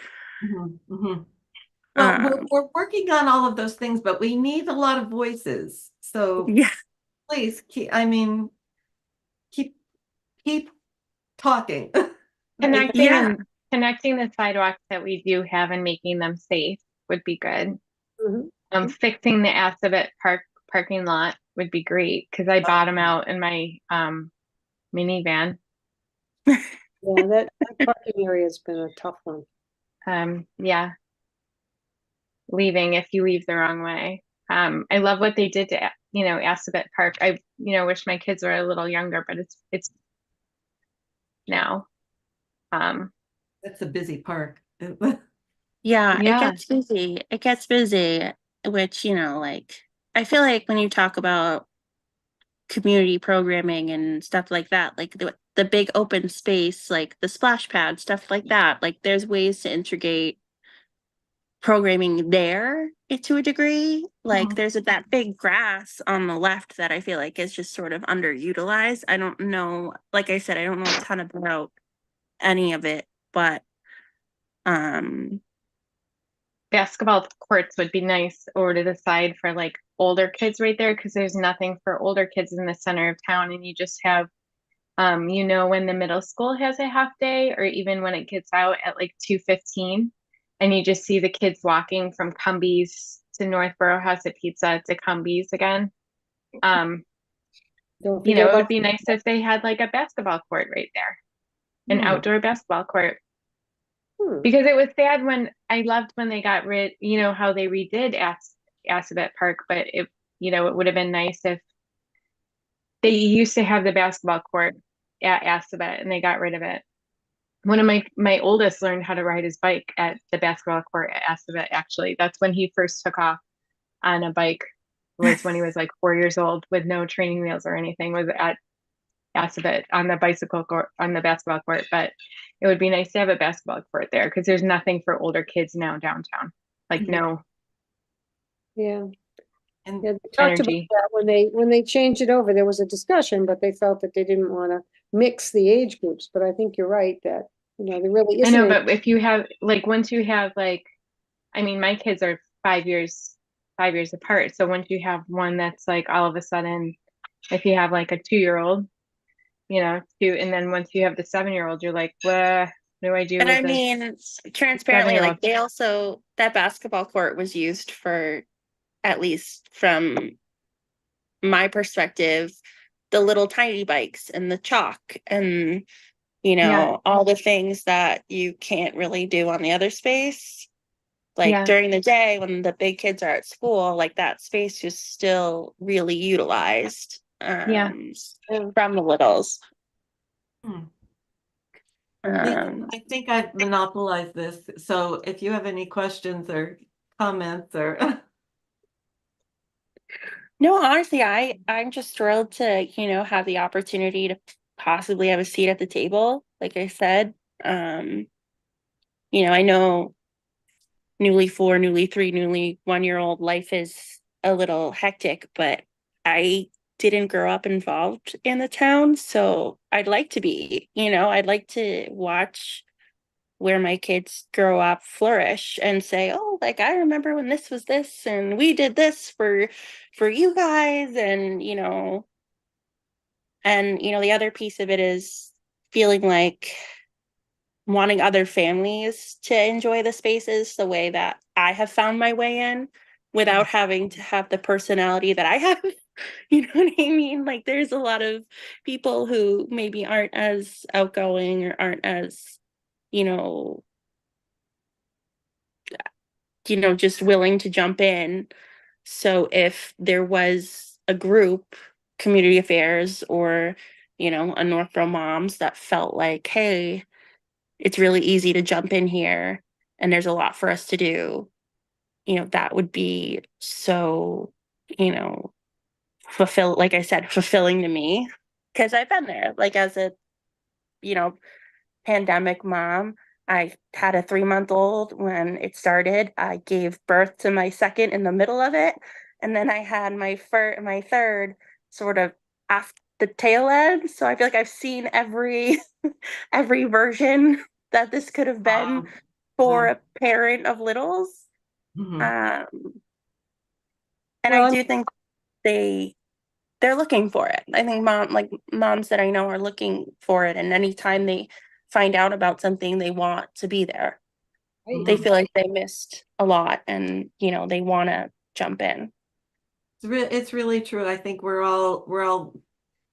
Well, we're working on all of those things, but we need a lot of voices. So yeah, please keep talking. Connecting the sidewalks that we do have and making them safe would be good. Fixing the Assabet parking lot would be great because I bottom out in my minivan. Yeah, that parking area has been a tough one. Yeah. Leaving if you leave the wrong way. I love what they did to Assabet Park. I wish my kids were a little younger, but it's now. That's a busy park. Yeah, it gets busy. It gets busy, which, like, I feel like when you talk about community programming and stuff like that, like the big open space, like the splash pad, stuff like that, like there's ways to integrate programming there to a degree. Like there's that big grass on the left that I feel like is just sort of underutilized. I don't know, like I said, I don't know a ton about any of it, but basketball courts would be nice over to the side for like older kids right there because there's nothing for older kids in the center of town and you just have when the middle school has a half day or even when it gets out at like 2:15 and you just see the kids walking from Cumbies to Northborough House of Pizza to Cumbies again. It would be nice if they had like a basketball court right there, an outdoor basketball court. Because it was sad I loved when they got rid, how they redid Assabet Park, but it would have been nice if they used to have the basketball court at Assabet and they got rid of it. One of my oldest learned how to ride his bike at the basketball court at Assabet, actually. That's when he first took off on a bike, was when he was like 4 years old with no training wheels or anything, was at Assabet on the bicycle court, on the basketball court. But it would be nice to have a basketball court there because there's nothing for older kids now downtown. Like no. Yeah. And they talked about that when they changed it over, there was a discussion, but they felt that they didn't want to mix the age groups. But I think you're right that, there really isn't. I know, but if you have once you have my kids are 5 years apart. So once you have one that's like all of a sudden, if you have like a 2-year-old, and then once you have the 7-year-old, you're like, what do I do? But I mean, transparently, like that basketball court was used for, at least from my perspective, the little tiny bikes and the chalk and, all the things that you can't really do on the other space. Like during the day when the big kids are at school, like that space is still really utilized from the littles. I think I've monopolized this. So if you have any questions or comments or No, honestly, I'm just thrilled to, have the opportunity to possibly have a seat at the table. Like I said, I know newly 4, newly 3, newly 1-year-old life is a little hectic, but I didn't grow up involved in the town, so I'd like to be, I'd like to watch where my kids grow up flourish and say, oh, like I remember when this was this and we did this for you guys, and the other piece of it is feeling like wanting other families to enjoy the spaces the way that I have found my way in without having to have the personality that I have. You know what I mean? Like there's a lot of people who maybe aren't as outgoing or aren't as, you know, just willing to jump in. So if there was a group, community affairs or, a Northborough moms that felt like, hey, it's really easy to jump in here and there's a lot for us to do, that would be so, like I said, fulfilling to me. Because I've been there, like as a, you know, pandemic mom. I had a 3-month-old when it started. I gave birth to my second in the middle of it. And then I had my third sort of after the tail end. So I feel like I've seen every every version that this could have been for a parent of littles. And Well, I do think they're looking for it. I think moms that I know are looking for it. And anytime they find out about something, they want to be there. They feel like they missed a lot and, they want to jump in. It's really true. I think we're all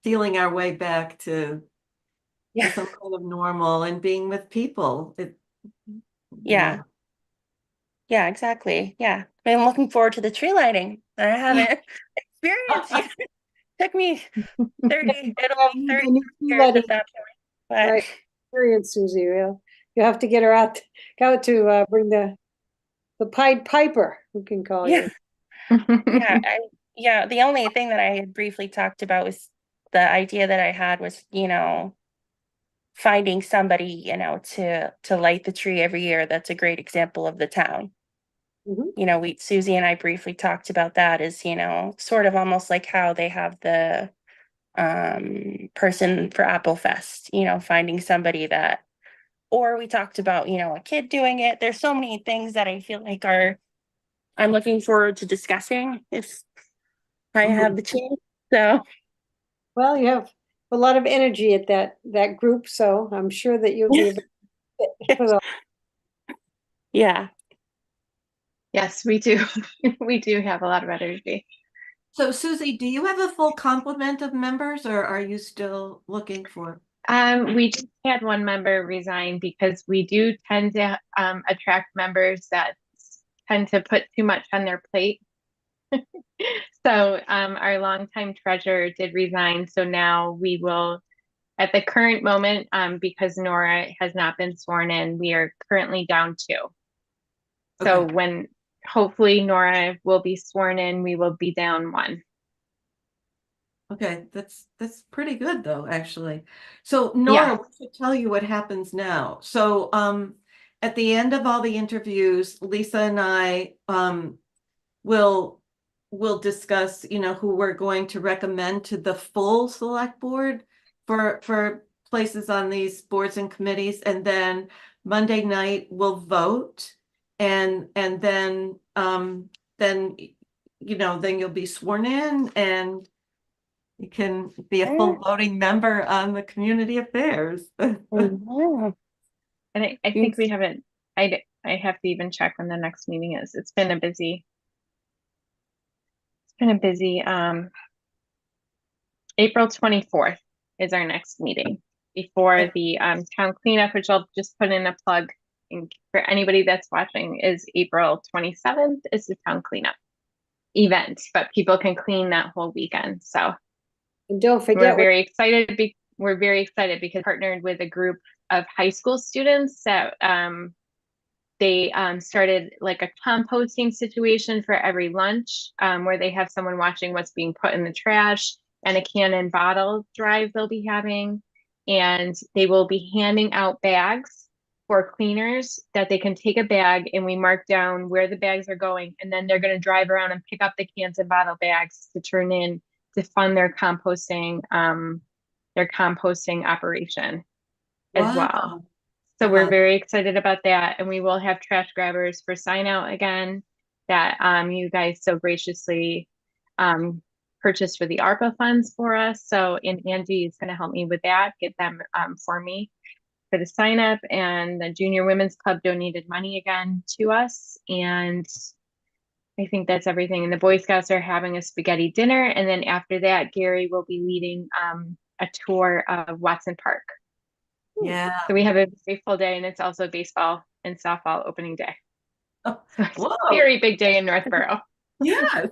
feeling our way back to some kind of normal and being with people. Yeah. Yeah, exactly. Yeah. I'm looking forward to the tree lighting. I haven't experienced yet. Took me 30, it'll be 30 years at that point. But right, experience, Susie. You have to get her out to bring the Pied Piper, who can call you. Yeah, the only thing that I had briefly talked about was the idea that I had was, finding somebody, to light the tree every year. That's a great example of the town. Susie and I briefly talked about that as, sort of almost like how they have the person for Apple Fest, finding somebody that, or we talked about, a kid doing it. There's so many things that I feel like I'm looking forward to discussing if I have the chance. So, well, you have a lot of energy at that group, so I'm sure that you'll be able to for the yeah. Yes, we do. We do have a lot of energy. So Susie, do you have a full complement of members or are you still looking for? We just had one member resign because we do tend to attract members that tend to put too much on their plate. So our longtime treasurer did resign. So now we will, at the current moment, because Nora has not been sworn in, we are currently down 2. So when hopefully Nora will be sworn in, we will be down 1. Okay, that's pretty good though, actually. So Nora, we should tell you what happens now. So at the end of all the interviews, Lisa and I will discuss, who we're going to recommend to the full select board for places on these boards and committees, and then Monday night we'll vote, and then then you'll be sworn in and you can be a full voting member on the community affairs. And I think we haven't, I have to even check when the next meeting is. It's been a busy April 24th is our next meeting before the town cleanup, which I'll just put in a plug for anybody that's watching, is April 27th is the town cleanup event, but people can clean that whole weekend. So and don't forget, we're very excited because we partnered with a group of high school students that they started like a composting situation for every lunch, where they have someone watching what's being put in the trash, and a can and bottle drive they'll be having. And they will be handing out bags for cleaners that they can take a bag, and we mark down where the bags are going. And then they're going to drive around and pick up the cans and bottle bags to turn in to fund their composting operation as well. Wow. So we're Wow. very excited about that, and we will have trash grabbers for sign out again that you guys so graciously purchased for the ARPA funds for us. So, and Angie is going to help me with that, get them for me for the sign up. And the Junior Women's Club donated money again to us, and I think that's everything. And the Boy Scouts are having a spaghetti dinner, and then after that, Gary will be leading a tour of Watson Park. Yeah. So we have a very full day, and it's also baseball and softball opening day. Oh, So it's whoa. a very big day in Northborough. Yes.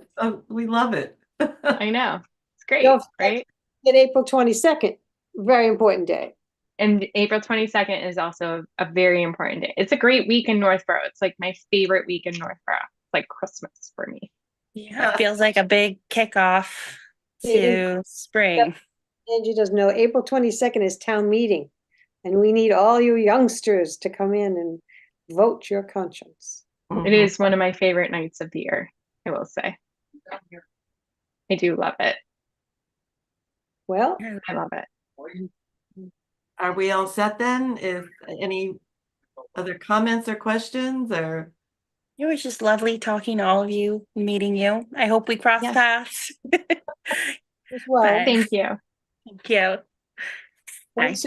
We love it. I know. It's great, Don't forget right? that April 22nd, very important day. And April 22nd is also a very important day. It's a great week in Northborough. It's like my favorite week in Northborough. It's like Christmas for me. Yeah, it feels like a big kickoff to spring. Angie doesn't know, April 22nd is town meeting. And we need all you youngsters to come in and vote your conscience. It is one of my favorite nights of the year, I will say. I do love it. Well, I love it. Are we all set then? Is any other comments or questions or? It was just lovely talking to all of you, meeting you. I hope we cross Yes. paths. as well. But Thank you. thank you. Bye. Thanks.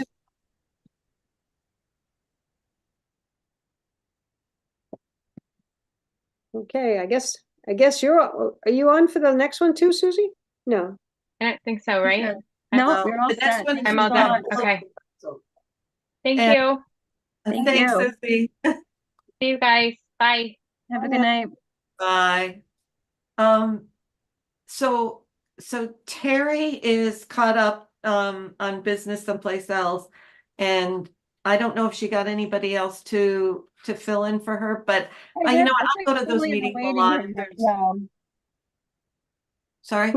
Okay, I guess are you on for the next one too, Susie? No. I don't think so, right? Good. No, Well, you're all the next set. one Thank is I'm you all so done. much. Okay. Thank And- you. Thank Thanks, you. Susie. See you guys. Bye. Have a good night. Bye. So Terry is caught up on business someplace else, and I don't know if she got anybody else to fill in for her, but you know what, I'll go to those meetings a lot. If there's- Sorry,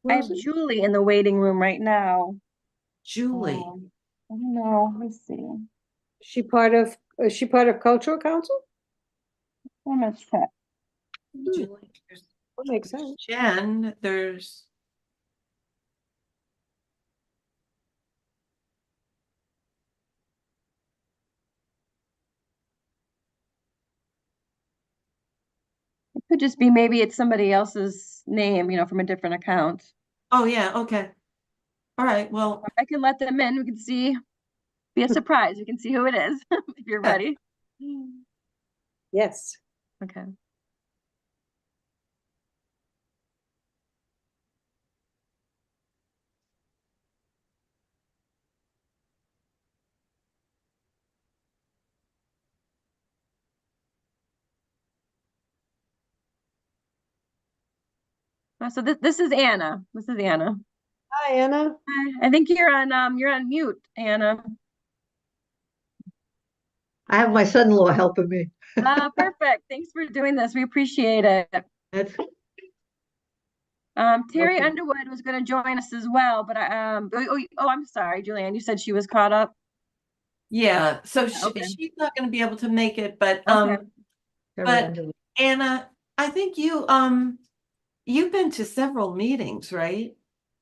I have Julie in the waiting room right now. Julie. I don't know. Let's see. Is she part of Cultural Council? I'm gonna check. Julie, That makes sense. Jen, there's It could just be maybe it's somebody else's name, from a different account. oh yeah, okay. All right, well, I can let them in. We can see. Be a surprise. We can see who it is if you're Yeah. ready. Yes. Okay. So this is Anna. This is Anna. Hi, Anna. Hi. I think you're on mute, Anna. I have my son-in-law helping me. Perfect. Thanks for doing this. We appreciate it. That's Terry Okay. Underwood was going to join us as well, but I'm sorry, Julianne. You said she was caught up. yeah, so Okay. she's not gonna be able to make it, but Okay. but Anna, I think you've been to several meetings, right?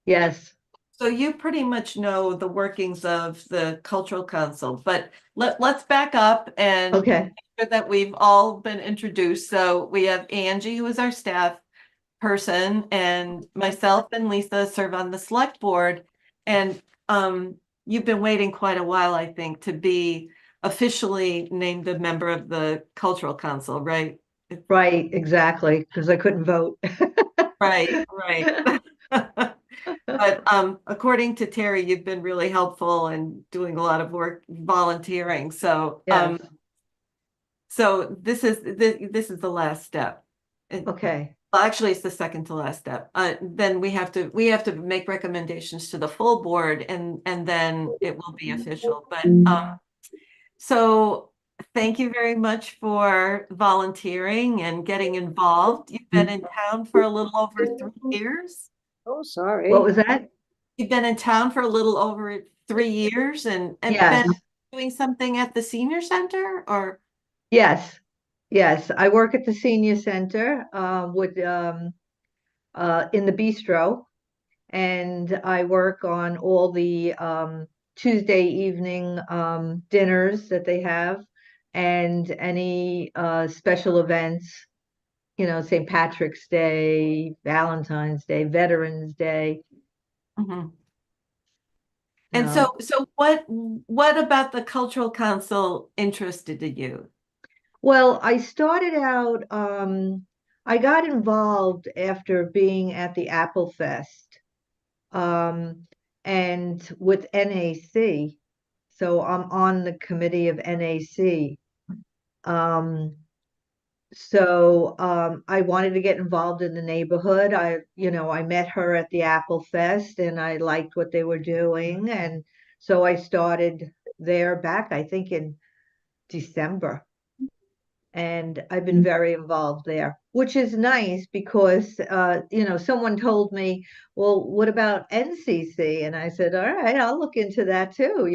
Yes. So you pretty much know the workings of the Cultural Council, but let's back up and Okay. make sure that we've all been introduced. So we have Angie, who is our staff person, and myself and Lisa serve on the select board. And you've been waiting quite a while, I think, to be officially named a member of the Cultural Council, right? Right, exactly, because I couldn't vote. Right. But according to Terry, you've been really helpful and doing a lot of work volunteering. So Yes. so this is the last step. Okay. Well, actually, it's the second to last step. Then we have to make recommendations to the full board, and then it will be official. But so thank you very much for volunteering and getting involved. You've been in town for a little over 3 years. Oh, sorry. What was that? You've been in town for a little over 3 years and Yes. been doing something at the senior center, or? Yes. Yes. I work at the senior center with in the bistro. and I work on all the Tuesday evening dinners that they have, and any special events, St. Patrick's Day, Valentine's Day, Veterans Day. Mhm. And so what about the Cultural Council interested you? Well, I started out, I got involved after being at the Apple Fest, and with NAC. So I'm on the committee of NAC. I wanted to get involved in the neighborhood. I met her at the Apple Fest and I liked what they were doing. And so I started there back, I think in December. And I've been very involved there, which is nice because, someone told me, well, what about NCC? And I said, all right, I'll look into that too,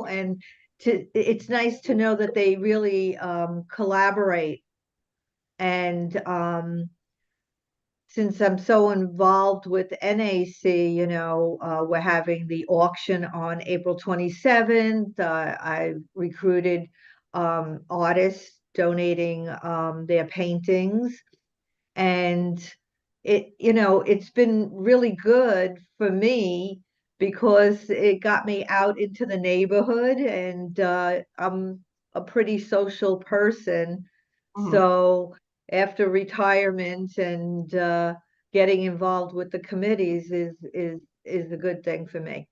and it's nice to know that they really collaborate. And since I'm so involved with NAC, we're having the auction on April 27th. I recruited artists donating their paintings. And it's been really good for me because it got me out into the neighborhood, and I'm a pretty social person. So after retirement and getting involved with the committees is a good thing for me.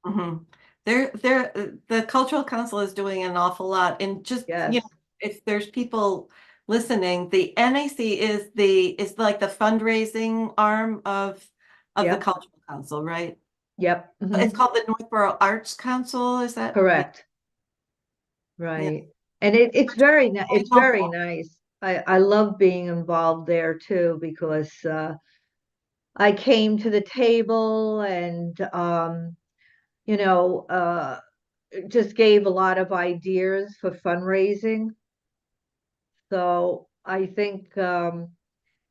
Mhm. The Cultural Council is doing an awful lot, and just if there's people listening, the NAC is like the fundraising arm of the Cultural Council, right? Yep. It's called the Northborough Arts Council, is that correct? Right. And it's very nice. I love being involved there too because I came to the table and just gave a lot of ideas for fundraising. So I think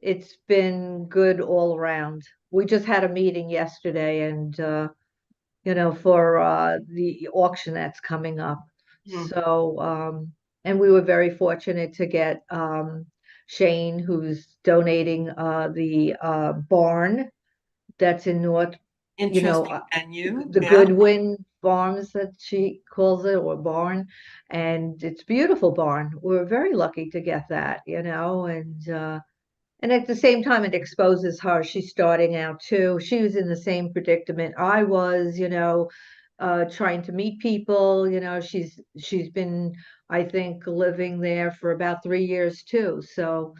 it's been good all around. We just had a meeting yesterday and for the auction that's coming up. So and we were very fortunate to get Shane, who's donating the barn that's in North, interesting venue? the Yeah. Goodwin Farms that she calls it, or barn, and it's a beautiful barn. We're very lucky to get that, and at the same time, it exposes her. She's starting out too. She was in the same predicament I was, trying to meet people. She's been, I think, living there for about 3 years too. So,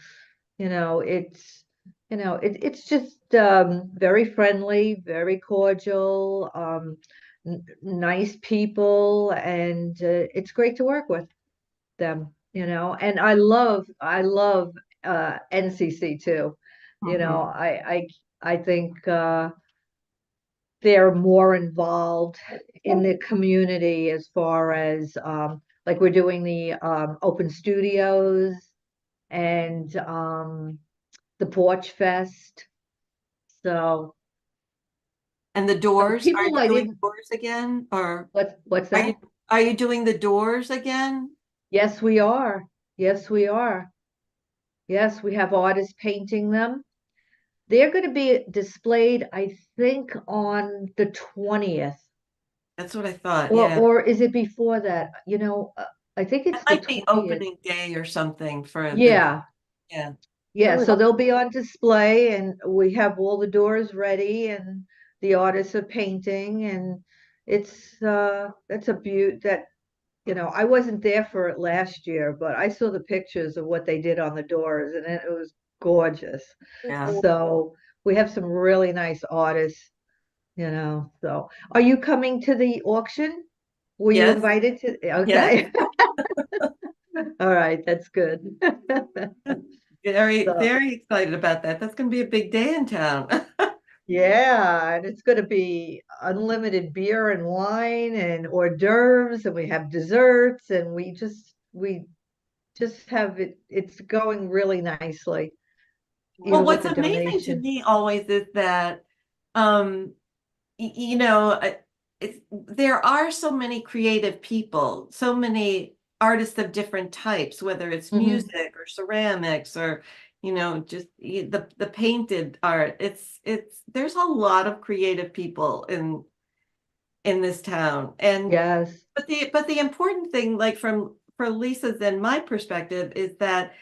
it's just very friendly, very cordial, nice people, and it's great to work with them. And I love NCC too. I think they're more involved in the community as far as like we're doing the open studios and the Porch Fest. So And the doors, people are you I doing didn't- doors again, or what's are that? you doing the doors again? Yes, we are. Yes, we are. Yes, we have artists painting them. They're going to be displayed, I think, on the 20th. That's what I thought. Or Yeah, or is it before that? I think it's it the might be 20th. opening day or something for Yeah. yeah. Yeah, so they'll be on display and we have all the doors ready and the artists are painting, and that's a beaut that I wasn't there for it last year, but I saw the pictures of what they did on the doors and it was gorgeous. Yeah. So we have some really nice artists, so are you coming to the auction? Were you Yes. invited to? Yes. Okay. All right, that's good. Very, So, very excited about that. That's going to be a big day in town. yeah, and it's going to be unlimited beer and wine and hors d'oeuvres, and we have desserts, and we just have it. It's going really nicely, Well, even with what's the amazing to donation. me always is that um you know, there are so many creative people, so many artists of different types, whether it's Mhm. music or ceramics or, you know, just the painted art. There's a lot of creative people in this town. And Yes. but the important thing, like for Lisa's and my perspective, is that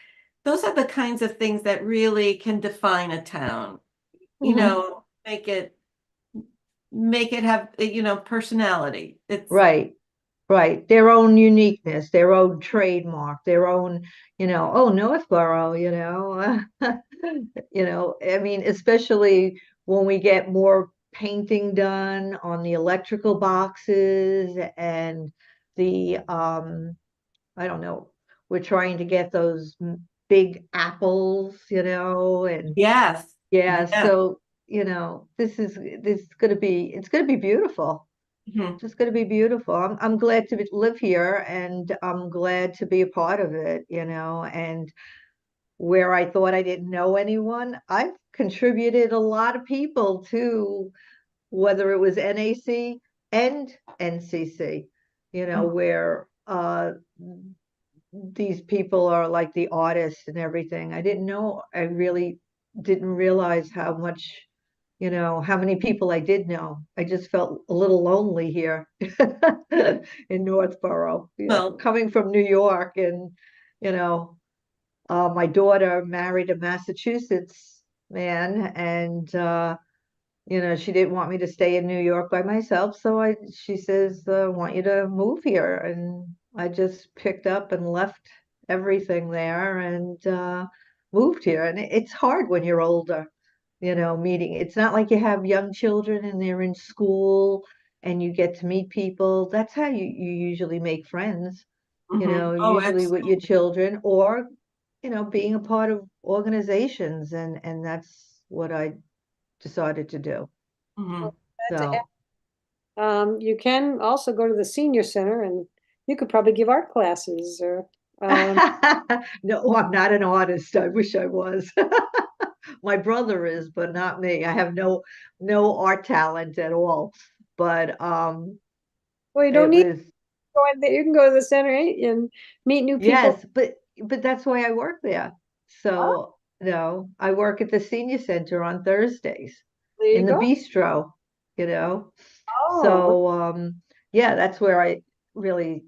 those are the kinds of things that really can define a town. You Mhm. know, make it have, you know, personality. It's Right. Right. Their own uniqueness, their own trademark, their own, oh, Northborough, I mean, especially when we get more painting done on the electrical boxes and I don't know, we're trying to get those big apples, and yes, yeah, yes. so, this is it's gonna be beautiful. Mhm. Just going to be beautiful. I'm glad to live here, and I'm glad to be a part of it, and where I thought I didn't know anyone, I've contributed a lot of people to whether it was NAC and NCC, where these people are like the artists and everything. I really didn't realize how much, how many people I did know. I just felt a little lonely here in Northborough, Well, coming from New York. And, you know, my daughter married a Massachusetts man, and, she didn't want me to stay in New York by myself. So she says, I want you to move here. And I just picked up and left everything there and moved here. And it's hard when you're older, meeting. It's not like you have young children and they're in school and you get to meet people. That's how you usually make friends, oh, usually with your children, or, being a part of organizations. And that's what I decided to do. mhm. So, You can also go to the senior center and you could probably give art classes or, no, I'm not an artist. I wish I was. My brother is, but not me. I have no art talent at all. But well, you don't it need was to go in there. You can go to the center and meet new people. yes, but that's why I work there. Oh, So, I work at the senior center on Thursdays there in you the go. bistro, you know. Oh, So, yeah, that's where I really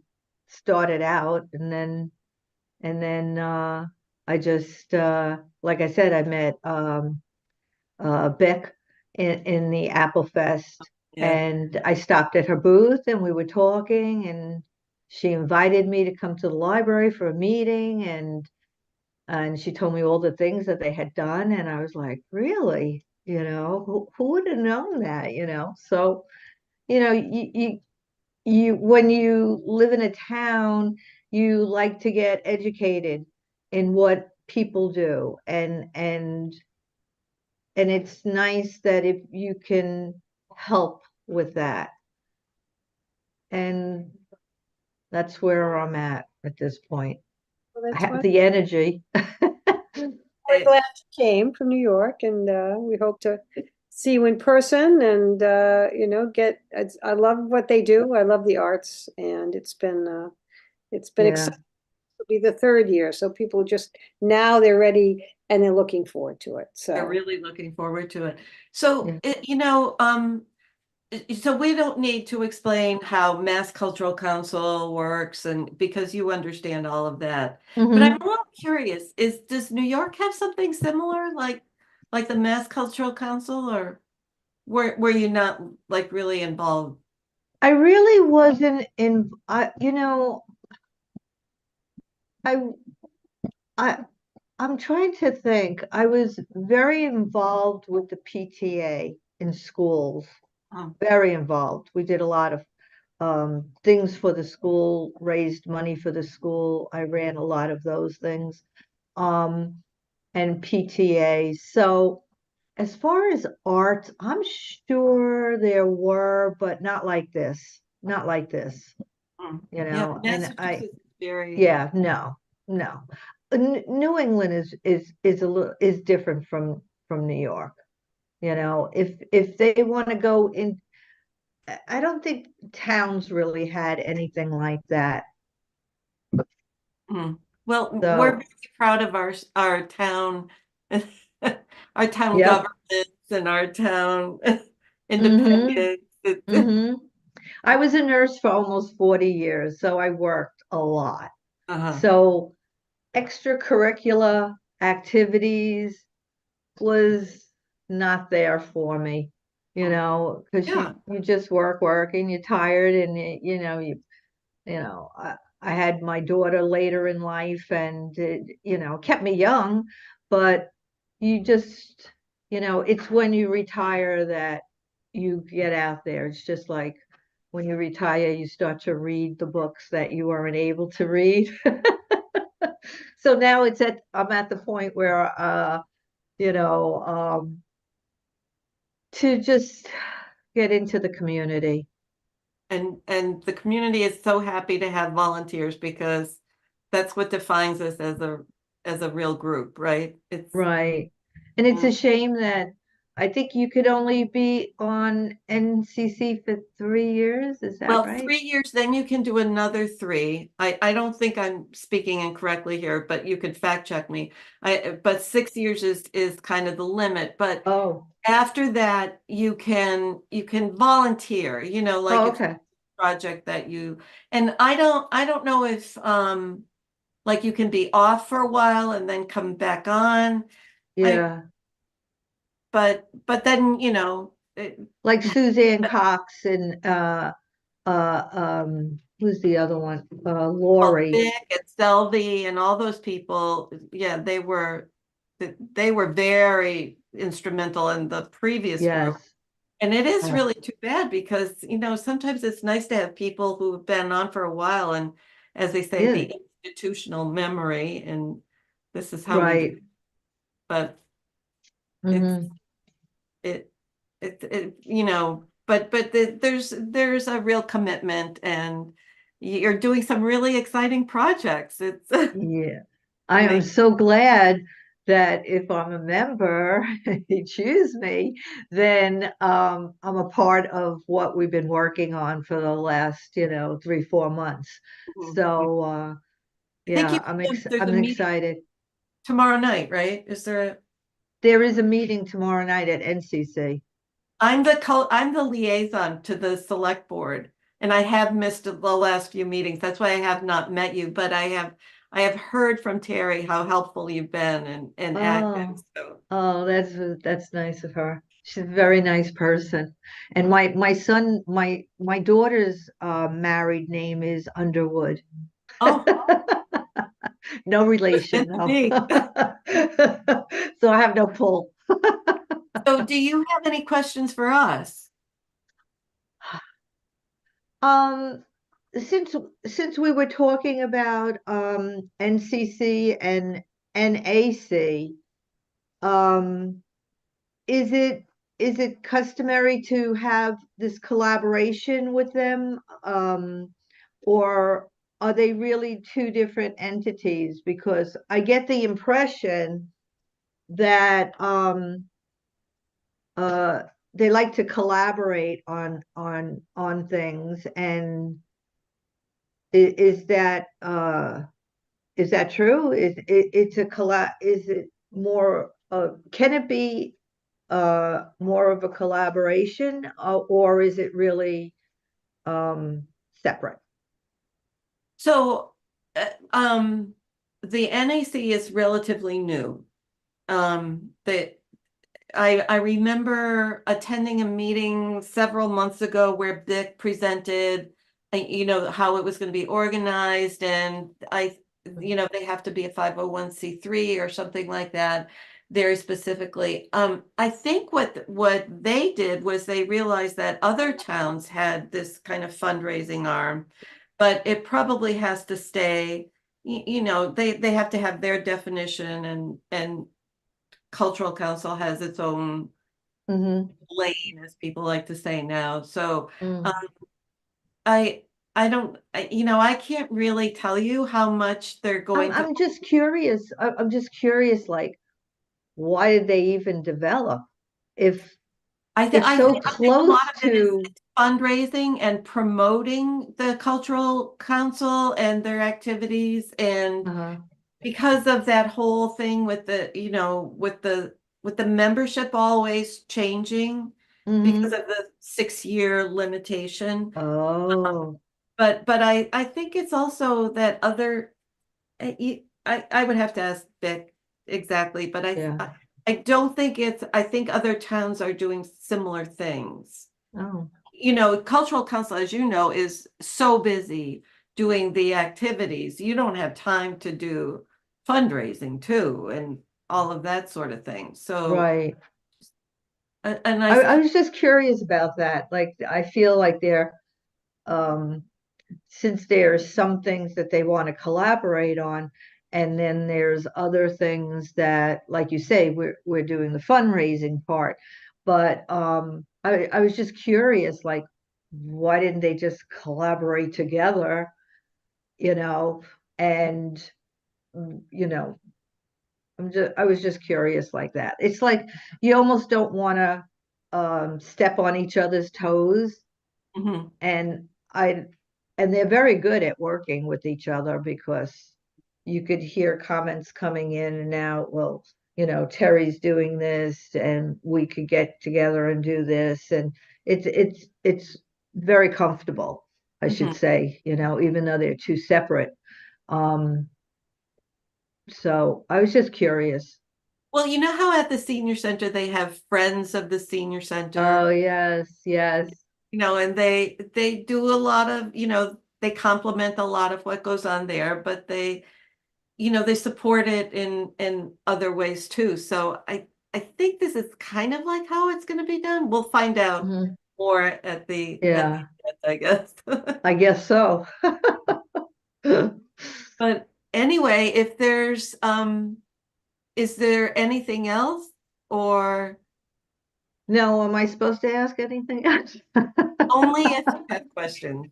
started out, and then I just like I said, I met Beck in the Apple Fest, Yeah. and I stopped at her booth and we were talking, and she invited me to come to the library for a meeting, and she told me all the things that they had done, and I was like, really? Who would have known that, So, you when you live in a town, you like to get educated in what people do, and it's nice that if you can help with that. And that's where I'm at this point. well, I that's have why the energy. we're glad you came from New York, and we hope to see you in person and I love what they do. I love the arts, and it's been Yeah, exciting. It'll be the third year, so people just now they're ready and they're looking forward to it. They're So really looking forward to it. So, yeah. so we don't need to explain how Mass Cultural Council works, and because you understand all of that. But I'm Hmm. a little curious, does New York have something similar like the Mass Cultural Council, or were you not like really involved? I really wasn't in, I, I, I'm trying to think. I was very involved with the PTA in schools, Oh, very involved. We did a lot of things for the school, raised money for the school. I ran a lot of those things, and PTA. So as far as art, I'm sure there were, but not like this, not like this, yeah, and Massachusetts is very, yeah, no, no. New England is a little is different from New York. If they want to go in, I don't think towns really had anything like that. Well, we're So, very proud of our town, our town yep. governments and our town Mm-hmm. independence. Mm-hmm. I was a nurse for almost 40 years, so I worked a lot. Uh-huh. So extracurricular activities was not there for me, because Yeah. you just work, and you're tired, and I had my daughter later in life, and it, kept me young, but you just, it's when you retire that you get out there. It's just like when you retire, you start to read the books that you weren't able to read. So now I'm at the point where, you know, to just get into the community. And the community is so happy to have volunteers because that's what defines us as a real group, right? It's Right. And it's a shame that I think you could only be on NCC for 3 years. Is that well, right? 3 years, then you can do another 3. I don't think I'm speaking incorrectly here, but you could fact check me. But 6 years is kind of the limit. But Oh, after that, you can volunteer, like oh, if okay. project that you, and I don't know if like you can be off for a while and then come back on. Yeah. But then, Like Suzanne Cox and who's the other one? Lori. Vic and Selvey and all those people, yeah, they were very instrumental in the previous group. Yes. And it is Yeah. really too bad because, sometimes it's nice to have people who've been on for a while and, as they say, Yeah. the institutional memory, and this is how we do Right. it. But Mhm. it, there's a real commitment, and you're doing some really exciting projects. It's Yeah. I am so glad that if I'm a member, they choose me, then I'm a part of what we've been working on for the last, 3-4 months. So I think yeah, there's a I'm meeting excited. tomorrow night, right? Is there There is a meeting tomorrow night at NCC. I'm the liaison to the select board, and I have missed the last few meetings. That's why I have not met you, but I have heard from Terry how helpful you've been and active. So Oh, that's nice of her. She's a very nice person. And my daughter's married name is Underwood. oh, No relation, meant to no. be. So I have no pull. So do you have any questions for us? Um, since we were talking about NCC and NAC, um, is it customary to have this collaboration with them? Or are they really two different entities? Because I get the impression that uh they like to collaborate on things, and is that true? It's a is it more can it be more of a collaboration, or is it really separate? So, the NAC is relatively new. That I remember attending a meeting several months ago where Vic presented, how it was going to be organized, and they have to be a 501c3 or something like that, very specifically. I think what they did was they realized that other towns had this kind of fundraising arm, but it probably has to stay, they have to have their definition, and cultural council has its own lane, as people like to say now. So I don't, I can't really tell you how much they're going to. I'm just curious. I'm just curious, like, why did they even develop if I it's so think a lot close of it is to? fundraising and promoting the cultural council and their activities, and because of that whole thing with the, you know, with the membership always changing because of the 6-year limitation. Oh, But I think it's also that other, I would have to ask Vic exactly, but yeah. I don't think it's, I think other towns are doing similar things. Oh, You know, cultural council, as you know, is so busy doing the activities. You don't have time to do fundraising too, and all of that sort of thing. So, right. and I was just curious about that. Like, I feel like um, since there's some things that they want to collaborate on, and then there's other things that, like you say, we're doing the fundraising part. But I was just curious, like, why didn't they just collaborate together, you know? And you know, I was just curious like that. It's like you almost don't want to step on each other's toes, Mhm. and they're very good at working with each other because you could hear comments coming in and out. Well, you know, Terry's doing this, and we could get together and do this, and it's very comfortable, I should say. You know, even though they're two separate. Um, so I was just curious. Well, you know how at the senior center they have friends of the senior center, Oh, yes, yes. you know, and they do a lot of, you know, they complement a lot of what goes on there, but they, you know, they support it in other ways too. So I think this is kind of like how it's going to be done. We'll find out more at the Yeah, end, I guess. I guess so. But anyway, if there's is there anything else, or No, am I supposed to ask anything else? only if you have questions?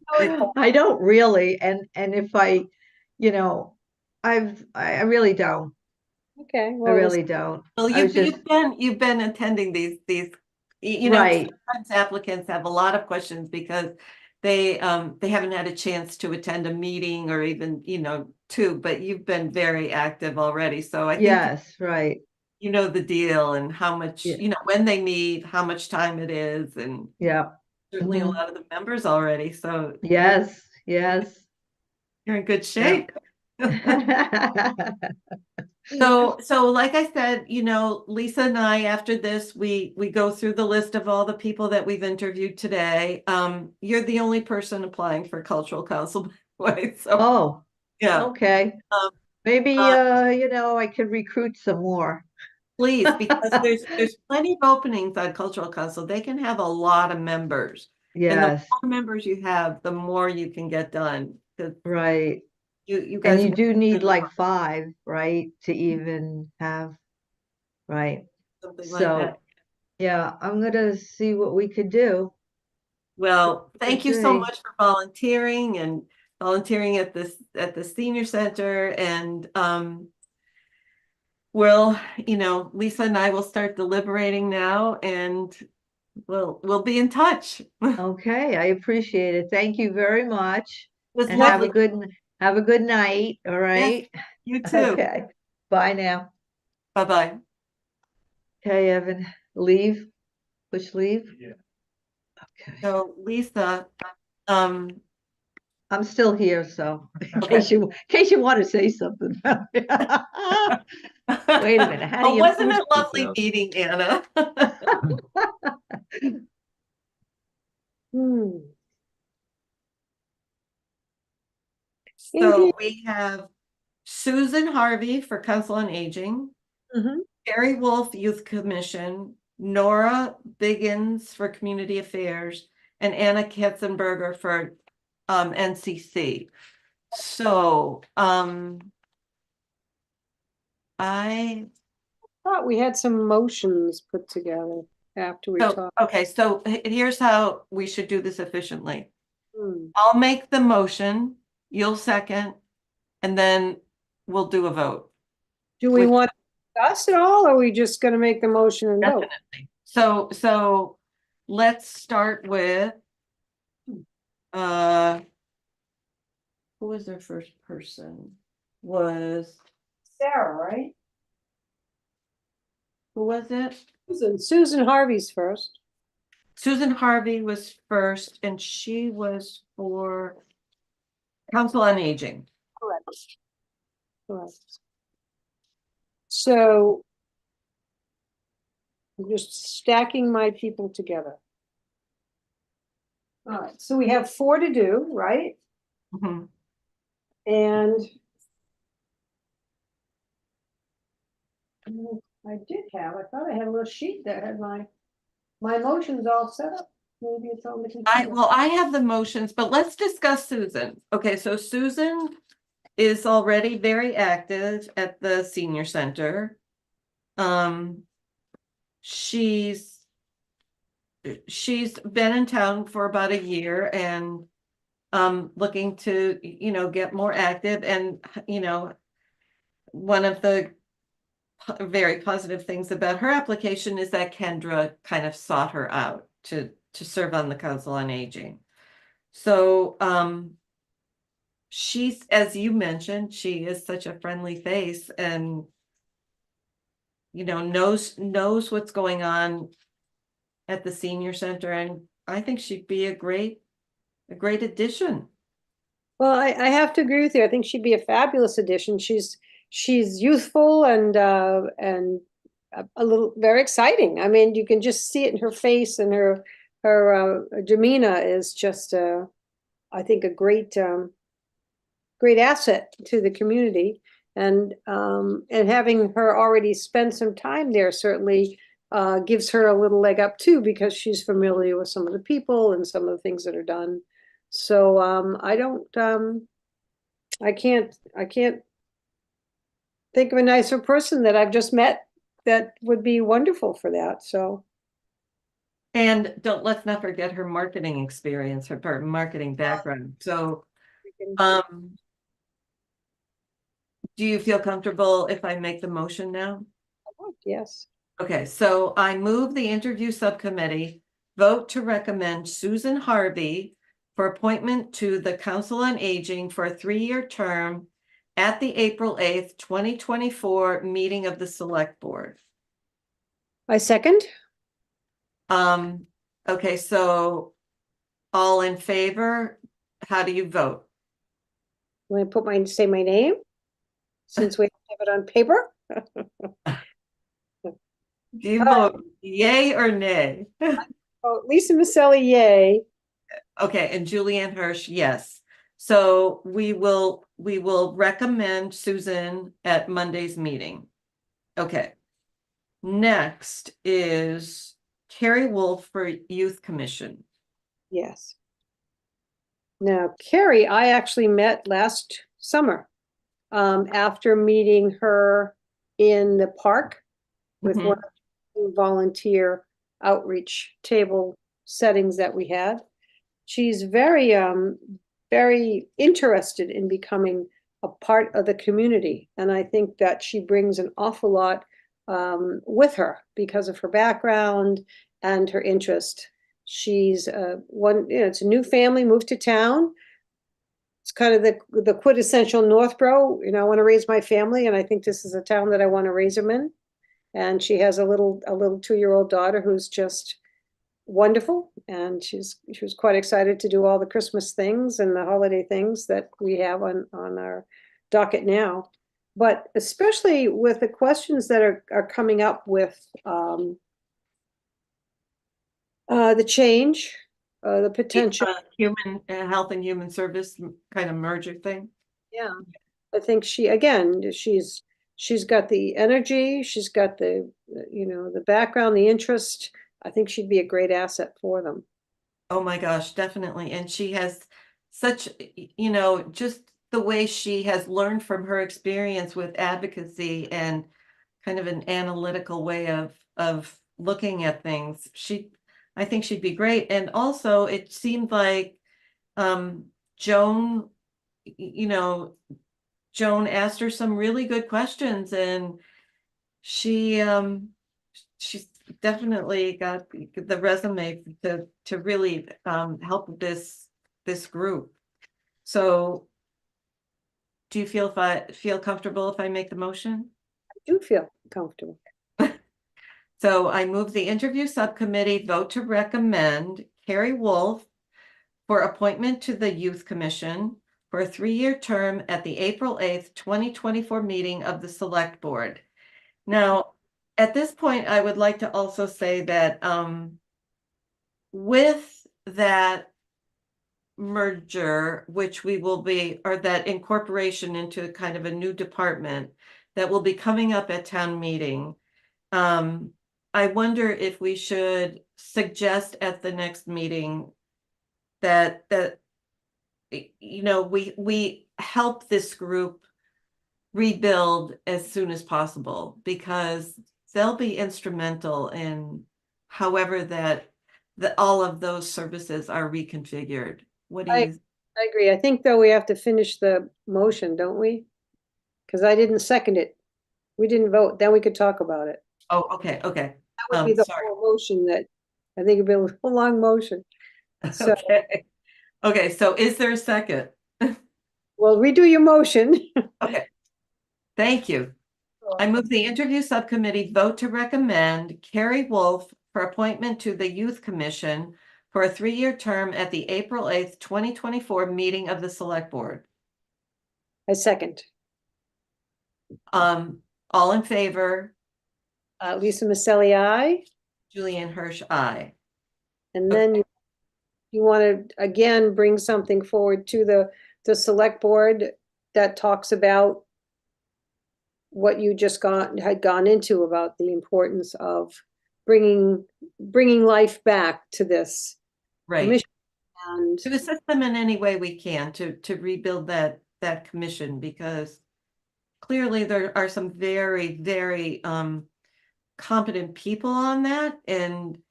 I don't really, and if I, you know, I really don't. Okay, I well, really don't. Well, I was just you've been attending these you know, right. sometimes applicants have a lot of questions because they haven't had a chance to attend a meeting or even, you know, but you've been very active already. So I think Yes, right. you know the deal and how much, Yeah, you know, when they meet, how much time it is, and yeah. certainly a Mhm. lot of the members already. So Yes, yes. you're in good Yeah. shape. So like I said, you know, Lisa and I, after this, we go through the list of all the people that we've interviewed today. You're the only person applying for cultural council, by the way. So Oh, yeah, okay. um, Maybe uh, you know, I could recruit some more. please, because there's plenty of openings on cultural council. They can have a lot of members, and the Yes, more members you have, the more you can get done. Because right. you And guys you work do need really like hard, 5, right, to even have, right. something like So, that. yeah, I'm gonna see what we could do. Well, Could thank you so see. much for volunteering and volunteering at the senior center. And we'll, you know, Lisa and I will start deliberating now, and we'll be in touch. It Okay, I appreciate it. Thank you very much. was And lovely. have a good night, all Yes, right? you too. Okay. Bye now. Bye-bye. Okay, Evan, leave, push leave. Yeah. Okay. So Lisa, um, I'm still here, so in okay. in case you want to say something. Wait a minute, how do Oh, you wasn't push it this lovely out? meeting Anna? Hmm. So Indeed. we have Susan Harvey for Council on Aging, Mhm. Terry Wolf, Youth Commission, Nora Biggins for Community Affairs, and Anna Katzenberger for NCC. So I Thought we had some motions put together after we talked. okay, so here's how we should do this efficiently. Hmm. I'll make the motion, you'll second, and then we'll do a vote. Do we Which- want to discuss it all, or are we just gonna make the motion and vote? Definitely. So let's start with Who was their first person? Was, Sarah, right? who was it? Susan Harvey's first. Susan Harvey was first, and she was for Council on Aging. Correct. Correct. So I'm just stacking my people together. All right, so we have 4 to do, right? Mhm. And I did have, I thought I had a little sheet that had my motions all set up. Maybe it's on the computer. Well, I have the motions, but let's discuss Susan. Okay, so Susan is already very active at the senior center. She's been in town for about a year and looking to, get more active. And, one of the very positive things about her application is that Kendra kind of sought her out to serve on the Council on Aging. So she's, as you mentioned, she is such a friendly face and knows what's going on at the senior center, and I think she'd be a great addition. Well, I have to agree with you. I think she'd be a fabulous addition. She's youthful and a little very exciting. I mean, you can just see it in her face, and her demeanor is just I think a great great asset to the community. And having her already spend some time there certainly gives her a little leg up too, because she's familiar with some of the people and some of the things that are done. So I can't think of a nicer person that I've just met that would be wonderful for that. So. And let's not forget her marketing experience, her marketing background. So, do you feel comfortable if I make the motion now? Yes. Okay, so I move the interview subcommittee vote to recommend Susan Harvey for appointment to the Council on Aging for a 3-year term at the April 8th, 2024 meeting of the Select Board. I second. Okay, so all in favor, how do you vote? When I say my name, since we have it on paper. Do you vote yay or nay? Oh, Lisa Maselli, yay. Okay, and Julianne Hirsch, yes. So we will recommend Susan at Monday's meeting. Okay. Next is Carrie Wolf for Youth Commission. Yes. Now, Carrie, I actually met last summer after meeting her in the park with one of the volunteer outreach table settings that we had. She's very, very interested in becoming a part of the community. And I think that she brings an awful lot with her because of her background and her interest. She's it's a new family, moved to town. It's kind of the quintessential Northborough. I want to raise my family, and I think this is a town that I want to raise them in. And she has a little 2-year-old daughter who's just wonderful, and she was quite excited to do all the Christmas things and the holiday things that we have on our docket now. But especially with the questions that are coming up with the change, the potential human health and human service kind of merger thing. Yeah, I think she's got the energy, she's got the the background, the interest. I think she'd be a great asset for them. Oh my gosh, definitely. And she has such, just the way she has learned from her experience with advocacy and kind of an analytical way of looking at things. I think she'd be great. And also it seemed like Joan asked her some really good questions, and she's definitely got the resume to really help this this group. So do you feel comfortable if I make the motion? I do feel comfortable. So I move the interview subcommittee vote to recommend Carrie Wolf for appointment to the Youth Commission for a 3-year term at the April 8th, 2024 meeting of the Select Board. Now, at this point, I would like to also say that with that merger, which we will be, or that incorporation into kind of a new department that will be coming up at town meeting, I wonder if we should suggest at the next meeting that we help this group rebuild as soon as possible, because they'll be instrumental in however that all of those services are reconfigured. What do you? I agree. I think though we have to finish the motion, don't we? Because I didn't second it. We didn't vote, then we could talk about it. Oh, okay. That would be the Sorry. whole motion that, I think it'd be a long motion. So, Okay, so is there a second? well, redo your motion. Okay. Thank you. I move the interview subcommittee vote to recommend Carrie Wolf for appointment to the Youth Commission for a 3-year term at the April 8th, 2024 meeting of the Select Board. I second. All in favor? Lisa Maselli, aye. Julianne Hirsch, aye. And then you want to again bring something forward to the select board that talks about what you just had gone into about the importance of bringing life back to this Right. commission, and To assist them in any way we can to rebuild that commission, because clearly there are some very, very competent people on that, and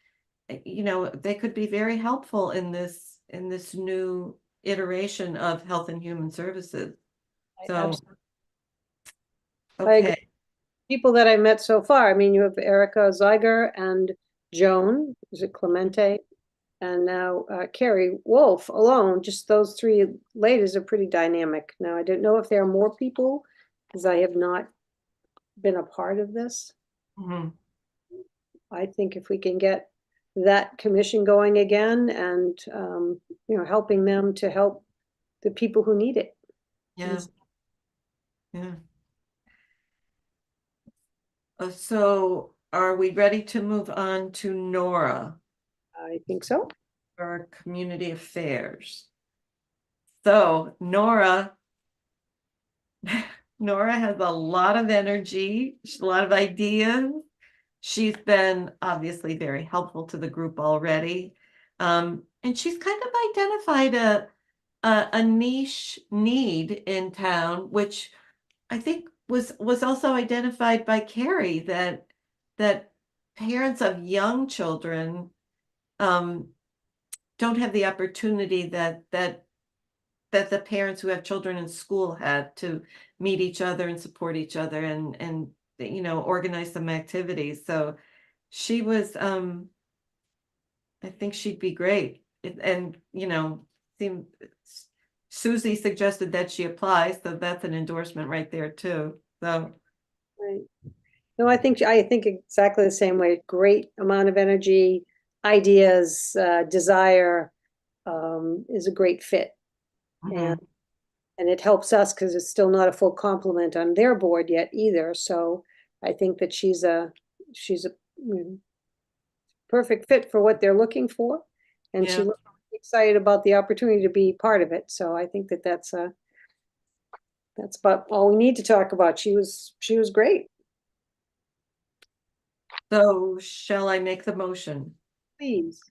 they could be very helpful in this new iteration of Health and Human Services. So, I agree. okay, People that I met so far, I mean, you have Erica Zeiger and Joan, is it Clemente? And now Carrie Wolf alone, just those 3 ladies are pretty dynamic. Now, I don't know if there are more people, because I have not been a part of this. mhm. I think if we can get that commission going again and, helping them to help the people who need it. Yeah. Yeah. So are we ready to move on to Nora I think so. for community affairs? So Nora has a lot of energy, a lot of ideas. She's been obviously very helpful to the group already. And she's kind of identified a niche need in town, which I think was also identified by Carrie, that parents of young children don't have the opportunity that the parents who have children in school had to meet each other and support each other and organize some activities. So she was I think she'd be great. And Susie suggested that she apply, so that's an endorsement right there too. So Right. No, I think exactly the same way. Great amount of energy, ideas, desire, is a great fit. mhm. And it helps us because it's still not a full complement on their board yet either. So I think that she's a perfect fit for what they're looking for. And she Yeah. looks excited about the opportunity to be part of it. So I think that's about all we need to talk about. She was great. So shall I make the motion? Please.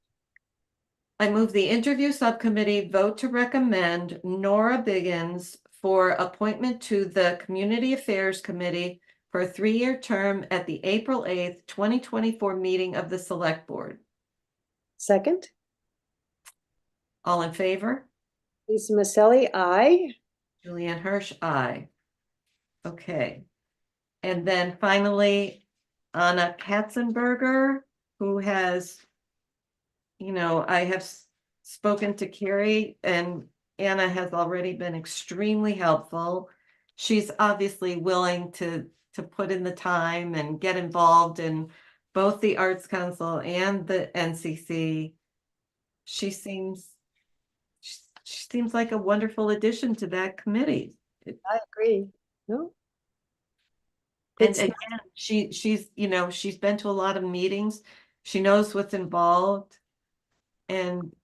I move the interview subcommittee vote to recommend Nora Biggins for appointment to the Community Affairs Committee for a 3-year term at the April 8th, 2024 meeting of the Select Board. Second. All in favor? Lisa Maselli, aye. Julianne Hirsch, aye. Okay. And then finally, Anna Katzenberger, who has, I have spoken to Carrie, and Anna has already been extremely helpful. She's obviously willing to put in the time and get involved in both the Arts Council and the NCC. She seems like a wonderful addition to that committee. I agree. No, And It's again, she's, you know, she's been to a lot of meetings. She knows what's involved. And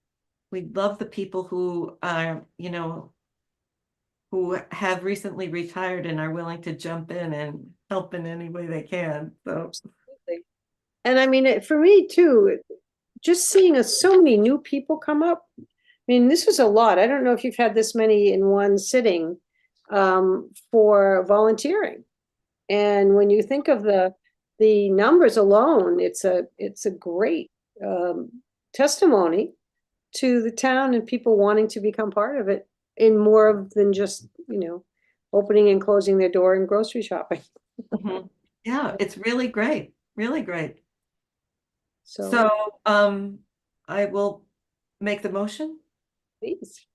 we love the people who are, you know, who have recently retired and are willing to jump in and help in any way they can. So, and I mean, for me too, just seeing so many new people come up. I mean, this was a lot. I don't know if you've had this many in one sitting for volunteering. And when you think of the numbers alone, it's a great testimony to the town and people wanting to become part of it in more than just, you know, opening and closing their door and grocery shopping. yeah, it's really great, really great. So I will make the motion. Please.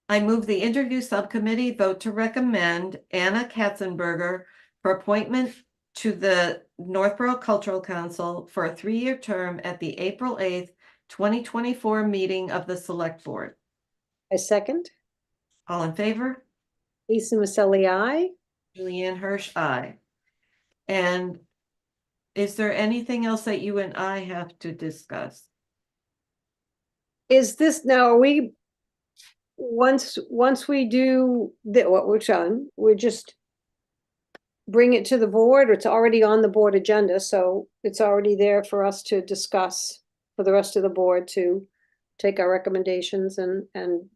I move the interview subcommittee vote to recommend Anna Katzenberger for appointment to the Northborough Cultural Council for a 3-year term at the April 8th, 2024 meeting of the Select Board. I second. All in favor? Lisa Maselli, aye. Julianne Hirsch, aye. And is there anything else that you and I have to discuss? Is this now, are we, once we do what we've done, we just bring it to the board, or it's already on the board agenda, so it's already there for us to discuss for the rest of the board to take our recommendations and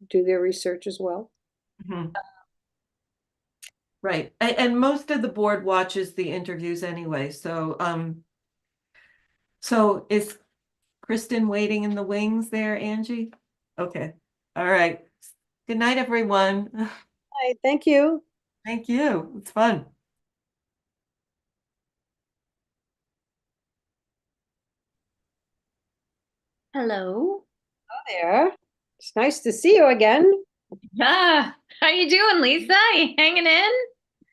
do their research as well. Right, and most of the board watches the interviews anyway, so so is Kristen waiting in the wings there, Angie? Okay, all right. Good night, everyone. Hi, thank you. Thank you, it's fun. Hello. Hello there. It's nice to see you again. Yeah. How you doing, Lisa? You hanging in?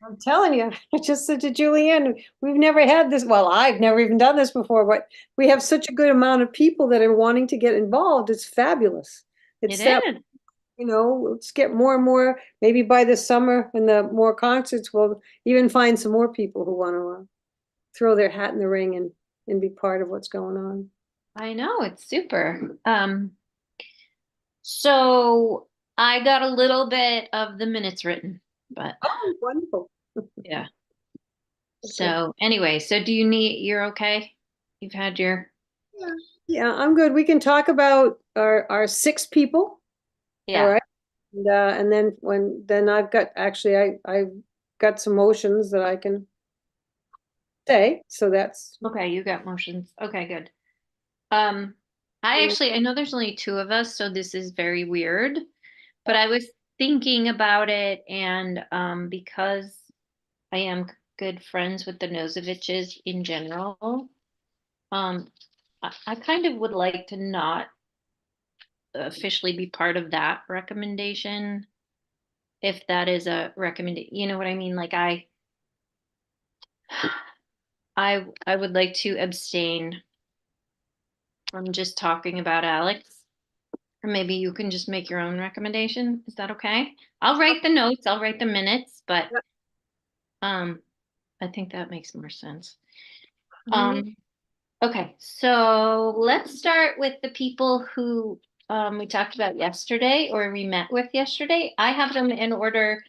I'm telling you, I just said to Julianne, we've never had this. Well, I've never even done this before, but we have such a good amount of people that are wanting to get involved. It's fabulous. It's that, you know, let's get more and more. Maybe by this summer and the more concerts, we'll even find some more people who want to throw their hat in the ring and be part of what's going on. I know, it's super. So I got a little bit of the minutes written, but oh, wonderful. Yeah. So anyway, so you're okay? You've had your Yeah, I'm good. We can talk about our 6 people. Yeah. All right. And then I've got I've got some motions that I can say. So that's okay. You got motions. Okay, good. I know there's only 2 of us, so this is very weird, but I was thinking about it, and because I am good friends with the Nozoviches in general, I kind of would like to not officially be part of that recommendation, if that is a recommendation, you know what I mean? Like I would like to abstain from just talking about Alex. Or maybe you can just make your own recommendation. Is that okay? I'll write the notes, I'll write the minutes, but I think that makes more sense. Okay, so let's start with the people who we talked about yesterday, or we met with yesterday. I have them in order: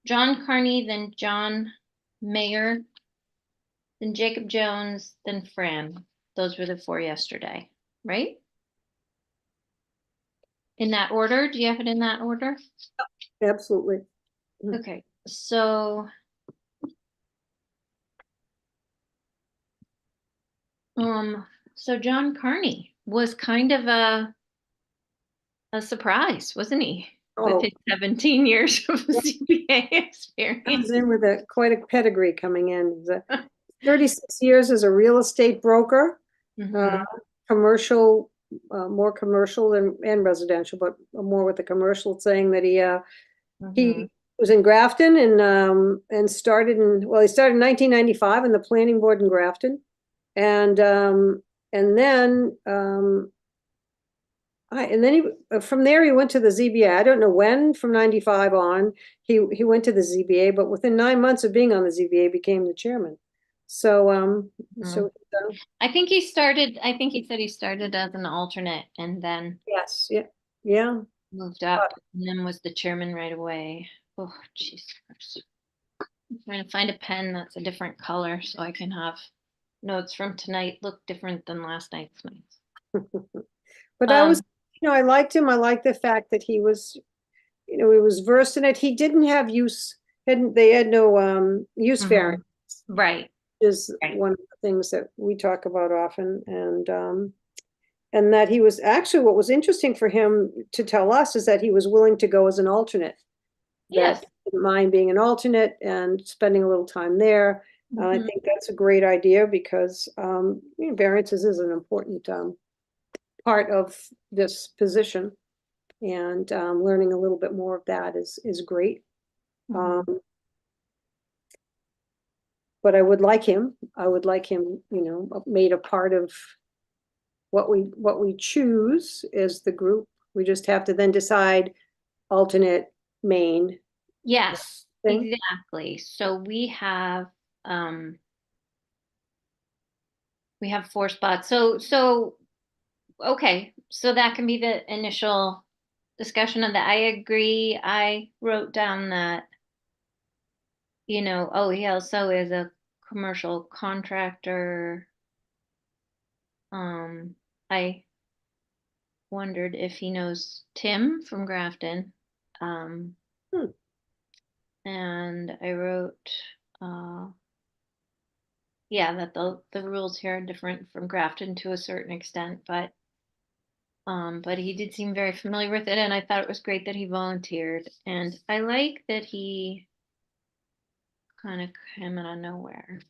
John Carney, then John Mayer, then Jacob Jones, then Fran. Those were the 4 yesterday, right? In that order? Do you have it in that order? absolutely. Okay, so John Carney was kind of a surprise, wasn't he? With his 17 years of CPA experience. Comes in with quite a pedigree coming in. He's 36 years as a real estate broker, commercial more commercial and residential, but more with the commercial, saying that he was in Grafton and started he started in 1995 in the planning board in Grafton. And then from there he went to the ZBA. I don't know when, from 95 on, he went to the ZBA, but within 9 months of being on the ZBA, became the chairman. So, I think he said he started as an alternate and then yes, yeah. moved up and then was the chairman right away. Oh, jeez. I'm trying to find a pen that's a different color so I can have notes from tonight look different than last night's notes. But I was, I liked him. I liked the fact that he was, he was versed in it. He didn't have they had no use variance. Right. Is one of the things that we talk about often. And that he was actually, what was interesting for him to tell us is that he was willing to go as an alternate. Yes. That didn't mind being an alternate and spending a little time there. I think that's a great idea because variances is an important part of this position, and learning a little bit more of that is great. But I would like him, made a part of what we choose as the group. We just have to then decide alternate main. Yes, thing. exactly. So we have 4 spots. So okay, so that can be the initial discussion of that. I agree. I wrote down that, he also is a commercial contractor. I wondered if he knows Tim from Grafton. And I wrote, that the rules here are different from Grafton to a certain extent, but he did seem very familiar with it, and I thought it was great that he volunteered. And I like that he kind of came out of nowhere.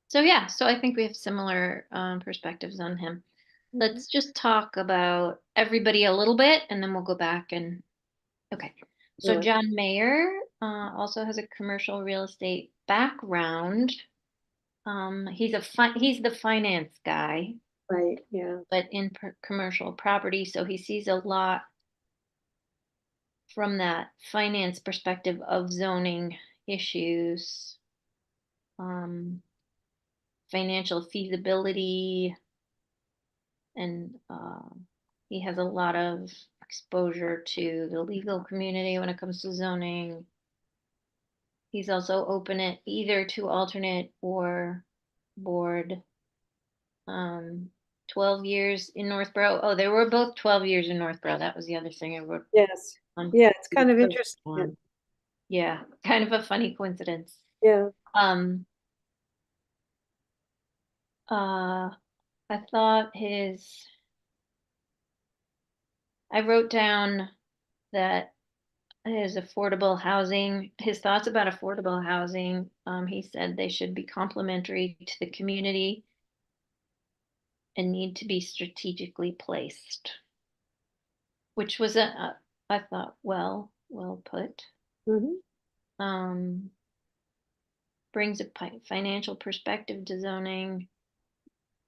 So I think we have similar perspectives on him. Let's just talk about everybody a little bit, and then we'll go back and okay. So Sure. John Mayer also has a commercial real estate background. He's the finance guy, Right, yeah. but in commercial property, so he sees a lot from that finance perspective of zoning issues, financial feasibility, and he has a lot of exposure to the legal community when it comes to zoning. He's also open it either to alternate or board. 12 years in Northborough. Oh, they were both 12 years in Northborough. That was the other thing I wrote. Yes. Yeah, it's kind of interesting. Yeah, kind of a funny coincidence. Yeah. I thought I wrote down that his thoughts about affordable housing, he said they should be complementary to the community and need to be strategically placed, which was I thought, well put. Brings a financial perspective to zoning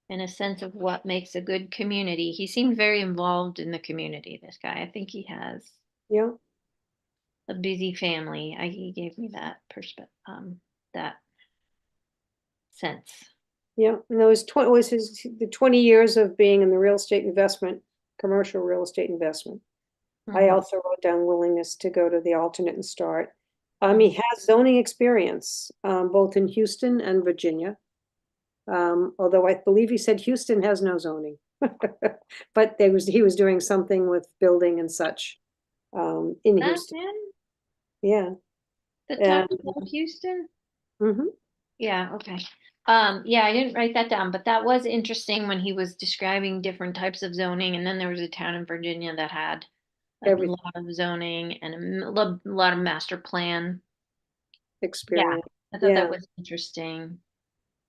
and a sense of what makes a good community. He seemed very involved in the community, this guy. I think he has a busy family. He gave me that that sense. Yeah, and that was the 20 years of being in the real estate investment, commercial real estate investment. I also wrote down willingness to go to the alternate and start. He has zoning experience, both in Houston and Virginia. Although I believe he said Houston has no zoning, but he was doing something with building and such in Houston. Him? Yeah. The top of Houston? Yeah, okay. I didn't write that down, but that was interesting when he was describing different types of zoning. And then there was a town in Virginia that had a lot of zoning and a lot of master plan experience. I thought that was interesting.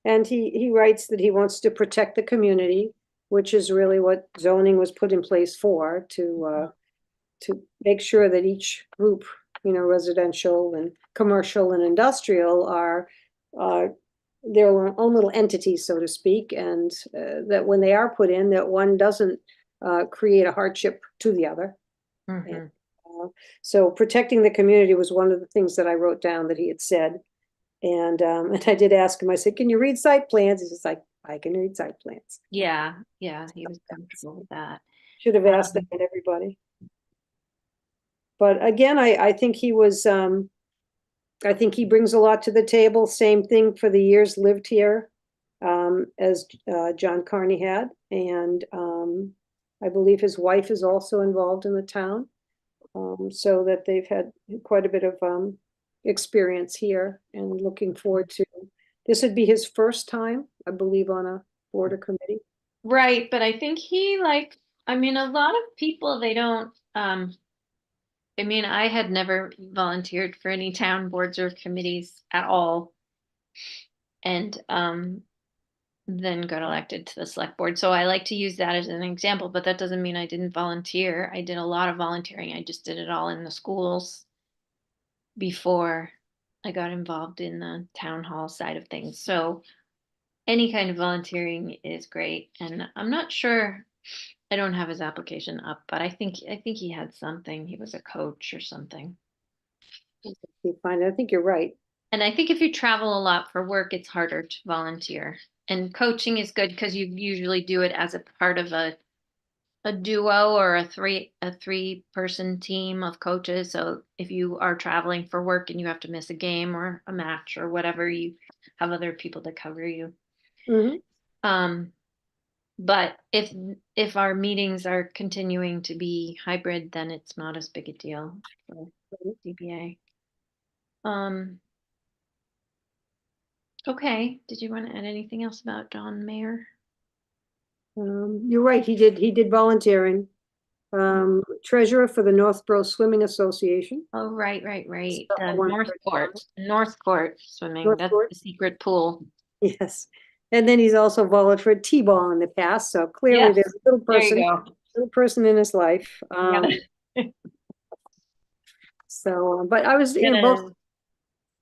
And he writes that he wants to protect the community which is really what zoning was put in place for, to make sure that each group, you know, residential and commercial and industrial are their own little entities, so to speak, and that when they are put in, that one doesn't create a hardship to the other. And, so protecting the community was one of the things that I wrote down that he had said. And I did ask him, I said, can you read site plans? He's just like, I can read site plans. Yeah, he was comfortable with that. Should have asked that of everybody. But again, I think he was, I think he brings a lot to the table. Same thing for the years lived here as John Carney had. And I believe his wife is also involved in the town. So that they've had quite a bit of experience here, and looking forward to, this would be his first time, I believe, on a board or committee. Right, but I think he I mean, a lot of people, they don't, I mean, I had never volunteered for any town boards or committees at all. And then got elected to the select board. So I like to use that as an example, but that doesn't mean I didn't volunteer. I did a lot of volunteering. I just did it all in the schools before I got involved in the town hall side of things. So any kind of volunteering is great. And I'm not sure, I don't have his application up, but I think he had something. He was a coach or something. You find it. I think you're right. And I think if you travel a lot for work, it's harder to volunteer. And coaching is good because you usually do it as a part of a duo or a three person team of coaches. So if you are traveling for work and you have to miss a game or a match or whatever, you have other people to cover you. But if our meetings are continuing to be hybrid, then it's not as big a deal for DBA. Okay, did you want to add anything else about John Mayer? You're right, he did volunteering. Treasurer for the Northborough Swimming Association. Oh, right. The Northcourt swimming. That's Northcourt. the secret pool. Yes. And then he's also volunteered for T-ball in the past. So clearly Yes, there's a little there you person in his life. So, but I was, you know, both.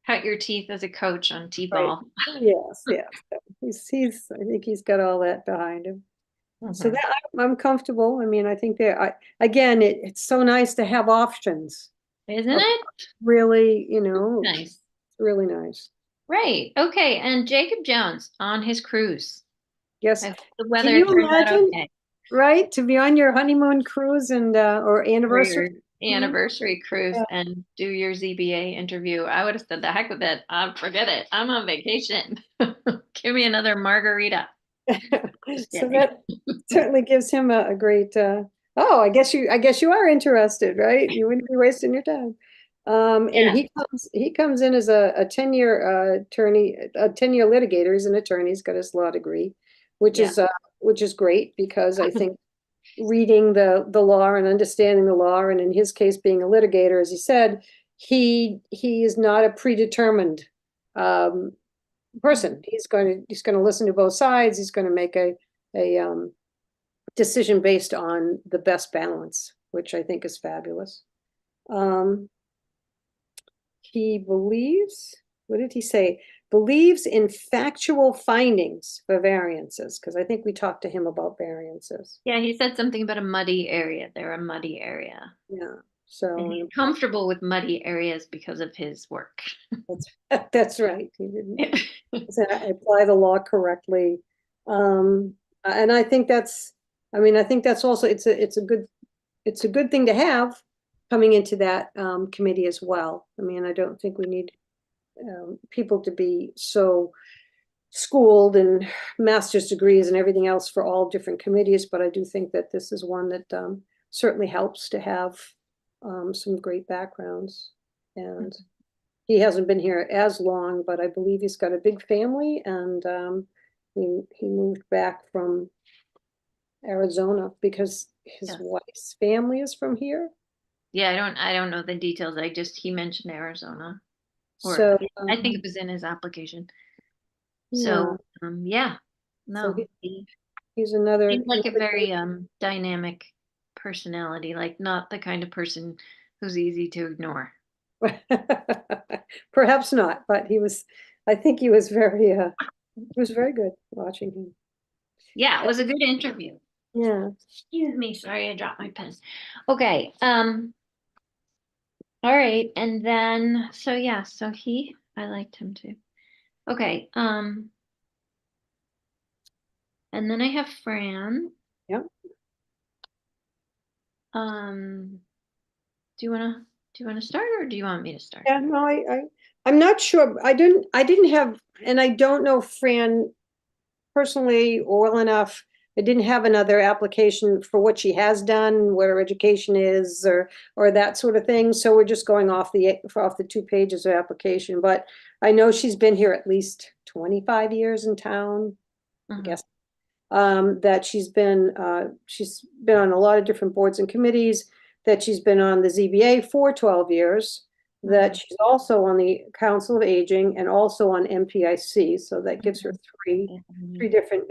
Cut your teeth as a coach on T-ball. Right. Yes. He's, I think he's got all that behind him. So that I'm comfortable. I mean, I think again, it's so nice to have options. Isn't it? Really, you know, Nice. It's really nice. Right. Okay. And Jacob Jones on his cruise. Yes. The weather Can you turned out imagine, okay. right? To be on your honeymoon cruise and or anniversary. Anniversary cruise and do your ZBA interview. I would have said the heck with it. Forget it. I'm on vacation. Give me another margarita. So that certainly gives him a great I guess you are interested, right? You wouldn't be wasting your time. And he comes in as a 10-year attorney, a 10-year litigator. He's an attorney, he's got his law degree, which is great, because I think reading the law and understanding the law, and in his case being a litigator, as he said, he is not a predetermined person. He's going to listen to both sides. He's going to make a decision based on the best balance, which I think is fabulous. He believes, what did he say? Believes in factual findings for variances, because I think we talked to him about variances. Yeah, he said something about a muddy area. They're a muddy area. Yeah. So and he's comfortable with muddy areas because of his work. That's right. He didn't apply the law correctly. And I think I think that's also, it's a good thing to have coming into that committee as well. I mean, I don't think we need people to be so schooled and master's degrees and everything else for all different committees, but I do think that this is one that certainly helps to have some great backgrounds. And he hasn't been here as long, but I believe he's got a big family, and he moved back from Arizona because his wife's family is from here. Yeah, I don't know the details. He mentioned Arizona. So I think it was in his application. Yeah. So no. So he He's another. Seems like a very dynamic personality, like not the kind of person who's easy to ignore. Perhaps not, but I think he was very good watching him. Yeah, it was a good interview. Yeah. Excuse me, sorry, I dropped my pen. Okay, all right, and then, so yeah, so I liked him too. Okay, and then I have Fran. Yep. Do you wanna start, or do you want me to start? Yeah, no, I'm not sure. I didn't have, and I don't know Fran personally well enough. I didn't have another application for what she has done, what her education is, or that sort of thing. So we're just going off the 2 pages of application. But I know she's been here at least 25 years in town, I guess. That she's been on a lot of different boards and committees, that she's been on the ZBA for 12 years, that she's also on the Council of Aging and also on MPIC. So that gives her three different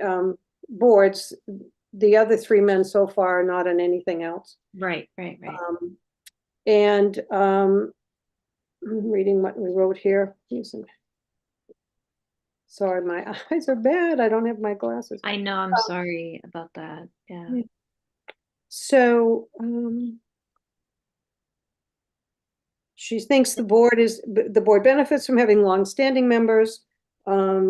boards. The other 3 men so far are not on anything else. Right. And I'm reading what we wrote here. Sorry, my eyes are bad. I don't have my glasses. I know, I'm sorry about that. Yeah. So she thinks the board benefits from having long-standing members.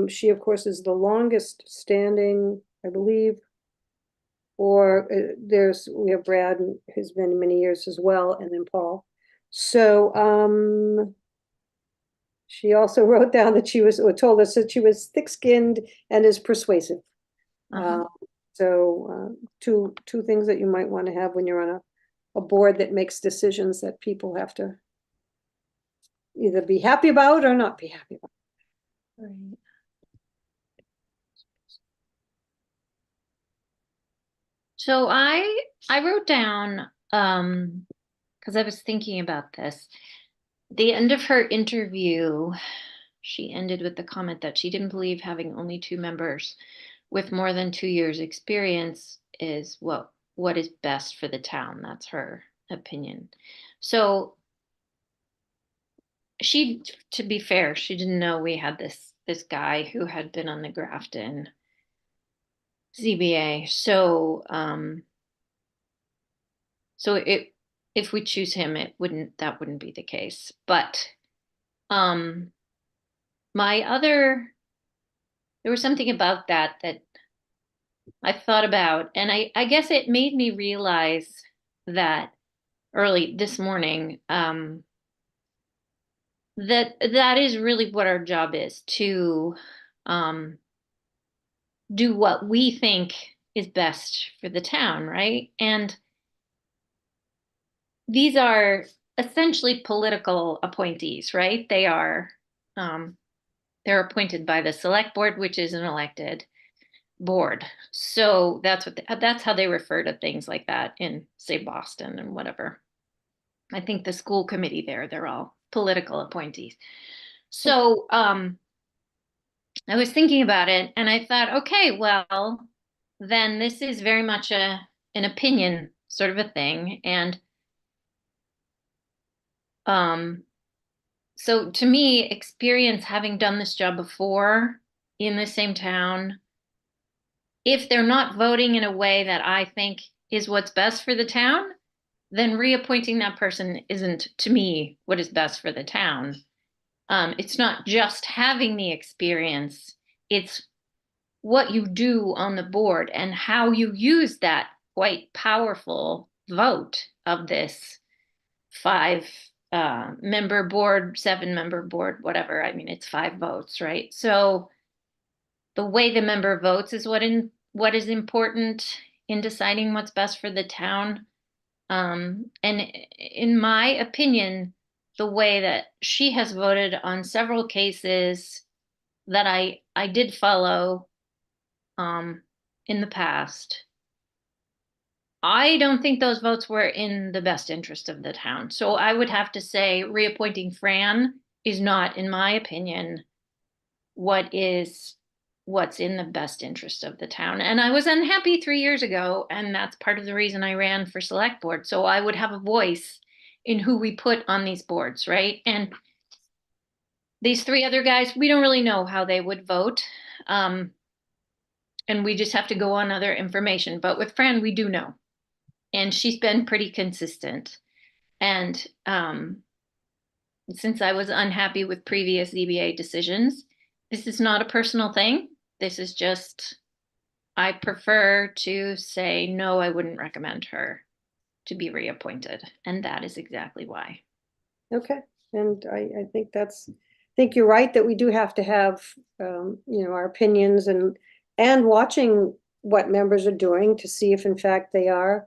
She, of course, is the longest standing, I believe. Or we have Brad, who's been many years as well, and then Paul. So she also wrote down that told us that she was thick-skinned and is persuasive. So two things that you might want to have when you're on a board that makes decisions that people have to either be happy about or not be happy about. Right. So I wrote down, because I was thinking about this. The end of her interview, she ended with the comment that she didn't believe having only 2 members with more than 2 years experience is what is best for the town. That's her opinion. So to be fair, she didn't know we had this guy who had been on the Grafton ZBA. So if we choose him, that wouldn't be the case. But there was something about that I thought about, and I guess it made me realize that early this morning, that is really what our job is, to do what we think is best for the town, right? And these are essentially political appointees, right? They're appointed by the select board, which is an elected board. So that's how they refer to things like that in, say, Boston and whatever. I think the school committee they're all political appointees. So I was thinking about it, and I thought, okay, well, then this is very much an opinion sort of a thing. And so to me, experience having done this job before in the same town, if they're not voting in a way that I think is what's best for the town, then reappointing that person isn't, to me, what is best for the town. It's not just having the experience, it's what you do on the board and how you use that quite powerful vote of this 5-member board, 7-member board, whatever. I mean, it's 5 votes, right? So the way the member votes is what is important in deciding what's best for the town. And in my opinion, the way that she has voted on several cases that I did follow in the past, I don't think those votes were in the best interest of the town. So I would have to say reappointing Fran is not, in my opinion, what is what's in the best interest of the town. And I was unhappy 3 years ago, and that's part of the reason I ran for select board. So I would have a voice in who we put on these boards, right? And these three other guys, we don't really know how they would vote. And we just have to go on other information. But with Fran, we do know. And she's been pretty consistent. And since I was unhappy with previous ZBA decisions, this is not a personal thing. This is just, I prefer to say, no, I wouldn't recommend her to be reappointed. And that is exactly why. Okay, and I think I think you're right that we do have to have, our opinions and watching what members are doing to see if in fact they are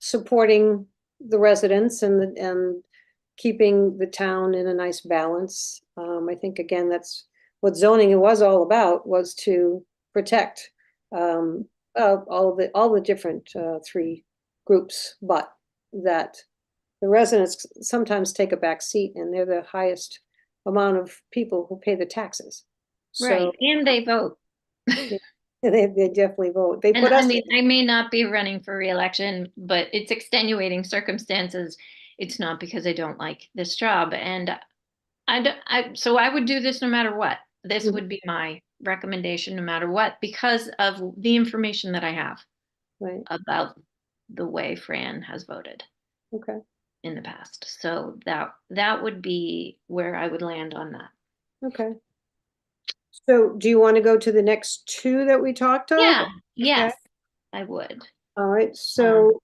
supporting the residents and keeping the town in a nice balance. I think again, that's what zoning was all about, was to protect all the different three groups, but that the residents sometimes take a back seat, and they're the highest amount of people who pay the taxes. Right, and they vote. They definitely vote. They And put us. I mean, I may not be running for reelection, but it's extenuating circumstances. It's not because I don't like this job, and so I would do this no matter what. This would be my recommendation no matter what, because of the information that I have about the way Fran has voted. Okay. In the past. So that would be where I would land on that. Okay. So do you want to go to the next two that we talked of? Yeah, Okay. yes, I would. All right, so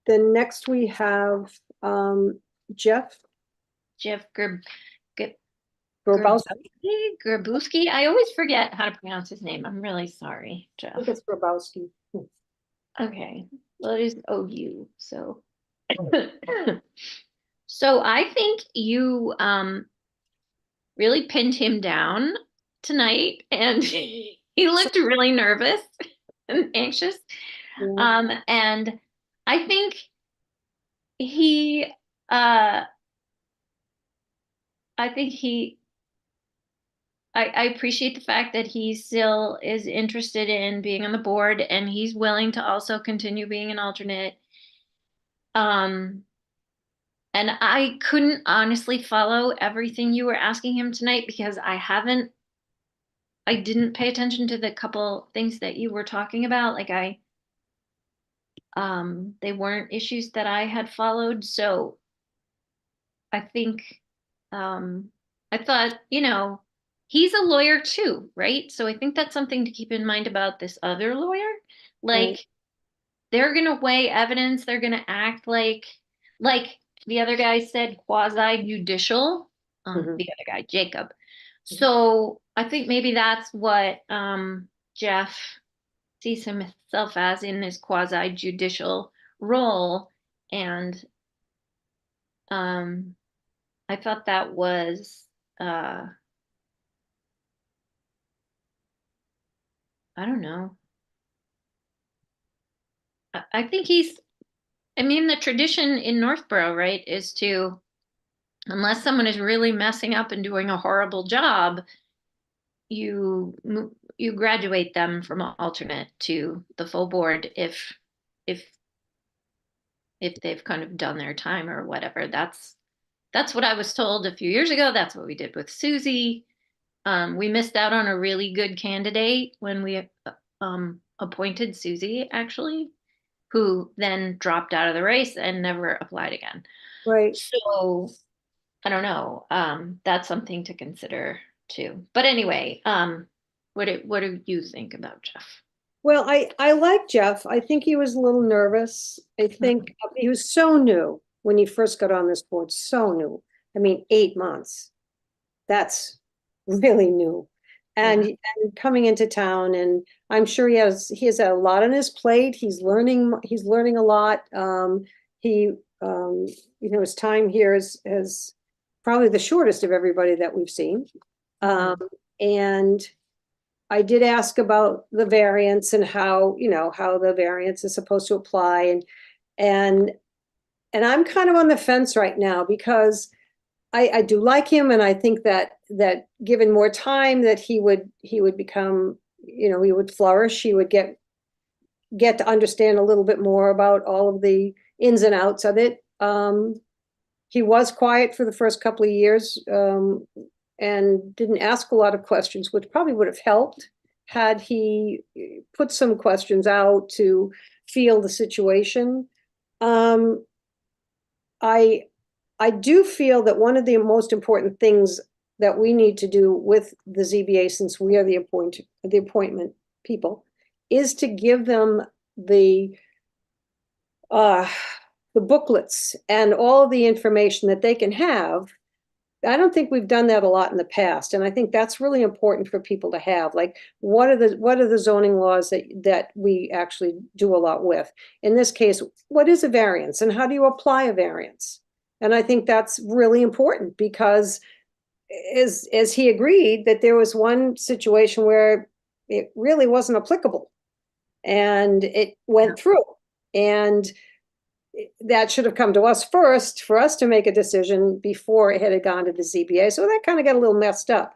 the next we have Jeff Grabowski. I always forget how to pronounce his name. I'm really sorry, Jeff. I think it's Grabowski. Okay, well, it is OU, so. So I think you really pinned him down tonight, and he looked really nervous and anxious. And I think I appreciate the fact that he still is interested in being on the board, and he's willing to also continue being an alternate. And I couldn't honestly follow everything you were asking him tonight because I didn't pay attention to the couple things that you were talking about. Like they weren't issues that I had followed. So I think, I thought, he's a lawyer too, right? So I think that's something to keep in mind about this other lawyer. Like, they're going to weigh evidence. They're going to act like the other guy said, quasi-judicial, the other guy, Jacob. So I think maybe that's what Jeff sees himself as, in this quasi-judicial role. And I thought that was, I don't know. I think the tradition in Northborough, right, is to, unless someone is really messing up and doing a horrible job, you graduate them from alternate to the full board if they've kind of done their time or whatever. That's what I was told a few years ago. That's what we did with Susie. We missed out on a really good candidate when we appointed Susie, actually, who then dropped out of the race and never applied again. Right. So I don't know. That's something to consider too. But anyway, what do you think about Jeff? Well, I like Jeff. I think he was a little nervous. I think he was so new when he first got on this board, so new. I mean, 8 months. That's really new. And coming into town, and I'm sure he has a lot on his plate. He's learning a lot. His time here is probably the shortest of everybody that we've seen. And I did ask about the variance and how the variance is supposed to apply, and I'm kind of on the fence right now, because I do like him, and I think that given more time, that he would become, he would flourish. He would get to understand a little bit more about all of the ins and outs of it. He was quiet for the first couple of years, and didn't ask a lot of questions, which probably would have helped had he put some questions out to feel the situation. I do feel that one of the most important things that we need to do with the ZBA, since we are the appointment people, is to give them the booklets and all of the information that they can have. I don't think we've done that a lot in the past, and I think that's really important for people to have. Like, what are the zoning laws that we actually do a lot with? In this case, what is a variance, and how do you apply a variance? And I think that's really important, because as he agreed, that there was one situation where it really wasn't applicable, and it went through, and that should have come to us first for us to make a decision before it had gone to the ZBA. So that kind of got a little messed up.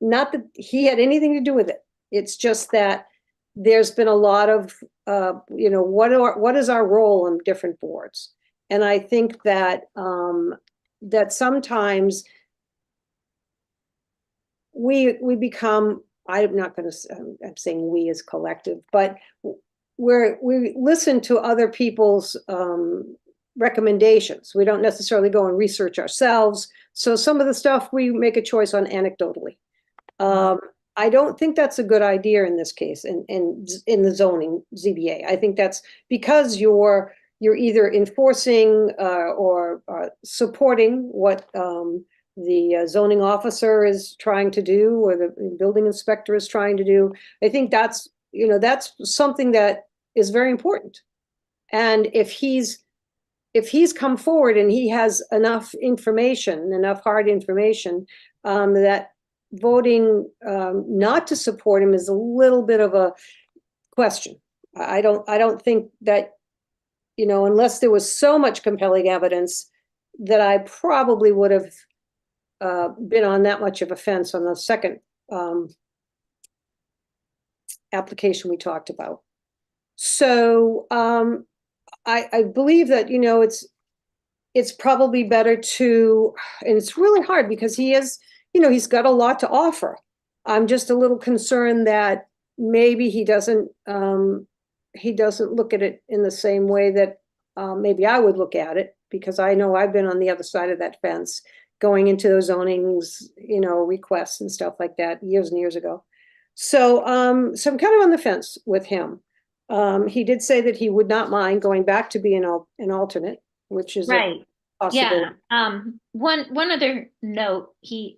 Not that he had anything to do with it. It's just that there's been a lot of, what is our role on different boards? And I think that that sometimes we become, I'm not going to, I'm saying we as collective, but we listen to other people's recommendations. We don't necessarily go and research ourselves. So some of the stuff we make a choice on anecdotally. I don't think that's a good idea in this case, in the zoning ZBA. I think that's because you're either enforcing or supporting what the zoning officer is trying to do, or the building inspector is trying to do. I think that's something that is very important. And if he's come forward and he has enough information, enough hard information, that voting not to support him is a little bit of a question. I don't think that, unless there was so much compelling evidence, that I probably would have been on that much of a fence on the second application we talked about. So I believe that, it's probably better to, and it's really hard because he is, he's got a lot to offer. I'm just a little concerned that maybe he doesn't look at it in the same way that maybe I would look at it, because I know I've been on the other side of that fence going into those zonings, requests and stuff like that years and years ago. So, so I'm kind of on the fence with him. He did say that he would not mind going back to being an alternate, which is right. a possibility. Yeah. One other note, he's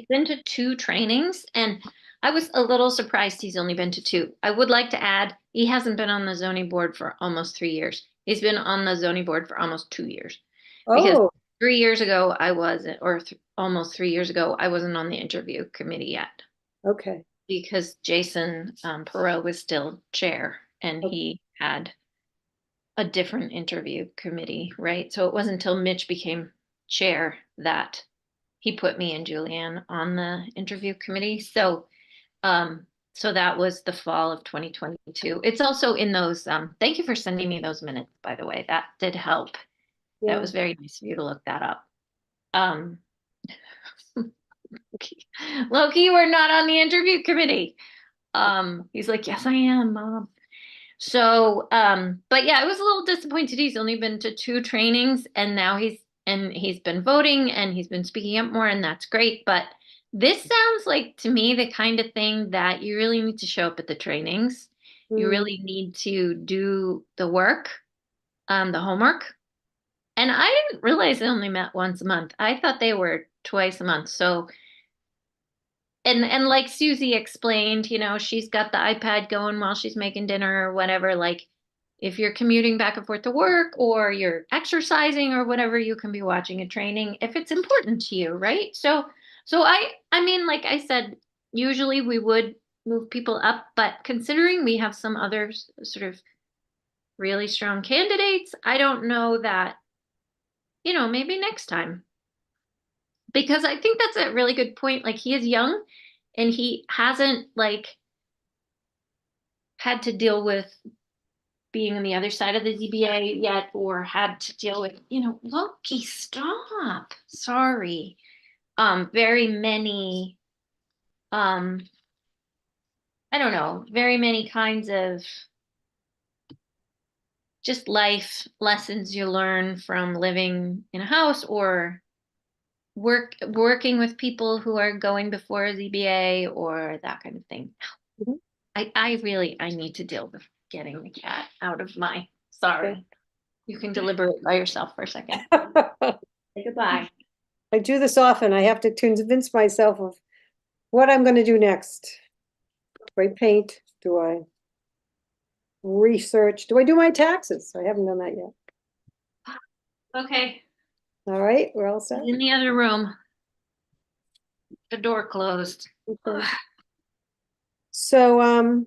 been to 2 trainings, and I was a little surprised he's only been to 2. I would like to add, he hasn't been on the zoning board for almost 3 years. He's been on the zoning board for almost 2 years. Because Oh, 3 years ago I wasn't, or almost 3 years ago, I wasn't on the interview committee yet, okay. because Jason Perot was still chair, and Okay. he had a different interview committee, right? So it wasn't until Mitch became chair that he put me and Julianne on the interview committee. So so that was the fall of 2022. It's also in those, thank you for sending me those minutes, by the way. That did help. Yeah. That was very nice of you to look that up. Loki, you are not on the interview committee. He's like, yes, I am, Mom. So, but yeah, I was a little disappointed. He's only been to 2 trainings, and now he's been voting, and he's been speaking up more, and that's great. But this sounds like, to me, the kind of thing that you really need to show up at the trainings. You really need to do the work, the homework. And I didn't realize they only met once a month. I thought they were twice a month. So, and like Susie explained, she's got the iPad going while she's making dinner or whatever. Like, if you're commuting back and forth to work, or you're exercising or whatever, you can be watching a training if it's important to you, right? So I mean, like I said, usually we would move people up, but considering we have some other sort of really strong candidates, I don't know that, maybe next time. because I think that's a really good point. Like, he is young and he hasn't like had to deal with being on the other side of the ZBA yet, or had to deal with, Loki, stop. Sorry. Very many, I don't know, very many kinds of just life lessons you learn from living in a house or working with people who are going before a ZBA or that kind of thing. Mhm. I need to deal with getting the cat out of my, sorry. You can deliberate by yourself for a second. Say goodbye. I do this often. I have to convince myself of what I'm going to do next. Do I paint? Do I research? Do I do my taxes? I haven't done that yet. Okay, All right, we're all set. he's in the other room. The door closed. Okay. So,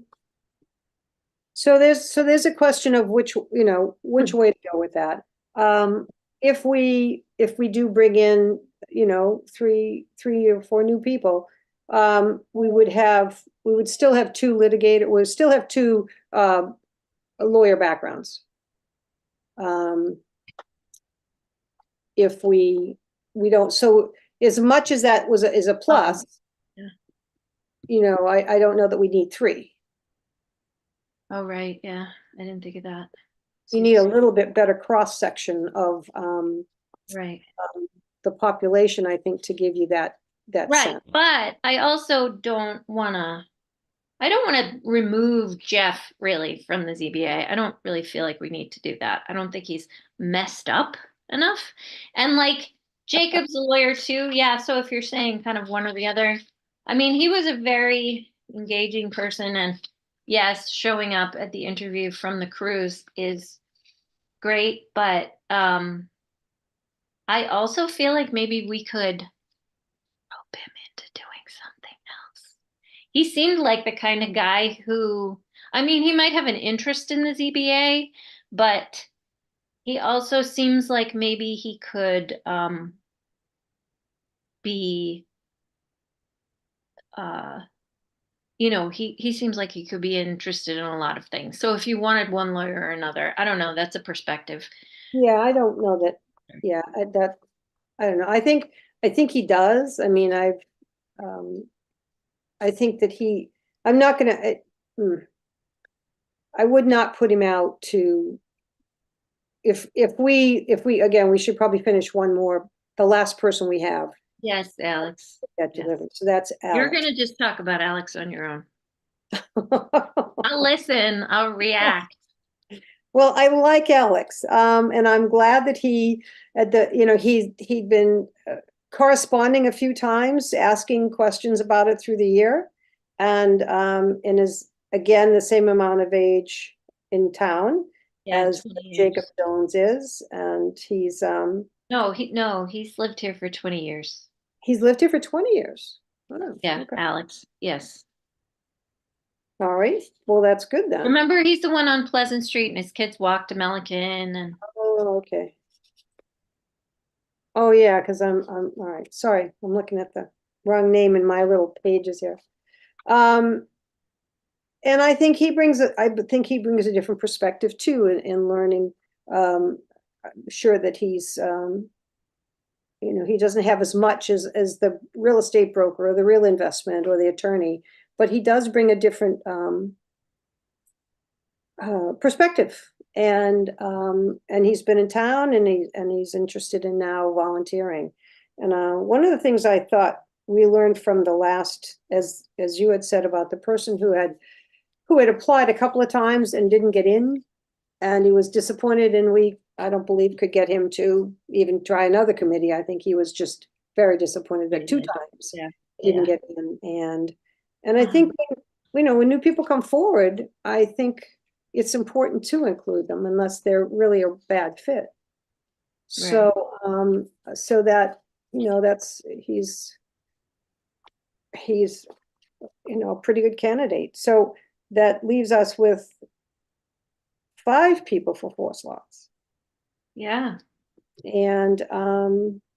so there's a question of which way to go with that. If we do bring in, three or four new people, we would still have two litigated, we would still have two lawyer backgrounds. If we don't, so as much as that is a plus, Yeah. I don't know that we need three. Oh, right, yeah, I didn't think of that. You need a little bit better cross-section of Right. the population, I think, to give you that Right, sense. but I also don't want to remove Jeff really from the ZBA. I don't really feel like we need to do that. I don't think he's messed up enough. And like Jacob's a lawyer too. Yeah, so if you're saying kind of one or the other, I mean, he was a very engaging person, and yes, showing up at the interview from the cruise is great, but I also feel like maybe we could rope him into doing something else. He seemed like the kind of guy who, I mean, he might have an interest in the ZBA, but he also seems like maybe he could be, he seems like he could be interested in a lot of things. So if you wanted one lawyer or another, I don't know, that's a perspective. Yeah, I don't know that. Yeah, I don't know. I think he does. I mean, I think that I'm not gonna. I would not put him out to. If we again, we should probably finish one more. The last person we have. Yes, Alex. That delivered. So that's Alex. You're gonna just talk about Alex on your own. I'll listen. I'll react. Well, I like Alex, and I'm glad that he'd been corresponding a few times, asking questions about it through the year, and is again the same amount of age in town as Jacob Jones is, and he's No, he's lived here for 20 years. He's lived here for 20 years. Oh, yeah, okay. Alex. Yes. All right. Well, that's good then. Remember, he's the one on Pleasant Street, and his kids walk to Milliken. And oh, okay. Oh yeah, because I'm all right. Sorry, I'm looking at the wrong name in my little pages here. And I think he brings a different perspective too in learning. I'm sure that he's he doesn't have as much as the real estate broker or the real investment or the attorney, but he does bring a different perspective. And he's been in town, and he's interested in now volunteering. And one of the things I thought we learned from the last, as you had said, about the person who had applied a couple of times and didn't get in, and he was disappointed, and I don't believe could get him to even try another committee. I think he was just very disappointed that 2 times didn't get in. And I think when new people come forward, I think it's important to include them unless they're really a bad fit. So so that that's he's a pretty good candidate. So that leaves us with 5 people for 4 slots. yeah. And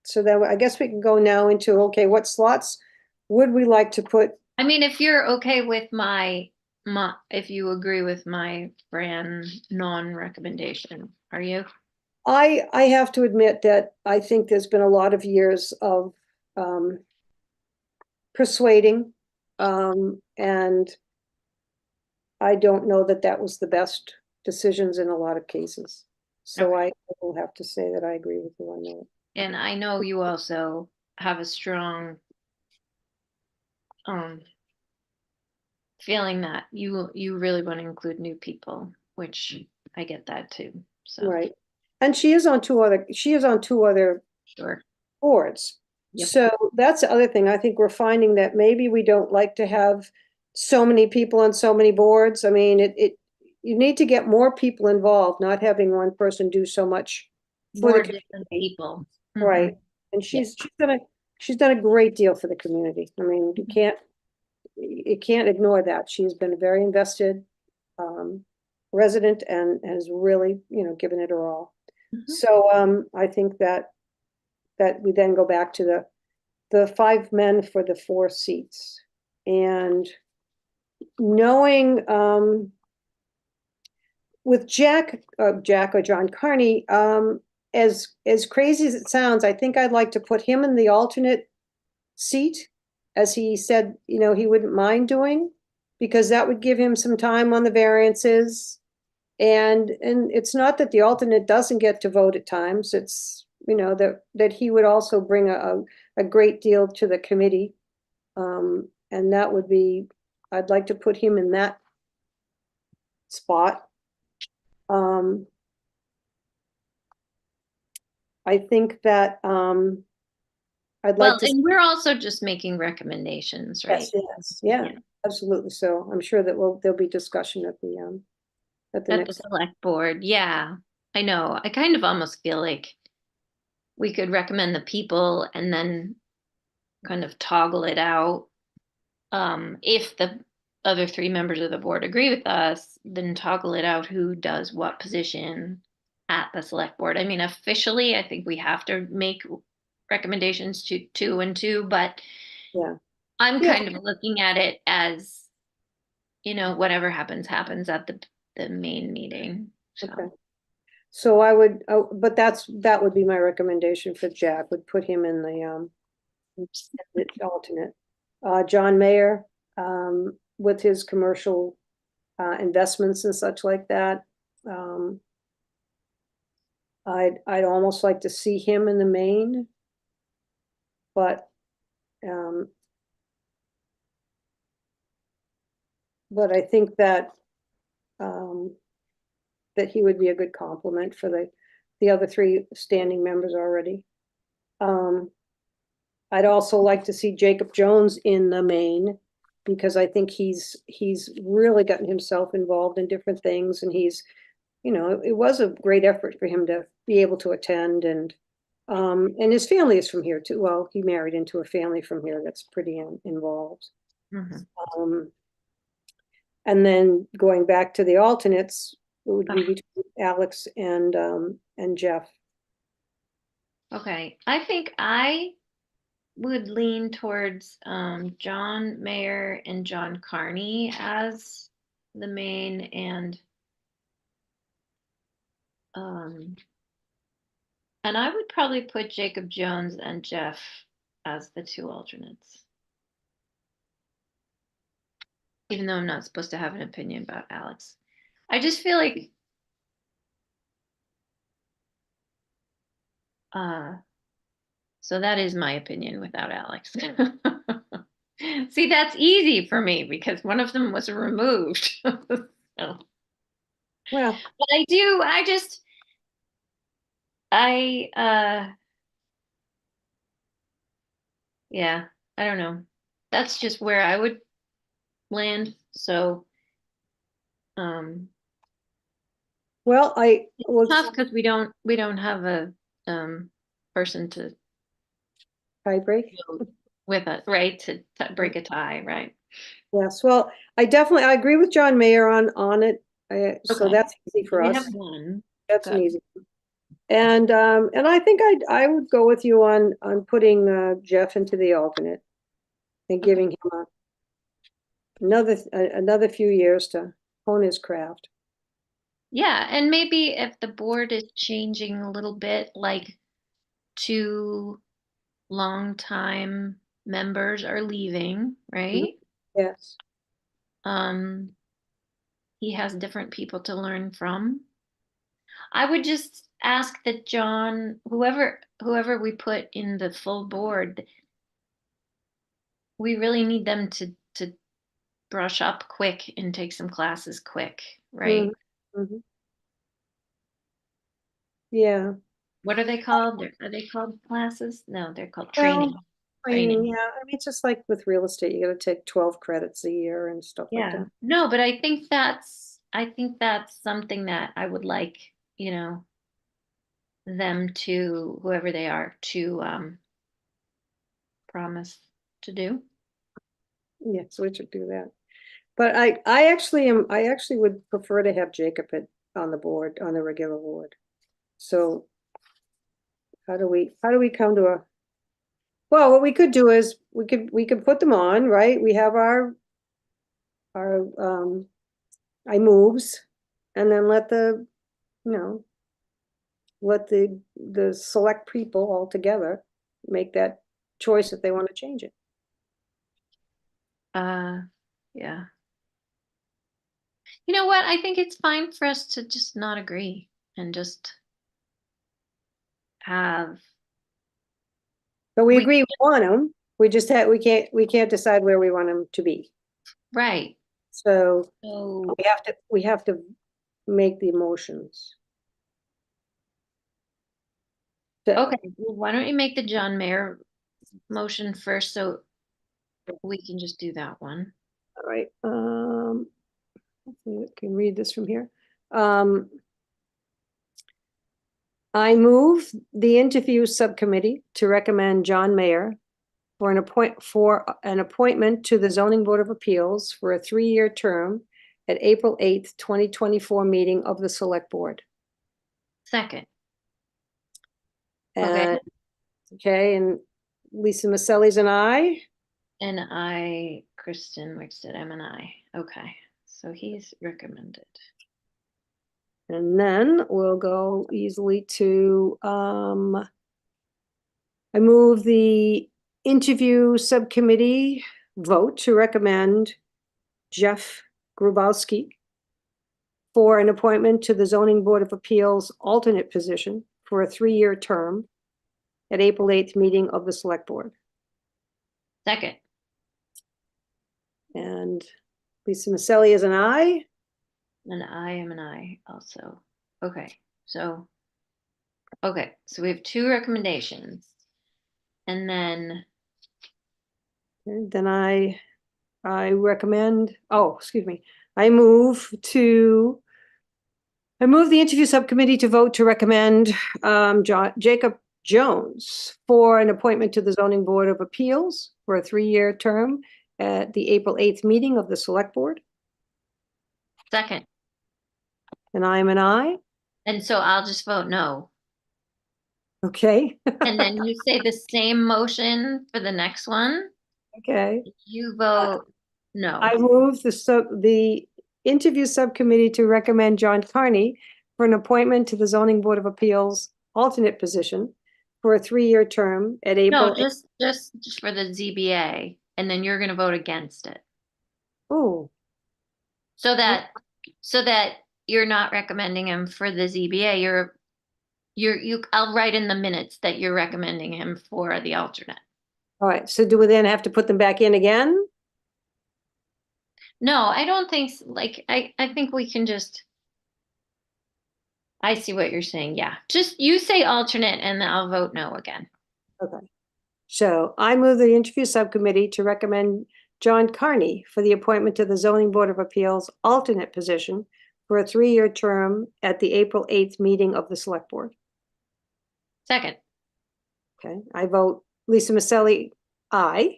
So then I guess we can go now into, okay, what slots would we like to put? I mean, if you're okay with if you agree with my Fran non-recommendation, are you? I have to admit that I think there's been a lot of years of persuading, and I don't know that that was the best decisions in a lot of cases. So I will have to say that I agree with you on that. And I know you also have a strong feeling that you really want to include new people, which I get that too. So Right. And she is on two other sure. boards. Yep. So that's the other thing. I think we're finding that maybe we don't like to have so many people on so many boards. I mean, you need to get more people involved, not having one person do so much for More the different community. people. Right. And she's done a great deal for the community. I mean, you can't ignore that. She's been a very invested resident and has really, given it her all. So I think that we then go back to the 5 men for the 4 seats. And knowing with Jack or John Carney, as crazy as it sounds, I think I'd like to put him in the alternate seat, as he said, he wouldn't mind doing, because that would give him some time on the variances. And it's not that the alternate doesn't get to vote at times. It's, that he would also bring a great deal to the committee. And that would be, I'd like to put him in that spot. I think that I'd like to. And we're also just making recommendations, right? Yes, yeah, absolutely. So I'm sure that there'll be discussion at the next select board. Yeah, I know. I kind of almost feel like we could recommend the people and then kind of toggle it out. If the other 3 members of the board agree with us, then toggle it out who does what position at the select board. I mean, officially, I think we have to make recommendations to 2 and 2, but yeah, I'm kind of looking at it as, whatever happens at the main meeting. So. Okay. So I would, but that would be my recommendation for Jack, would put him in the alternate. John Mayer, with his commercial investments and such like that. I'd almost like to see him in the main, but I think that that he would be a good complement for the other 3 standing members already. I'd also like to see Jacob Jones in the main, because I think he's really gotten himself involved in different things, and he's, it was a great effort for him to be able to attend, and his family is from here too. Well, he married into a family from here that's pretty involved. And then going back to the alternates, it would be between Alex and Jeff. Okay, I think I would lean towards John Mayer and John Carney as the main, and I would probably put Jacob Jones and Jeff as the 2 alternates. Even though I'm not supposed to have an opinion about Alex. I just feel like so that is my opinion without Alex. See, that's easy for me because one of them was removed. So. Well, but yeah, I don't know. That's just where I would land. So well, it's tough because we don't have a person to tie break with us, right? To break a tie, right? Yes, well, I agree with John Mayer on it. So that's easy for us. We have one. That's an easy one. And I think I would go with you on putting Jeff into the alternate and giving him another few years to hone his craft. Yeah, and maybe if the board is changing a little bit, like 2 longtime members are leaving, right? Yes. He has different people to learn from. I would just ask that John, whoever we put in the full board, we really need them to brush up quick and take some classes quick, right? Mhm. Yeah. What are they called? Are they called classes? No, they're called Well, training. training, yeah. I mean, it's just like with real estate, you gotta take 12 credits a year and stuff like Yeah. that. No, but I think that's something that I would like, them to, whoever they are, to promise to do. Yeah, so we should do that. But I actually would prefer to have Jacob on the board, on the regular board. So how do we come to well, what we could do is we could put them on, right? We have our I moves, and then let the select people all together make that choice if they want to change it. Yeah. You know what? I think it's fine for us to just not agree and just have. But we agree we want them. We just we can't decide where we want them to be. Right. So So we have to make the motions. okay, well, why don't you make the John Mayer motion first so we can just do that one. All right. Hopefully I can read this from here. I move the interview subcommittee to recommend John Mayer for an appointment to the Zoning Board of Appeals for a 3-year term at April 8th, 2024 meeting of the Select Board. Second. And, okay, and Lisa Maselli's an aye. And I, Kristen Wickstead, I'm an aye. Okay, so he's recommended. And then we'll go easily to, I move the interview subcommittee vote to recommend Jeff Grubowski for an appointment to the Zoning Board of Appeals alternate position for a 3-year term at April 8th meeting of the Select Board. Second. And Lisa Maselli is an aye. And I am an aye also. Okay, so we have 2 recommendations. And then I recommend, excuse me. I move the interview subcommittee to vote to recommend Jacob Jones for an appointment to the Zoning Board of Appeals for a 3-year term at the April 8th meeting of the Select Board. second. And I am an aye. And so I'll just vote no. Okay. And then you say the same motion for the next one. Okay. You vote no. I move the interview subcommittee to recommend John Carney for an appointment to the Zoning Board of Appeals alternate position for a 3-year term at April. No, just for the ZBA, and then you're going to vote against it. Oh. So that you're not recommending him for the ZBA. I'll write in the minutes that you're recommending him for the alternate. All right. So do we then have to put them back in again? No, I don't think I think we can just. I see what you're saying. Yeah. Just you say alternate and then I'll vote no again. Okay. So I move the interview subcommittee to recommend John Carney for the appointment to the Zoning Board of Appeals alternate position for a 3-year term at the April 8th meeting of the Select Board. Second. Okay. I vote Lisa Maselli, aye.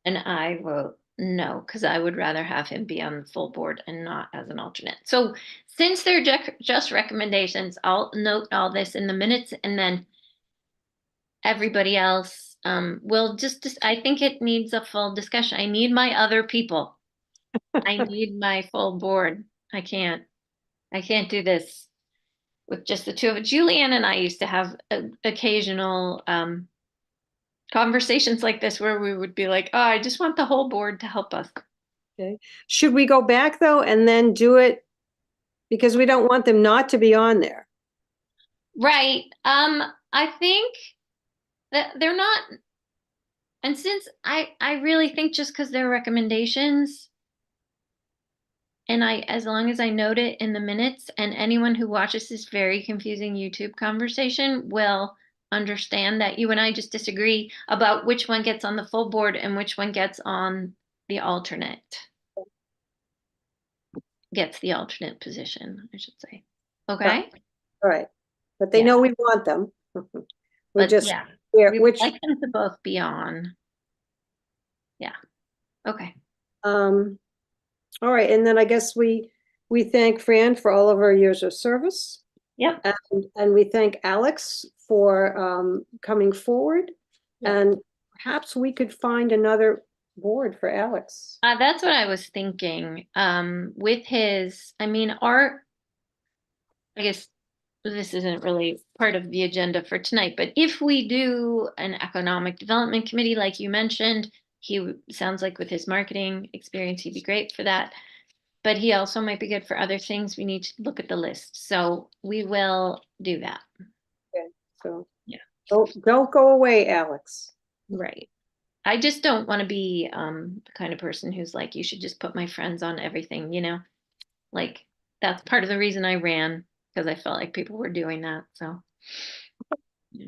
And I vote no, because I would rather have him be on the full board and not as an alternate. So since they're just recommendations, I'll note all this in the minutes, and then everybody else will just I think it needs a full discussion. I need my other people. I need my full board. I can't do this with just the two of it. Julianne and I used to have occasional conversations like this where we would be like, oh, I just want the whole board to help us. Okay. Should we go back though and then do it? Because we don't want them not to be on there. Right. I think that they're not, and since I really think just because they're recommendations, and as long as I note it in the minutes, and anyone who watches this very confusing YouTube conversation will understand that you and I just disagree about which one gets on the full board and which one gets on the alternate. Gets the alternate position, I should say. Okay. All right. But they Yeah. know we want them. We're But just, yeah, where, we which, would like them to both be on. Yeah. Okay. all right. And then I guess we thank Fran for all of her years of service. Yep. And we thank Alex for coming forward. Yep. And perhaps we could find another board for Alex. That's what I was thinking. With his, I mean, I guess this isn't really part of the agenda for tonight, but if we do an economic development committee, like you mentioned, he sounds like with his marketing experience, he'd be great for that. But he also might be good for other things. We need to look at the list. So we will do that. Okay, so yeah. Don't go away, Alex. Right. I just don't want to be the kind of person who's like, you should just put my friends on everything, you know? Like, that's part of the reason I ran, because I felt like people were doing that. So, yeah.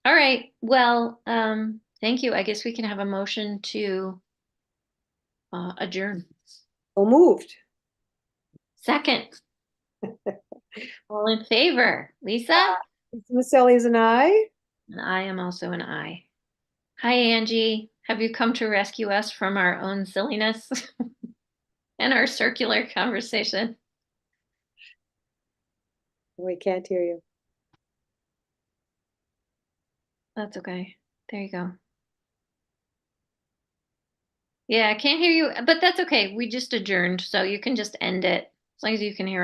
All right. Well, thank you. I guess we can have a motion to adjourn. So moved. Second. All in favor? Lisa? Miss Ellie's an aye. And I am also an aye. Hi, Angie. Have you come to rescue us from our own silliness and our circular conversation? We can't hear you. That's okay. There you go. Yeah, I can't hear you, but that's okay. We just adjourned, so you can just end it as long as you can hear